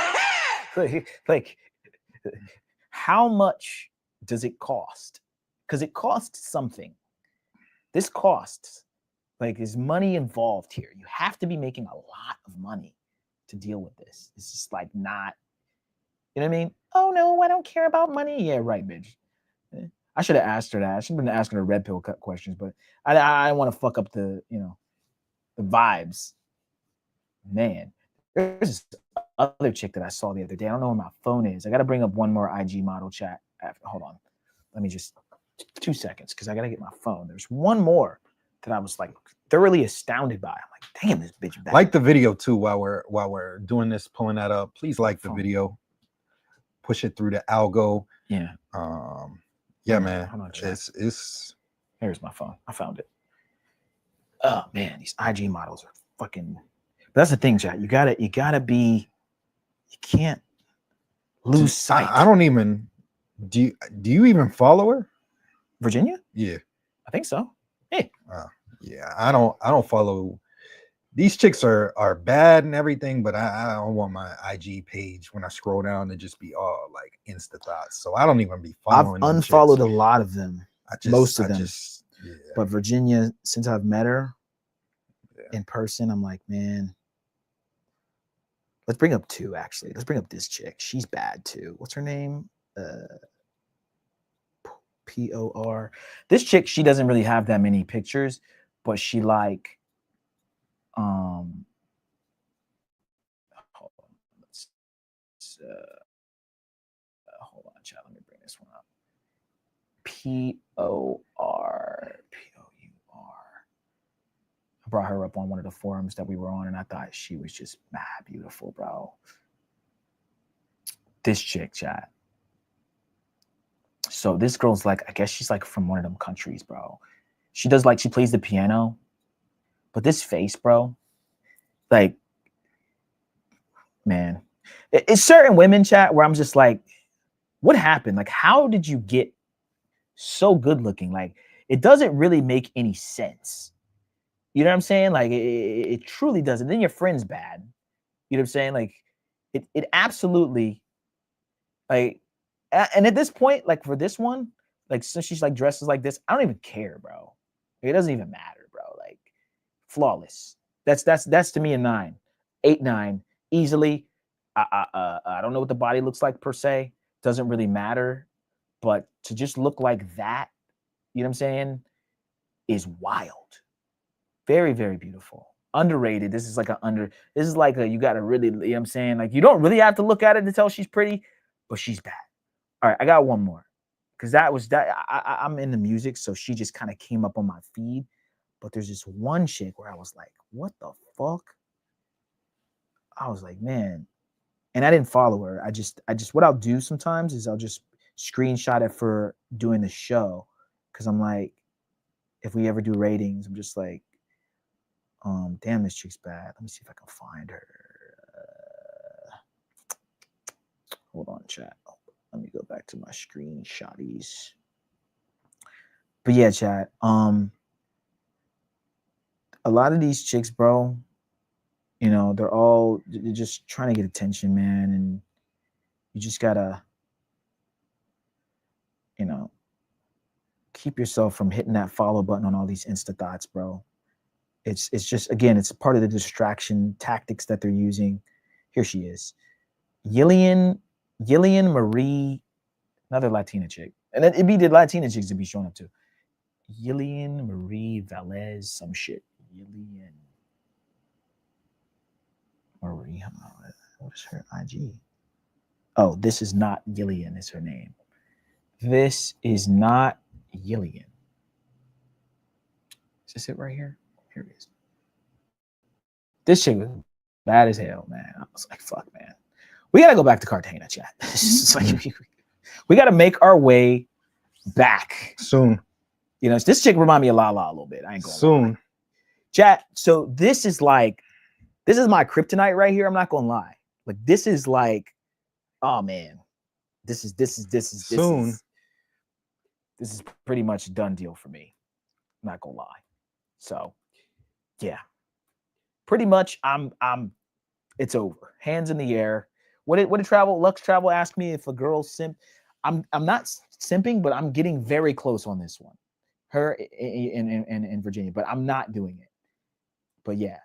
how much does it cost? Because it costs something. This costs. Like, there's money involved here. You have to be making a lot of money to deal with this. It's just like not, you know what I mean? Oh no, I don't care about money. Yeah, right, bitch. I should have asked her that. I should have been asking her red pill cut questions, but I want to fuck up the, the vibes. Man, there's this other chick that I saw the other day. I don't know where my phone is. I got to bring up one more IG model chat. Hold on. Let me just 2 seconds because I got to get my phone. There's one more that I was like thoroughly astounded by. I'm like, damn, this bitch back. Like the video too while we're doing this, pulling that up. Please like the video. Push it through the algo. Yeah. Yeah, man. Hold on, it's here's my phone. I found it. Oh man, these IG models are fucking. But that's the thing, chat. You gotta be. You can't lose sight. I don't even. Do you even follow her? Virginia? Yeah, I think so. Hey. Yeah, I don't follow. These chicks are bad and everything, but I don't want my IG page when I scroll down to just be all like Insta thoughts. So I don't even be following. I've unfollowed a lot of them. Most of them. Yeah. But Virginia, since I've met her, in person, I'm like, man. Let's bring up two, actually. Let's bring up this chick. She's bad too. What's her name? P-O-R. This chick, she doesn't really have that many pictures, but she like, hold on. Hold on, chat. Let me bring this one up. P-O-R. I brought her up on one of the forums that we were on, and I thought she was just mad beautiful, bro. This chick, chat. So this girl's like, I guess she's like from one of them countries, bro. She does like, she plays the piano, but this face, bro, like, man, it's certain women, chat, where I'm just like, what happened? Like, how did you get so good looking? Like, it doesn't really make any sense. You know what I'm saying? Like, it truly doesn't. Then your friend's bad. You know what I'm saying? Like, it absolutely, like, and at this point, like for this one, like, since she's like dresses like this, I don't even care, bro. It doesn't even matter, bro. Like, flawless. That's to me a 9, 8, 9, easily. I don't know what the body looks like per se. Doesn't really matter. But to just look like that, you know what I'm saying, is wild. Very, very beautiful. Underrated. This is like you got to really, you know what I'm saying? Like, you don't really have to look at it to tell she's pretty, but she's bad. All right, I got one more. Because I'm into music, so she just kind of came up on my feed. But there's this one chick where I was like, what the fuck? I was like, man. And I didn't follow her. I just what I'll do sometimes is I'll just screenshot it for doing the show. Because I'm like, if we ever do ratings, I'm just like, damn, this chick's bad. Let me see if I can find her. Hold on, chat. Let me go back to my screenshotties. But yeah, chat. A lot of these chicks, bro, you know, they're just trying to get attention, man. And you just gotta, you know, keep yourself from hitting that follow button on all these Insta thoughts, bro. It's just, again, it's part of the distraction tactics that they're using. Here she is. Yillian Marie, another Latina chick. And it'd be the Latina chicks to be showing up too. Yillian Marie Velez, some shit. Yillian Marie, what is her IG? Oh, this is not Yillian, is her name. This is not Yillian. Is this it right here? Here it is. This chick was bad as hell, man. I was like, fuck, man. We got to go back to Cartagena, chat. Like, we got to make our way back. Soon. You know, this chick remind me of Lala a little bit. I ain't going soon. Lie. Chat, so this is my kryptonite right here. I'm not going to lie. Like, this is like, oh, man. This is soon. This is pretty much a done deal for me. I'm not going to lie. So, yeah. Pretty much it's over. Hands in the air. What did Lux Travel ask me if a girl simp? I'm not simping, but I'm getting very close on this one. Her in Virginia, but I'm not doing it. But yeah,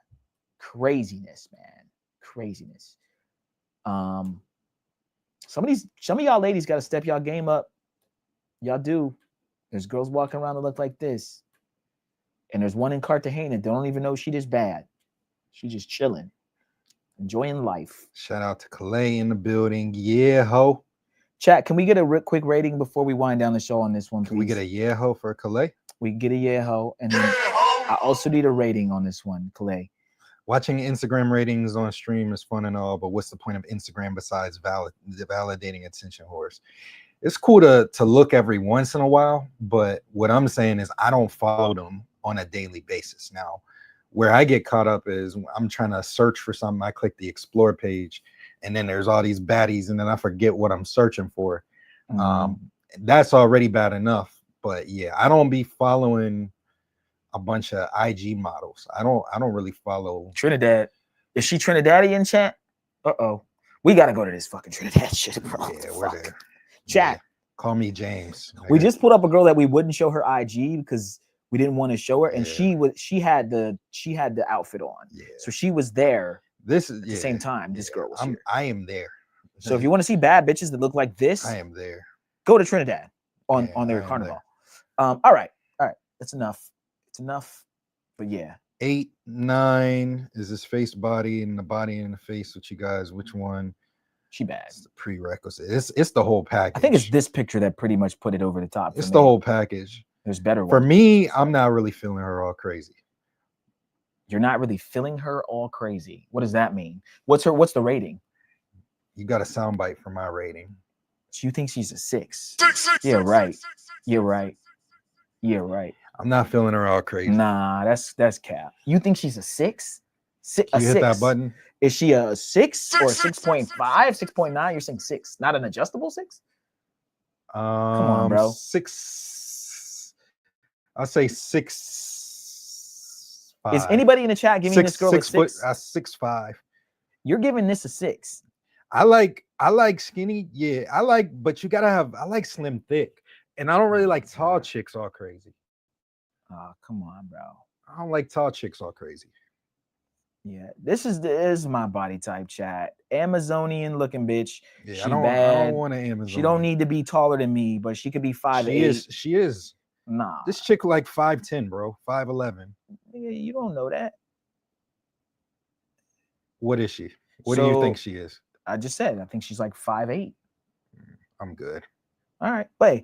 craziness, man. Craziness. Some of y'all ladies got to step y'all game up. Y'all do. There's girls walking around that look like this. And there's one in Cartagena that don't even know she this bad. She just chilling, enjoying life. Shout out to Calais in the building. Yeah, ho. Chat, can we get a quick rating before we wind down the show on this one, please? Can we get a yeah, ho for Calais? We can get a yeah, ho. And then I also need a rating on this one, Calais. Watching Instagram ratings on stream is fun and all, but what's the point of Instagram besides validating attention whores? It's cool to look every once in a while, but what I'm saying is I don't follow them on a daily basis. Now, where I get caught up is I'm trying to search for something. I click the explore page, and then there's all these baddies, and then I forget what I'm searching for. That's already bad enough. But yeah, I don't be following a bunch of IG models. I don't really follow Trinidad. Is she Trinidadian, chat? We gotta go to this fucking Trinidad shit, bro. Yeah, we're there. Chat. Yeah. Call me James. We just put up a girl that we wouldn't show her IG because We didn't want to show her, and Yeah. she had the outfit on. Yeah. So she was there This is at the same time. This girl was here. I am there. So if you want to see bad bitches that look like this, I am there. go to Trinidad on their I am carnival. there. All right. That's enough. It's enough. But yeah. 8, 9 is this face, body, and the body and the face with you guys. Which one? She bad. It's the prerequisite. It's the whole package. I think it's this picture that pretty much put it over the top. It's the whole package. There's better ones. For me, I'm not really feeling her all crazy. You're not really feeling her all crazy. What does that mean? What's the rating? You got a soundbite for my rating. So you think she's a 6? Yeah, right. You're right. Yeah, right. I'm not feeling her all crazy. Nah, that's cap. You think she's a 6? You hit that button. Is she a 6 or 6.5, 6.9? You're saying 6, not an adjustable 6? Come on, bro. 6. I'll say 6. 5. Is anybody in the chat giving this girl a 6? 6'5". You're giving this a 6. I like skinny. Yeah, but you gotta have. I like slim, thick, and I don't really like tall chicks all crazy. Oh, come on, bro. I don't like tall chicks all crazy. Yeah, this is my body type, chat. Amazonian looking bitch. Yeah, she I don't want an Amazon. She don't need to be taller than me, but she could be 5'8". She is. Nah. This chick like 5'10", bro. 5'11". Nigga, you don't know that. What is she? What do you think she is? I just said I think she's like 5'8". I'm good. All right, but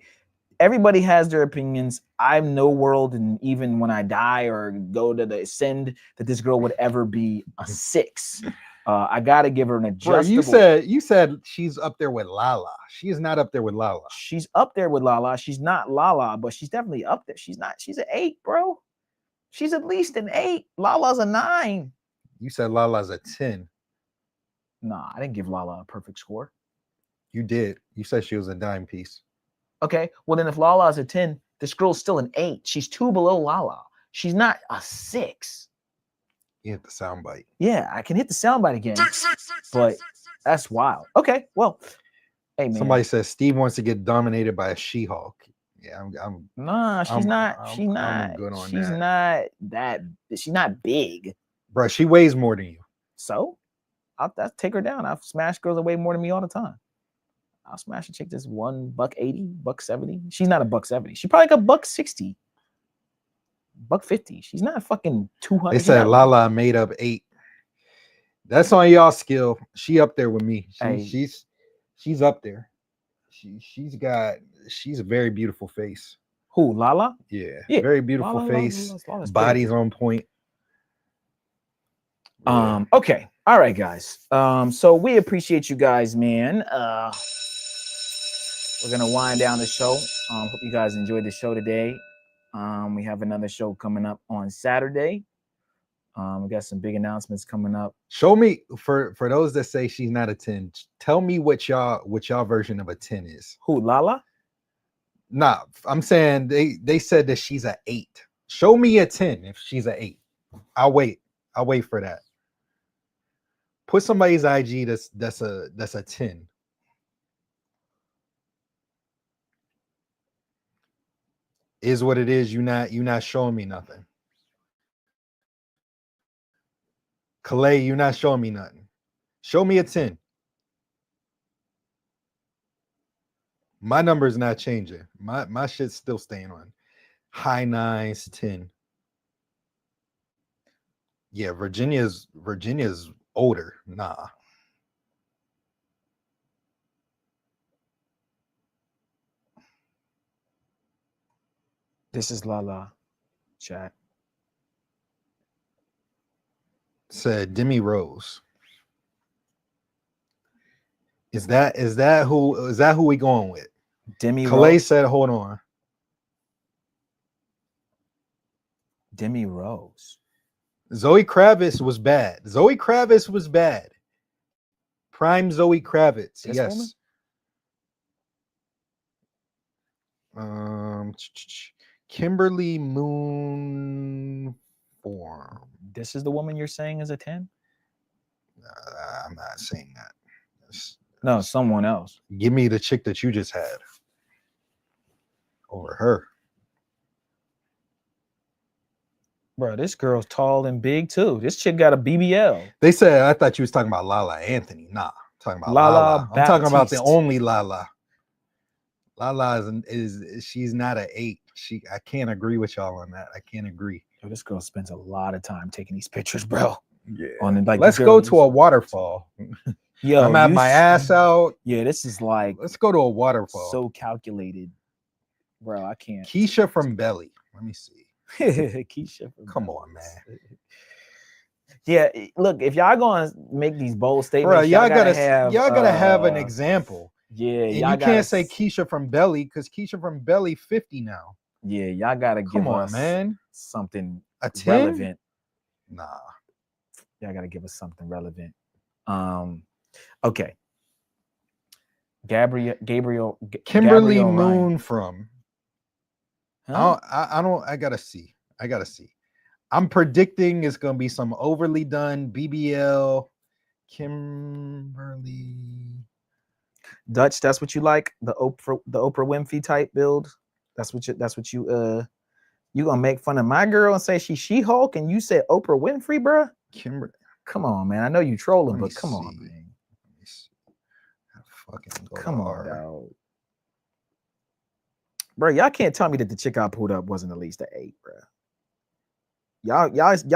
everybody has their opinions. I'm no world, and even when I die or go to the ascend, that this girl would ever be a 6. I gotta give her an adjustable. Bro, you said she's up there with Lala. She is not up there with Lala. She's up there with Lala. She's not Lala, but she's definitely up there. She's not. She's an 8, bro. She's at least an 8. Lala's a 9. You said Lala's a 10. Nah, I didn't give Lala a perfect score. You did. You said she was a dime piece. Okay, well then if Lala's a 10, this girl's still an 8. She's 2 below Lala. She's not a 6. You hit the soundbite. Yeah, I can hit the soundbite again, but that's wild. Okay, well, hey man. Somebody says Steve wants to get dominated by a She-Hulk. Yeah, I'm Nah, she's not. She's not. Good on she's that. not that. She's not big. Bro, she weighs more than you. So, I'll take her down. I've smashed girls that weigh more than me all the time. I'll smash a chick that's $180, $170. She's not a $170. She probably like a $160, $150. She's not fucking 200. They said Lala made up 8. That's on y'all skill. She up there with me. She's up there. She's a very beautiful face. Who, Lala? Yeah, very beautiful Lala, face. Lala's Body's on point. Okay. All right, guys. So we appreciate you guys, man. We're gonna wind down the show. Hope you guys enjoyed the show today. We have another show coming up on Saturday. We got some big announcements coming up. Show me for those that say she's not a 10. Tell me what y'all version of a 10 is. Who, Lala? Nah, I'm saying they said that she's an 8. Show me a 10 if she's an 8. I'll wait for that. Put somebody's IG that's a 10. Is what it is. You not showing me nothing. Calais, you're not showing me nothing. Show me a 10. My number's not changing. My shit's still staying on. High 9s, 10. Yeah, Virginia's older. Nah. This is Lala, chat. Said Demi Rose. Is that who we going with? Demi Calais Rose. said, hold on. Demi Rose. Zoe Kravitz was bad. Prime Zoe Kravitz. This yes. woman? Kimberly Moon Form. This is the woman you're saying is a 10? I'm not saying that. No, someone else. Give me the chick that you just had over her. Bro, this girl's tall and big too. This chick got a BBL. They said I thought you was talking about Lala Anthony. Nah, I'm talking about Lala Lala. I'm talking about the Baptiste. only Lala. Lala is she's not an 8. I can't agree with y'all on that. I can't agree. Yo, this girl spends a lot of time taking these pictures, bro. Yeah. On like, let's go to a waterfall. Yo, I'm at my ass out. Yeah, this is like let's go to a waterfall. So calculated, bro. I can't. Keisha from Belly. Let me see. Keisha from Come on, man. Yeah, look, if y'all gonna make these bold statements, bro, y'all gotta have an example. Yeah, and y'all you can't say Keisha from Belly because Keisha from Belly 50 now. Yeah, y'all gotta give us man. Something a 10? Relevant. Nah, y'all gotta give us something relevant. Okay. Kimberly Moon from. Huh? I gotta see. I'm predicting it's gonna be some overly done BBL. Kimberly Dutch, that's what you like? The Oprah Winfrey type build? That's what you gonna make fun of my girl and say She-Hulk and you said Oprah Winfrey, bro? Kimberly. Come on, man. I know you trolling, but come on, man. Come on, dog. Bro, y'all can't tell me that the chick I pulled up wasn't at least an 8, bro. Y'all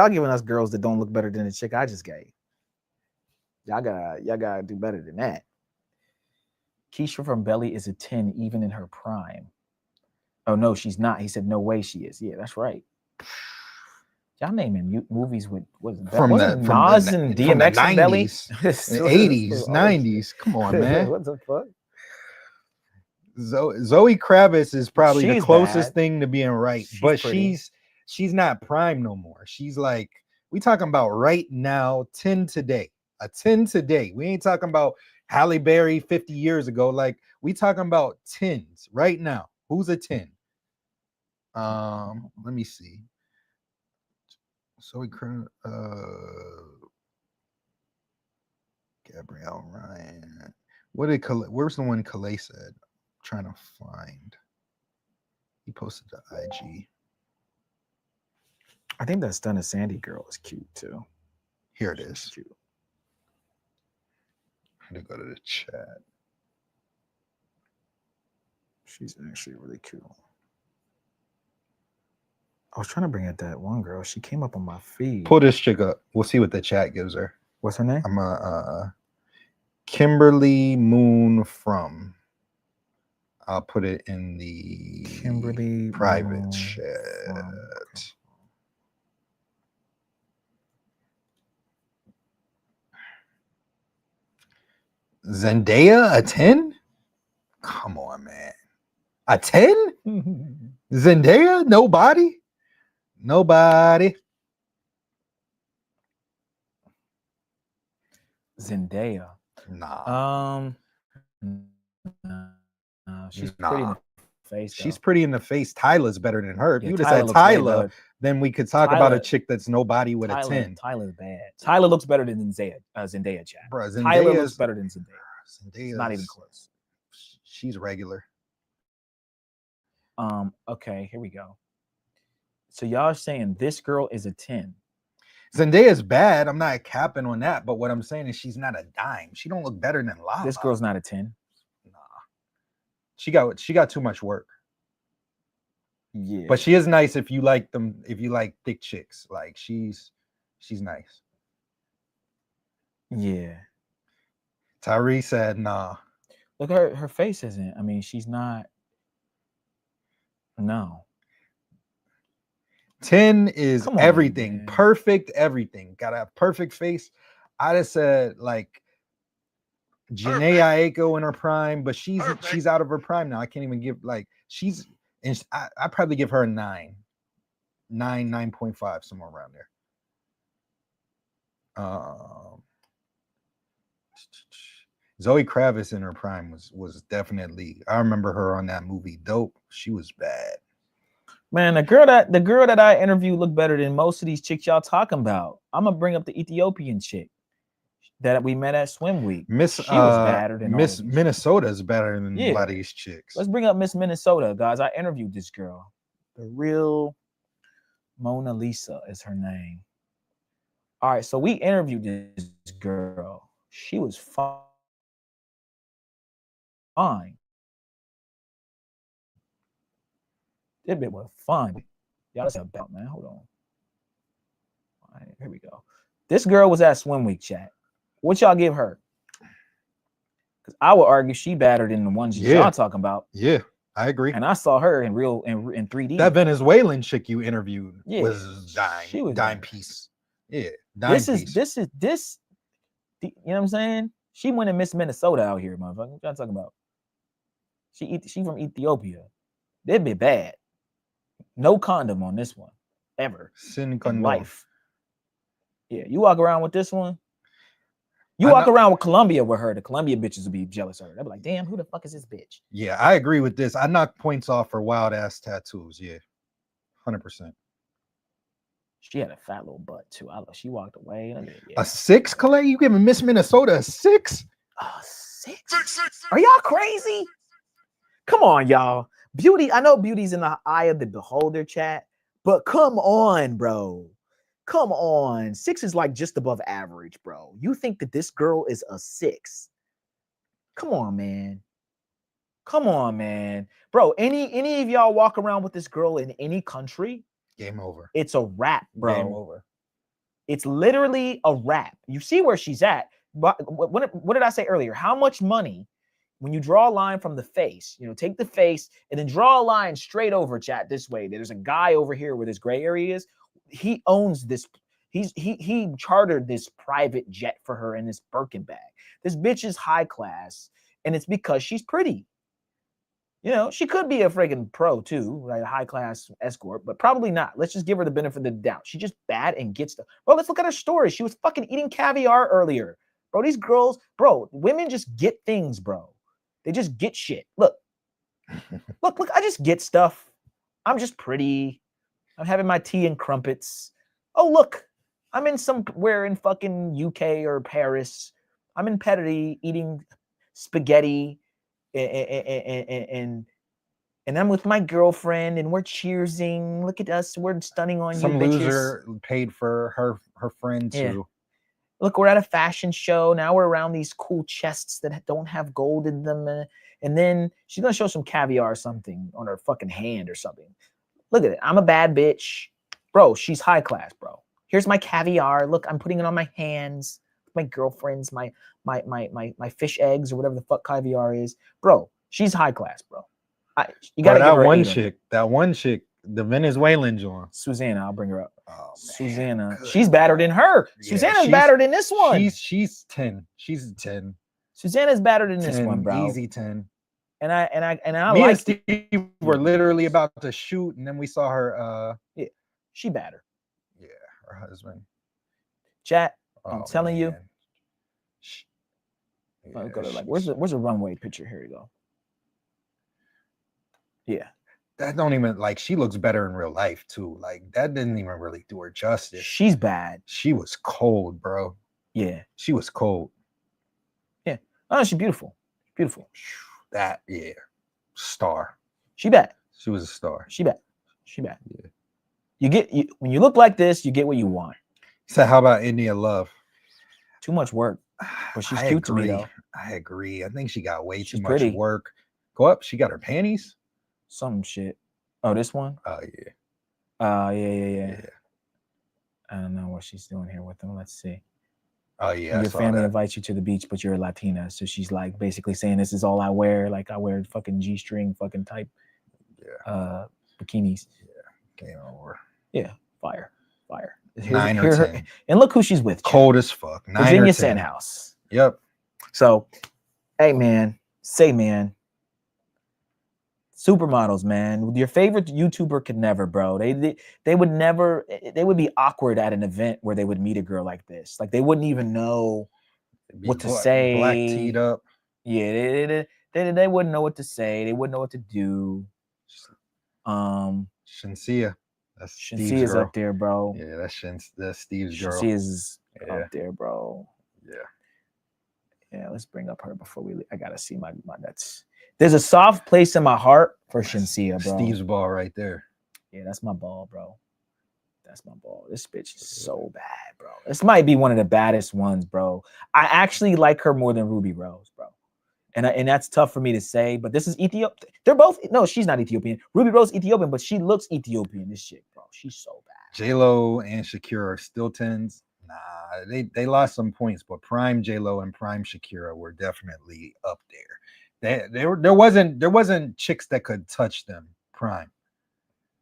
giving us girls that don't look better than the chick I just gave. Y'all gotta do better than that. Keisha from Belly is a 10 even in her prime. Oh no, she's not. He said no way she is. Yeah, that's right. Y'all naming movies with from Nas and DMX from the 90s, Belly? 80s, 90s. Come on, man. What the fuck? Zoe Kravitz is probably the closest bad. thing to being right, but pretty. she's not prime no more. She's like, we talking about right now, 10 today. A 10 today. We ain't talking about Halle Berry 50 years ago. Like, we talking about 10s right now. Who's a 10? Let me see. Zoe Kravitz, Gabrielle Ryan. Where's the one Calais said? Trying to find. He posted the IG. I think that Stunner Sandy girl is cute too. Here it is. Cute. I had to go to the chat. She's actually really cute. I was trying to bring out that one girl. She came up on my feed. Pull this chick up. We'll see what the chat gives her. What's her name? I'm Kimberly Moon from. I'll put it in the Kimberly private Moon chat. Zendaya, a 10? Come on, man. A 10? Zendaya? Nobody? Zendaya. Nah. She's pretty in the face. She's pretty in the face. Tyler's better than her. If you would have said Tyler, Tyler, then we could talk about a chick that's nobody with a 10. Tyler's bad. Tyler looks better than Zendaya, chat. Bro, Tyler looks better than Zendaya. Zendaya's not even close. She's regular. Okay, here we go. So y'all are saying this girl is a 10. Zendaya's bad. I'm not capping on that, but what I'm saying is she's not a dime. She don't look better than Lala. This girl's not a 10. She got too much work. Yeah. But she is nice if you like them, if you like thick chicks. Like she's nice. Yeah. Tyree said nah. Look, her face isn't. I mean, she's not. No. 10 is Come on, everything. man. Perfect everything. Got a perfect face. I just said like Janae Aiko in her prime, but she's out of her prime now. I can't even give like I probably give her a 9. 9.5, somewhere around there. Zoe Kravitz in her prime was definitely. I remember her on that movie Dope. She was bad. Man, the girl that I interviewed looked better than most of these chicks y'all talking about. I'm gonna bring up the Ethiopian chick that we met at Swim Week. She was better than Miss Minnesota is better than a lot of these chicks. Let's bring up Miss Minnesota, guys. I interviewed this girl, the Mona Lisa is her name. All right, so we interviewed this girl. She was fine. That bit was fun. Y'all that's about, man. Hold on. All right, here we go. This girl was at Swim Week, chat. What y'all give her? Because I would argue she better than the ones y'all talking about. Yeah, I agree. And I saw her in real in 3D. That Venezuelan chick you interviewed was dying. She was dime piece. Yeah, dime this piece. is you know what I'm saying? She went and Miss Minnesota out here, motherfucker. What y'all talking about? She from Ethiopia. They'd be bad. No condom on this one, ever Sin in life. Yeah, you walk around with this one. You walk around with Colombia with her. The Colombia bitches would be jealous of her. They'd be like, "Damn, who the fuck is this bitch?" Yeah, I agree with this. I knock points off for wild ass tattoos. Yeah, 100%. She had a fat little butt too. She walked away. A 6, Calais? You giving Miss Minnesota a 6? A 6? Are y'all crazy? Come on, y'all. Beauty. I know beauty's in the eye of the beholder, chat. But come on, bro. Come on. 6 is like just above average, bro. You think that this girl is a 6? Come on, man. Come on, man. Bro, any of y'all walk around with this girl in any country? Game over. It's a wrap, bro. Game over. It's literally a wrap. You see where she's at. But what did I say earlier? How much money, when you draw a line from the face, take the face and then draw a line straight over, chat, this way. There's a guy over here where this gray area is. He owns this. He chartered this private jet for her in this Birkin bag. This bitch is high class, and it's because she's pretty. She could be a friggin' pro too, right? A high class escort, but probably not. Let's just give her the benefit of the doubt. She's just bad and gets stuff. Bro, let's look at her story. She was fucking eating caviar earlier. Bro, these girls, bro, women just get things, bro. They just get shit. Look, I just get stuff. I'm just pretty. I'm having my tea and crumpets. Oh, look, I'm in somewhere in fucking UK or Paris. I'm in Petty eating spaghetti. And I'm with my girlfriend and we're cheersing. Look at us, we're stunning on Some you bitches. loser paid for her friend too. Yeah. Look, we're at a fashion show. Now we're around these cool chests that don't have gold in them. And then she's gonna show some caviar or something on her fucking hand or something. Look at it. I'm a bad bitch. Bro, she's high class, bro. Here's my caviar. Look, I'm putting it on my hands. My girlfriend's my fish eggs or whatever the fuck caviar is, bro. She's high class, bro. You gotta that give her one chick, the Venezuelan John, Susanna. I'll bring her up. Oh, Susanna, she's better than her. Yeah, Susanna's better than this one. She's 10. She's 10. Susanna's better than this one, bro. Easy 10. And I Me like and Steve were literally about to shoot, and then we saw her. Yeah, she better. Yeah, her husband. Chat. I'm telling you. Yeah, go to where's the runway picture? Here you go. Yeah. That don't even she looks better in real life too. Like that didn't even really do her justice. She's bad. She was cold, bro. Yeah. She was cold. Yeah. Oh, she's beautiful. Beautiful. That star. She bad. She was a star. She bad. She bad. Yeah. When you look like this, you get what you want. So how about India Love? Too much work. But she's cute to me though. I agree. I think she got way too much pretty. work. Go up. She got her panties. Some shit. Oh, this one? Oh yeah. Yeah. I don't know what she's doing here with them. Let's see. Oh yeah. And your family invites you to the beach, but you're a Latina. So she's like basically saying this is all I wear. Like I wear fucking G-string fucking type bikinis. Yeah. Game over. Yeah. Fire. 9 or 10. And look who she's with. Cold as fuck. 9 Virginia or 10. Sandhouse. Yep. So, hey man, supermodels, man. Your favorite YouTuber could never, bro. They would never. They would be awkward at an event where they would meet a girl like this. Like they wouldn't even know what to say. Black teed up. Yeah, they wouldn't know what to say. They wouldn't know what to do. Shinsia. That's Shinsia's up there, bro. Yeah, that's Steve's girl. Shinsia's up there, bro. Yeah, let's bring up her before we leave. I gotta see my nuts. There's a soft place in my heart for Shinsia, bro. Steve's ball right there. Yeah, that's my ball, bro. That's my ball. This bitch is so bad, bro. This might be one of the baddest ones, bro. I actually like her more than Ruby Rose, bro. And that's tough for me to say, but this is Ethiopian. They're both, no, she's not Ethiopian. Ruby Rose Ethiopian, but she looks Ethiopian. This shit, bro. She's so bad. J-Lo and Shakira are still 10s. Nah, they lost some points, but prime J-Lo and prime Shakira were definitely up there. There wasn't chicks that could touch them prime.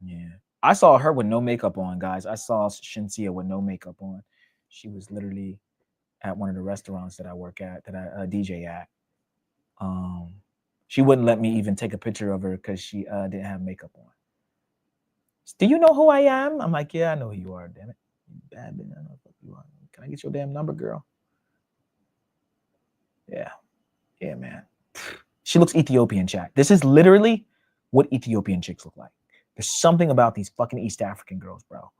Yeah. I saw her with no makeup on, guys. I saw Shinsia with no makeup on. She was literally at one of the restaurants that I work at, that I DJ at. She wouldn't let me even take a picture of her because she didn't have makeup on. Do you know who I am? I'm like, yeah, I know who you are, damn it. You bad bitch, I know who you are. Can I get your damn number, girl? Yeah. Yeah, man. She looks Ethiopian, chat. This is literally what Ethiopian chicks look like. There's something about these fucking East African girls, bro,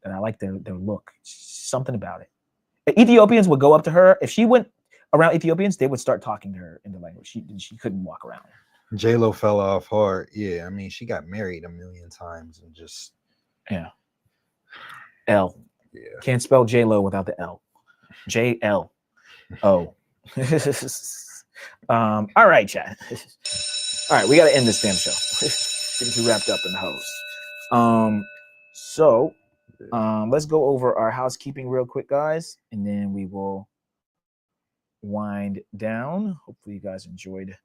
that I like their look. Something about it. Ethiopians would go up to her. If she went around Ethiopians, they would start talking to her in the language. She couldn't walk around. J-Lo fell off hard. Yeah, I mean, she got married a million times and just... Yeah. L. Yeah. Can't spell J-Lo without the L. J-L-O. All right, chat. All right, we got to end this damn show. Getting too wrapped up in the host. So let's go over our housekeeping real quick, guys, and then we will wind down. Hopefully you guys enjoyed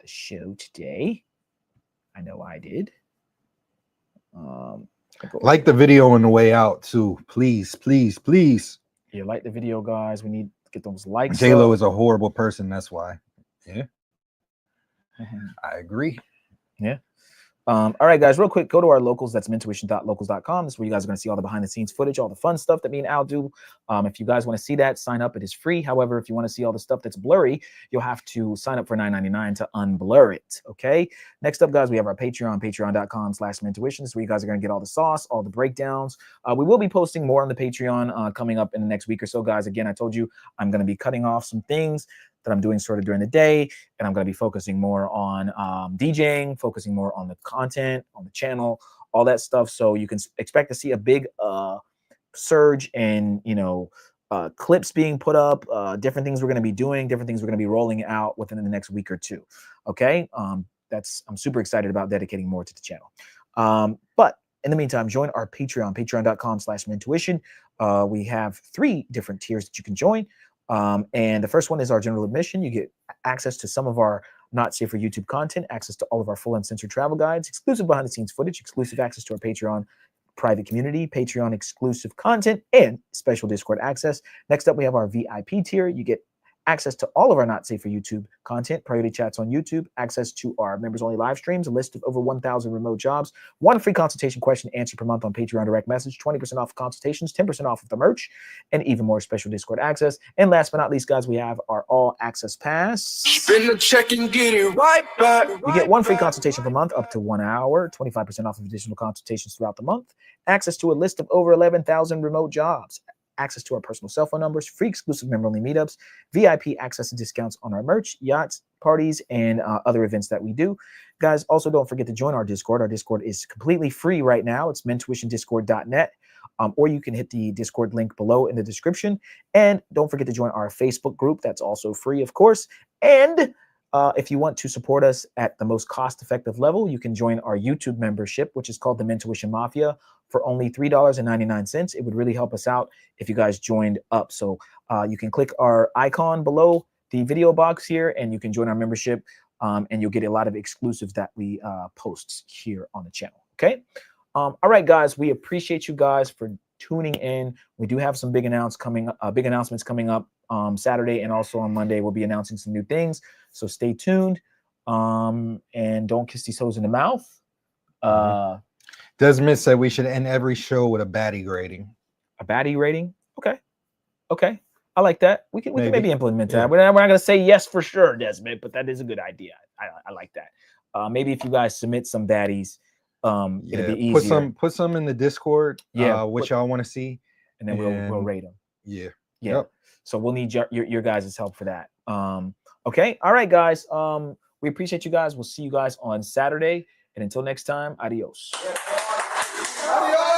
the show today. I know I did. Like the video on the way out too, please. Yeah, like the video, guys. We need to get those likes. J-Lo is a horrible person, that's why. Yeah. I agree. Yeah. All right, guys, real quick, go to our locals. That's mentuition.locals.com. This is where you guys are going to see all the behind the scenes footage, all the fun stuff that me and Al do. If you guys want to see that, sign up. It is free. However, if you want to see all the stuff that's blurry, you'll have to sign up for $9.99 to unblur it. Okay. Next up, guys, we have our Patreon, patreon.com/mentuition. This is where you guys are going to get all the sauce, all the breakdowns. We will be posting more on the Patreon coming up in the next week or so, guys. Again, I told you I'm going to be cutting off some things that I'm doing sort of during the day, and I'm going to be focusing more on DJing, focusing more on the content, on the channel, all that stuff. So you can expect to see a big surge in, clips being put up, different things we're going to be doing, different things we're going to be rolling out within the next week or two. Okay. I'm super excited about dedicating more to the channel. But in the meantime, join our Patreon, patreon.com/mentuition. We have 3 different tiers that you can join. And the first one is our general admission. You get access to some of our not safe for YouTube content, access to all of our full uncensored travel guides, exclusive behind the scenes footage, exclusive access to our Patreon private community, Patreon exclusive content, and special Discord access. Next up, we have our VIP tier. You get access to all of our not safe for YouTube content, priority chats on YouTube, access to our members only live streams, a list of over 1,000 remote jobs, 1 free consultation question answer per month on Patreon direct message, 20% off consultations, 10% off of the merch, and even more special Discord access. And last but not least, guys, we have our all access pass. Spin the check and get it right back. You get 1 free consultation per month, up to 1 hour, 25% off of additional consultations throughout the month, access to a list of over 11,000 remote jobs, access to our personal cell phone numbers, free exclusive member-only meetups, VIP access and discounts on our merch, yachts, parties, and other events that we do. Guys, also don't forget to join our Discord. Our Discord is completely free right now. It's mentuitiondiscord.net, or you can hit the Discord link below in the description. And don't forget to join our Facebook group. That's also free, of course. And if you want to support us at the most cost-effective level, you can join our YouTube membership, which is called the Mentuition Mafia, for only $3.99. It would really help us out if you guys joined up. So you can click our icon below the video box here, and you can join our membership, and you'll get a lot of exclusives that we post here on the channel. Okay. All right, guys, we appreciate you guys for tuning in. We do have some big announcements coming up Saturday, and also on Monday we'll be announcing some new things. So stay tuned, and don't kiss these hoes in the mouth. Desmond said we should end every show with a baddie rating. A baddie rating? Okay. I like that. We can maybe implement that. We're not going to say yes for sure, Desmond, but that is a good idea. I like that. Maybe if you guys submit some baddies, it'll be easier. Put some in the Discord. Yeah, which y'all want to see, and then we'll rate them. Yeah. Yep. So we'll need your guys' help for that. Okay. All right, guys. We appreciate you guys. We'll see you guys on Saturday. And until next time, adios. Adios.